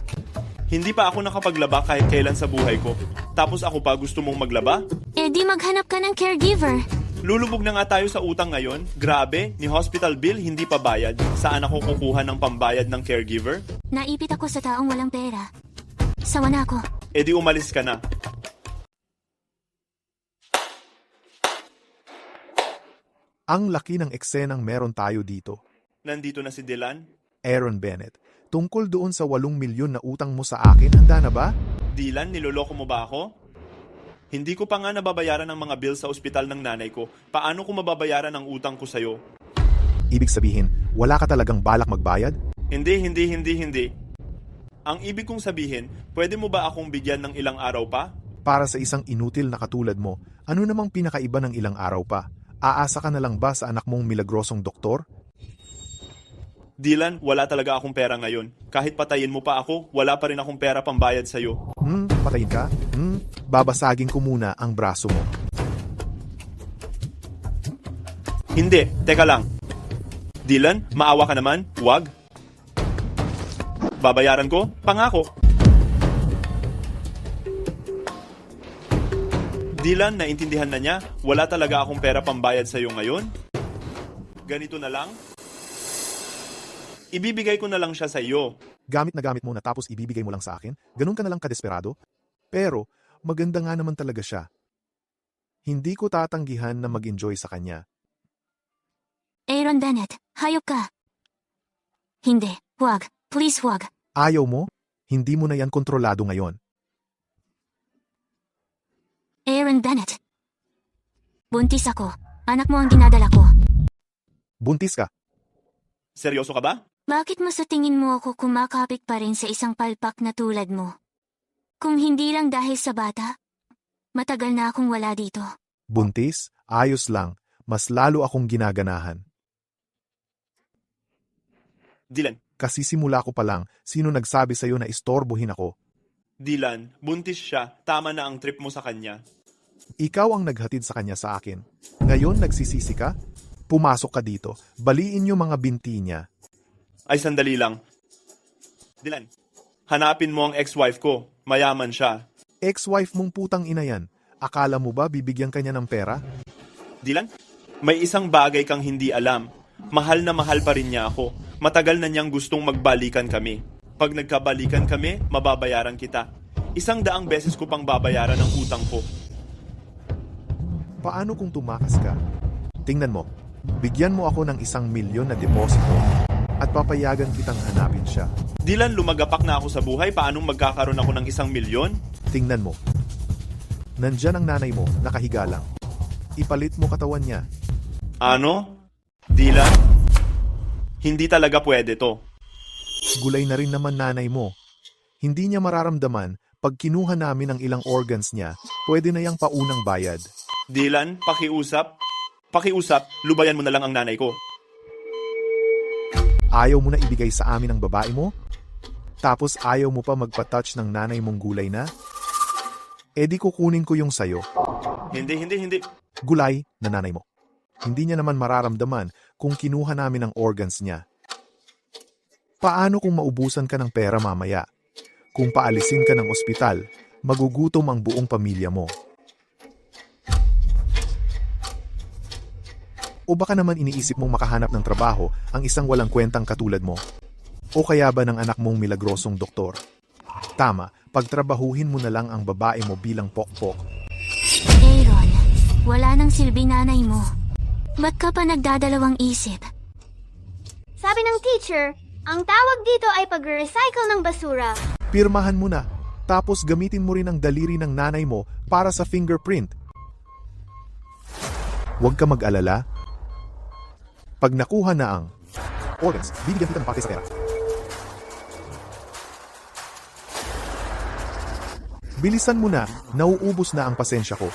Hindi pa ako nakapaglaba kahit kailan sa buhay ko. Tapos ako pa gusto mong maglaba? Eh di maghanap ka ng caregiver. Lulubog na nga tayo sa utang ngayon. Grabe, ni hospital bill hindi pa bayad. Saan ako kukuha ng pambayad ng caregiver? Naipit ako sa taong walang pera. Sawa na ako. E di umalis ka na. Ang laki ng eksenang meron tayo dito. Nandito na si Dylan? Aaron Bennett, tungkol doon sa 8 milyon na utang mo sa akin, handa na ba? Dylan, niloloko mo ba ako? Hindi ko pa nga nababayaran ang mga bill sa ospital ng nanay ko. Paano ko mababayaran ang utang ko sa'yo? Ibig sabihin, wala ka talagang balak magbayad? Hindi. Ang ibig kong sabihin, pwede mo ba akong bigyan ng ilang araw pa? Para sa isang inutil na katulad mo, ano namang pinakaiba ng ilang araw pa? Aasa ka na lang ba sa anak mong milagrosong doktor? Dylan, wala talaga akong pera ngayon. Kahit patayin mo pa ako, wala pa rin akong pera pambayad sa'yo. Patayin ka? Babasagin ko muna ang braso mo. Hindi, teka lang. Dylan, maawa ka naman? Huwag. Babayaran ko? Pangako. Dylan, naintindihan na niya, wala talaga akong pera pambayad sa'yo ngayon? Ganito na lang? Ibibigay ko na lang siya sa iyo. Gamit na gamit mo na tapos ibibigay mo lang sa akin? Ganun ka na lang kadesperado? Pero, maganda nga naman talaga siya. Hindi ko tatanggihan na mag-enjoy sa kanya. Aaron Bennett, hayop ka. Hindi, huwag. Please huwag. Ayaw mo? Hindi mo na yan kontrolado ngayon. Aaron Bennett. Buntis ako. Anak mo ang dinadala ko. Buntis ka? Seryoso ka ba? Bakit mo sa tingin mo ako kumakapit pa rin sa isang palpak na tulad mo? Kung hindi lang dahil sa bata, matagal na akong wala dito. Buntis, ayos lang. Mas lalo akong ginaganahan. Dylan, Kasi simula ko pa lang, sino nagsabi sa'yo na istorbohin ako? Dylan, buntis siya. Tama na ang trip mo sa kanya. Ikaw ang naghatid sa kanya sa akin. Ngayon nagsisisi ka? Pumasok ka dito. Baliin yung mga binti niya. Ay, sandali lang. Dylan, hanapin mo ang ex-wife ko. Mayaman siya. Ex-wife mong putang ina yan. Akala mo ba bibigyan kanya ng pera? Dylan, may isang bagay kang hindi alam. Mahal na mahal pa rin niya ako. Matagal na niyang gustong magbalikan kami. Pag nagkabalikan kami, mababayaran kita. 100 beses ko pang babayaran ang utang ko. Paano kung tumakas ka? Tingnan mo, bigyan mo ako ng 1 milyon na deposito at papayagan kitang hanapin siya. Dylan, lumagapak na ako sa buhay. Paano magkakaroon ako ng 1 milyon? Tingnan mo. Nandyan ang nanay mo, nakahiga lang. Ipalit mo katawan niya. Ano? Dylan? Hindi talaga pwede to. Gulay na rin naman nanay mo. Hindi niya mararamdaman pag kinuha namin ang ilang organs niya, pwede na yang paunang bayad. Dylan, pakiusap. Pakiusap, lubayan mo na lang ang nanay ko. Ayaw mo na ibigay sa amin ang babae mo? Tapos ayaw mo pa magpa-touch ng nanay mong gulay na? E di kukunin ko yung sayo. Hindi. Gulay na nanay mo. Hindi niya naman mararamdaman kung kinuha namin ang organs niya. Paano kung maubusan ka ng pera mamaya? Kung paalisin ka ng ospital, magugutom ang buong pamilya mo. O baka naman iniisip mong makahanap ng trabaho ang isang walang kwentang katulad mo? O kaya ba ng anak mong milagrosong doktor? Tama, pagtrabahuhin mo na lang ang babae mo bilang pokpok. Aaron, wala nang silbi nanay mo. Ba't ka pa nagdadalawang isip? Sabi ng teacher, ang tawag dito ay pag-recycle ng basura. Pirmahan mo na, tapos gamitin mo rin ang daliri ng nanay mo para sa fingerprint. Huwag ka mag-alala. Pag nakuha na ang organs, bibigyan kita ng parte sa pera. Bilisan mo na, nauubos na ang pasensya ko.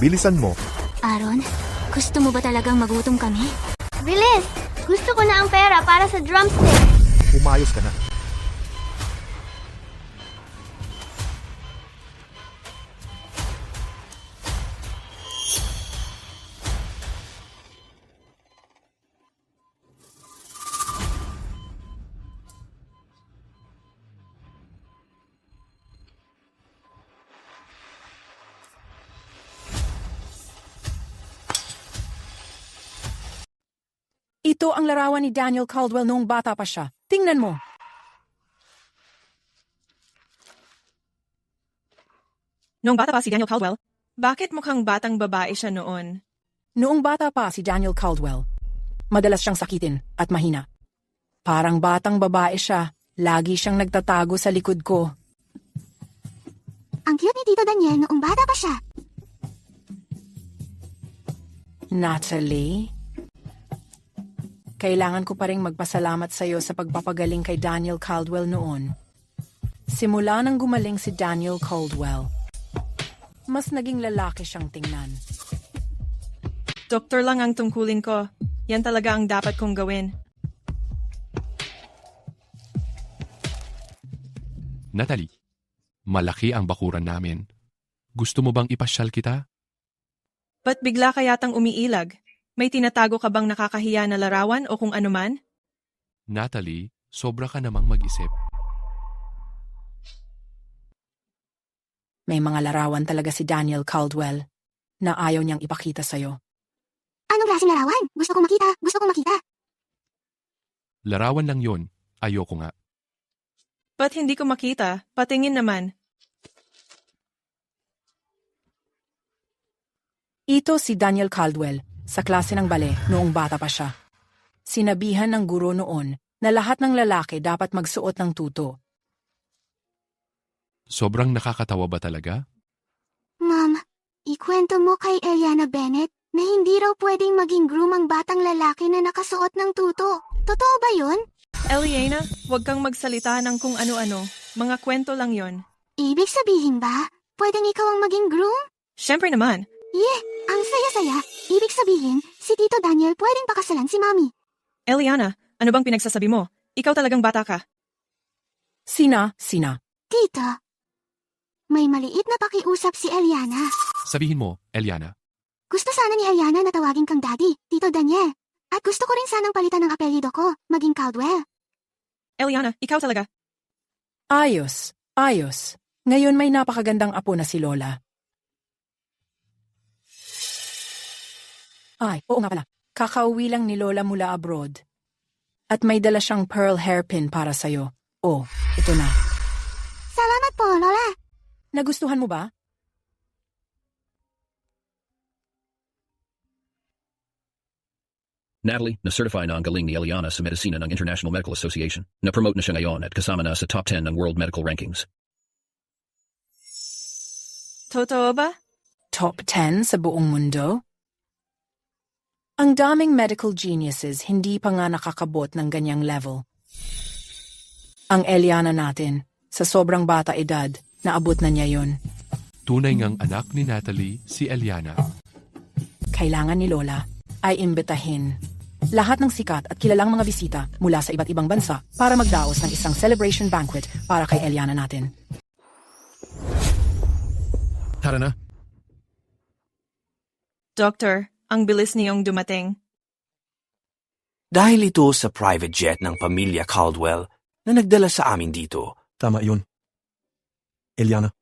Bilisan mo. Aaron, gusto mo ba talagang magutom kami? Bilis! Gusto ko na ang pera para sa drumstick. Umayos ka na. Ito ang larawan ni Daniel Caldwell noong bata pa siya. Tingnan mo. Noong bata pa si Daniel Caldwell, bakit mukhang batang babae siya noon? Noong bata pa si Daniel Caldwell, madalas siyang sakitin at mahina. Parang batang babae siya. Lagi siyang nagtatago sa likod ko. Ang cute ni Tito Daniel noong bata pa siya. Natalie? Kailangan ko pa rin magpasalamat sa iyo sa pagpapagaling kay Daniel Caldwell noon. Simula nang gumaling si Daniel Caldwell, mas naging lalaki siyang tingnan. Doktor lang ang tungkulin ko. Yan talaga ang dapat kong gawin. Natalie, malaki ang bakuran namin. Gusto mo bang ipasyal kita? Ba't bigla kayatang umiilag? May tinatago ka bang nakakahiya na larawan o kung anuman? Natalie, sobra ka namang mag-isip. May mga larawan talaga si Daniel Caldwell na ayaw niyang ipakita sa'yo. Anong klaseng larawan? Gusto kong makita. Larawan lang yon. Ayoko nga. Ba't hindi ko makita? Patingin naman. Ito si Daniel Caldwell sa klase ng bale noong bata pa siya. Sinabihan ng guro noon na lahat ng lalaki dapat magsuot ng tuto. Sobrang nakakatawa ba talaga? Ma'am, ikwento mo kay Eliana Bennett na hindi raw pwedeng maging groom ang batang lalaki na nakasuot ng tuto. Totoo ba yun? Eliana, huwag kang magsalita ng kung ano-ano. Mga kwento lang yon. Ibig sabihin ba, pwedeng ikaw ang maging groom? Siyempre naman. Ang saya-saya. Ibig sabihin, si Tito Daniel pwedeng pakasalan si Mami. Eliana, ano bang pinagsasabi mo? Ikaw talagang bata ka. Sina. Tito, may maliit na pakiusap si Eliana. Sabihin mo, Eliana. Gusto sana ni Eliana na tawagin kang Daddy, Tito Daniel. At gusto ko rin sanang palitan ng apelyido ko, maging Caldwell. Eliana, ikaw talaga. Ayos. Ngayon may napakagandang apo na si Lola. Ay, oo nga pala. Kakauwi lang ni Lola mula abroad. At may dala siyang pearl hairpin para sa'yo. Oh, ito na. Salamat po, Lola. Nagustuhan mo ba? Natalie, na-certify na ang galing ni Eliana sa medisina ng International Medical Association. Na-promote na siya ngayon at kasama na sa top 10 ng World Medical Rankings. Totoo ba? Top 10 sa buong mundo? Ang daming medical geniuses hindi pa nga nakakabot ng ganyang level. Ang Eliana natin, sa sobrang bata edad, naabot na niya yon. Tunay ngang anak ni Natalie, si Eliana. Kailangan ni Lola ay imbitahin lahat ng sikat at kilalang mga bisita mula sa iba't ibang bansa para magdaos ng isang celebration banquet para kay Eliana natin. Tara na. Doctor, ang bilis niyong dumating. Dahil ito sa private jet ng pamilya Caldwell na nagdala sa amin dito. Tama yun. Eliana,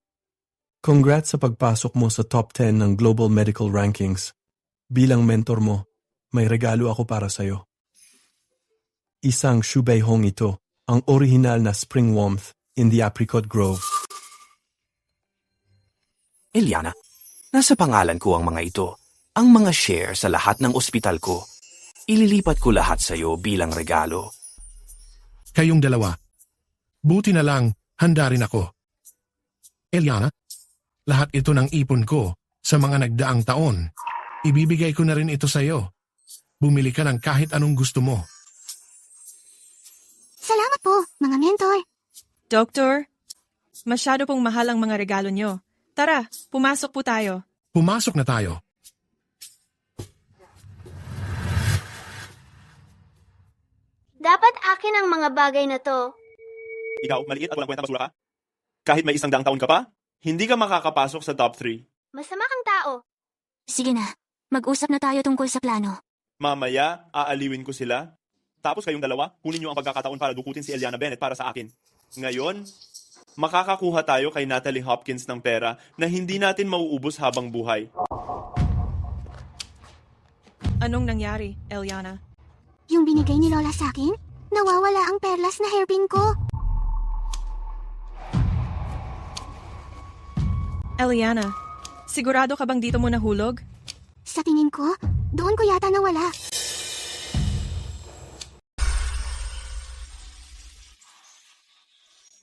congrats sa pagpasok mo sa top 10 ng Global Medical Rankings. Bilang mentor mo, may regalo ako para sa'yo. Isang Shubeihong ito, ang orihinal na spring warmth in the Apricot Grove. Eliana, nasa pangalan ko ang mga ito. Ang mga share sa lahat ng ospital ko. Ililipat ko lahat sa iyo bilang regalo. Kayong dalawa. Buti na lang, handa rin ako. Eliana, lahat ito ng ipon ko sa mga nagdaang taon. Ibibigay ko na rin ito sa iyo. Bumili ka ng kahit anong gusto mo. Salamat po, mga mentor. Doctor, masyado pong mahal ang mga regalo niyo. Tara, pumasok po tayo. Pumasok na tayo. Dapat akin ang mga bagay na to. Ikaw, maliit at walang kwenta basura ka? Kahit may 100 taon ka pa, hindi ka makakapasok sa top 3. Masama kang tao. Sige na, mag-usap na tayo tungkol sa plano. Mamaya, aaliwin ko sila. Tapos kayong dalawa, kunin niyo ang pagkakataon para dukutin si Eliana Bennett para sa akin. Ngayon, makakakuha tayo kay Natalie Hopkins ng pera na hindi natin mauubos habang buhay. Anong nangyari, Eliana? Yung binigay ni Lola sa akin, nawawala ang perlas na hairpin ko. Eliana, sigurado ka bang dito mo nahulog? Sa tingin ko, doon ko yata nawala.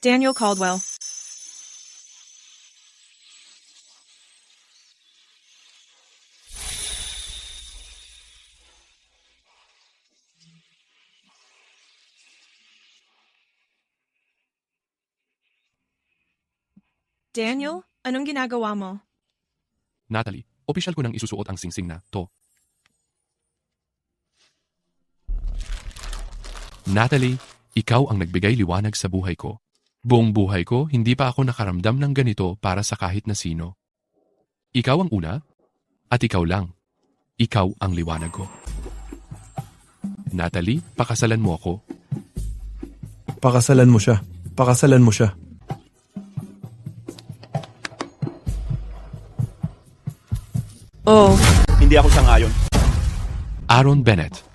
Daniel Caldwell. Daniel, anong ginagawa mo? Natalie, opisyal ko nang isusuot ang singsing na to. Natalie, ikaw ang nagbigay liwanag sa buhay ko. Buong buhay ko, hindi pa ako nakaramdam ng ganito para sa kahit na sino. Ikaw ang una, at ikaw lang. Ikaw ang liwanag ko. Natalie, pakasalan mo ako. Pakasalan mo siya. Pakasalan mo siya. Oh. Hindi ako sangayon. Aaron Bennett.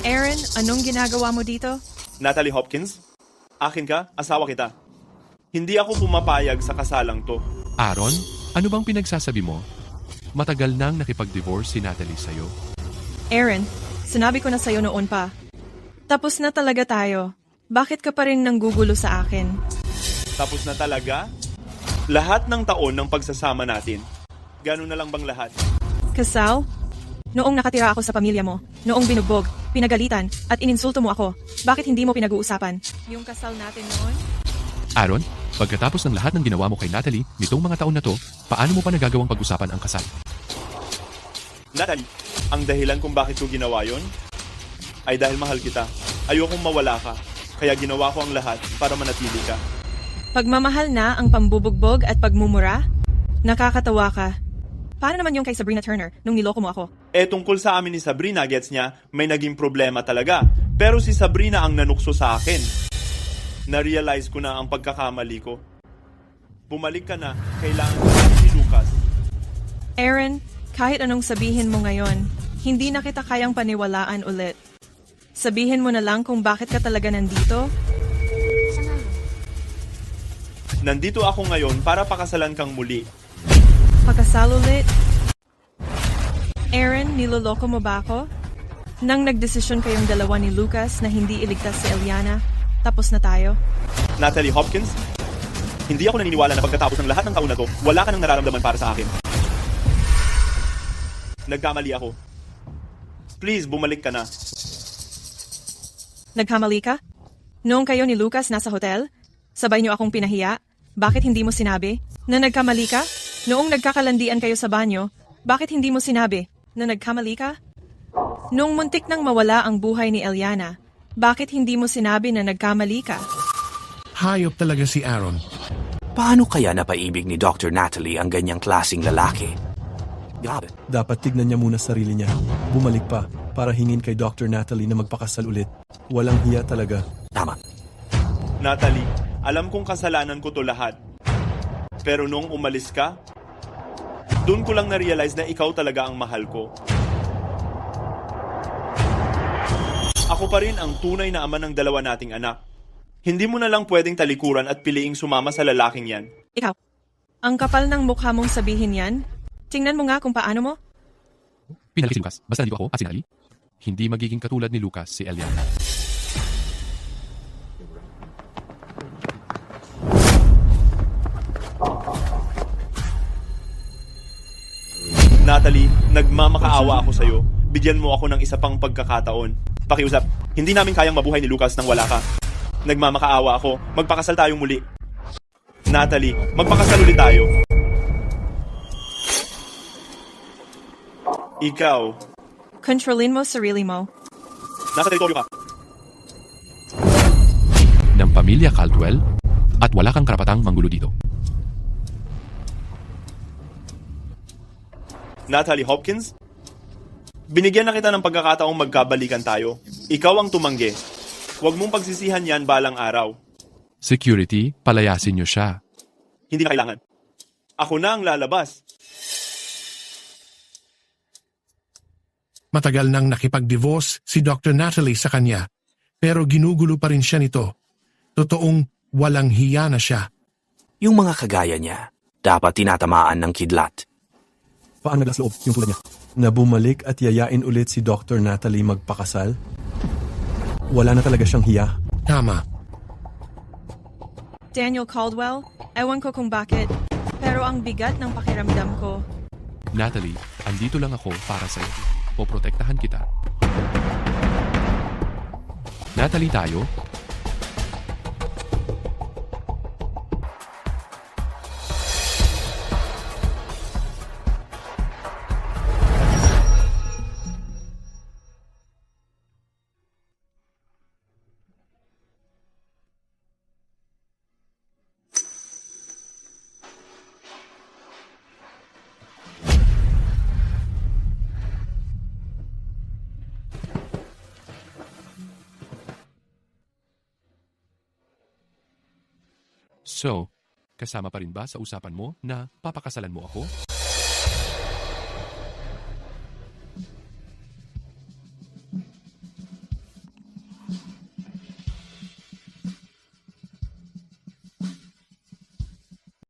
Aaron, anong ginagawa mo dito? Natalie Hopkins, akin ka, asawa kita. Hindi ako pumapayag sa kasalang to. Aaron, ano bang pinagsasabi mo? Matagal nang nakipag-divorce si Natalie sa'yo. Aaron, sinabi ko na sa'yo noon pa. Tapos na talaga tayo. Bakit ka pa rin nanggugulo sa akin? Tapos na talaga? Lahat ng taon ng pagsasama natin. Ganun na lang bang lahat? Kasal? Noong nakatira ako sa pamilya mo, noong binugbog, pinagalitan, at ininsulto mo ako, bakit hindi mo pinag-uusapan? Yung kasal natin noon? Aaron, pagkatapos ng lahat ng ginawa mo kay Natalie nitong mga taon na to, paano mo pa nagagawang pag-usapan ang kasal? Natalie, ang dahilan kung bakit ko ginawa yon ay dahil mahal kita. Ayokong mawala ka, kaya ginawa ko ang lahat para manatili ka. Pagmamahal na ang pambubugbog at pagmumura? Nakakatawa ka. Paano naman yung kay Sabrina Turner nung niloko mo ako? Tungkol sa amin ni Sabrina, gets niya, may naging problema talaga. Pero si Sabrina ang nanukso sa akin. Na-realize ko na ang pagkakamali ko. Bumalik ka na, kailangan ko si Lucas. Aaron, kahit anong sabihin mo ngayon, hindi na kita kayang paniwalaan ulit. Sabihin mo na lang kung bakit ka talaga nandito. Nandito ako ngayon para pakasalan kang muli. Pakasal ulit? Aaron, niloloko mo ba ako? Nang nagdesisyon kayong dalawa ni Lucas na hindi iligtas si Eliana, tapos na tayo? Natalie Hopkins, hindi ako naniniwala na pagkatapos ng lahat ng taon na to, wala ka nang nararamdaman para sa akin. Nagkamali ako. Please, bumalik ka na. Nagkamali ka? Noong kayo ni Lucas nasa hotel, sabay niyo akong pinahiya, bakit hindi mo sinabi na nagkamali ka? Noong nagkakalandian kayo sa banyo, bakit hindi mo sinabi na nagkamali ka? Noong muntik nang mawala ang buhay ni Eliana, bakit hindi mo sinabi na nagkamali ka? Hayop talaga si Aaron. Paano kaya napaibig ni Dr. Natalie ang ganyang klaseng lalaki? Grabe. Dapat tignan niya muna sarili niya. Bumalik pa para hingin kay Dr. Natalie na magpakasal ulit. Walang hiya talaga. Tama. Natalie, alam kong kasalanan ko to lahat. Pero nung umalis ka, doon ko lang na-realize na ikaw talaga ang mahal ko. Ako pa rin ang tunay na ama ng dalawa nating anak. Hindi mo na lang pwedeng talikuran at piliing sumama sa lalaking yan. Ikaw, ang kapal ng mukha mong sabihin yan? Tingnan mo nga kung paano mo. Pinalik si Lucas, basta nandito ako at si Natalie. Hindi magiging katulad ni Lucas si Eliana. Natalie, nagmamakaawa ako sa'yo. Bigyan mo ako ng isa pang pagkakataon. Pakiusap, hindi namin kayang mabuhay ni Lucas nang wala ka. Nagmamakaawa ako. Magpakasal tayong muli. Natalie, magpakasal ulit tayo. Ikaw. Kontrolin mo sarili mo. Nasa teritoryo ka. Ng pamilya Caldwell at wala kang karapatang manggulo dito. Natalie Hopkins, binigyan na kita ng pagkakataong magkabalikan tayo. Ikaw ang tumanggi. Huwag mong pagsisihan yan balang araw. Security, palayasin niyo siya. Hindi na kailangan. Ako na ang lalabas. Matagal nang nakipag-divorce si Dr. Natalie sa kanya, pero ginugulo pa rin siya nito. Totoong walang hiya na siya. Yung mga kagaya niya, dapat tinatamaan ng kidlat. Paano naglasloob yung tulad niya? Na bumalik at yayain ulit si Dr. Natalie magpakasal? Wala na talaga siyang hiya. Tama. Daniel Caldwell, ewan ko kung bakit, pero ang bigat ng pakiramdam ko. Natalie, andito lang ako para sa'yo. Poprotektahan kita. Natalie tayo? So, kasama pa rin ba sa usapan mo na papakasalan mo ako?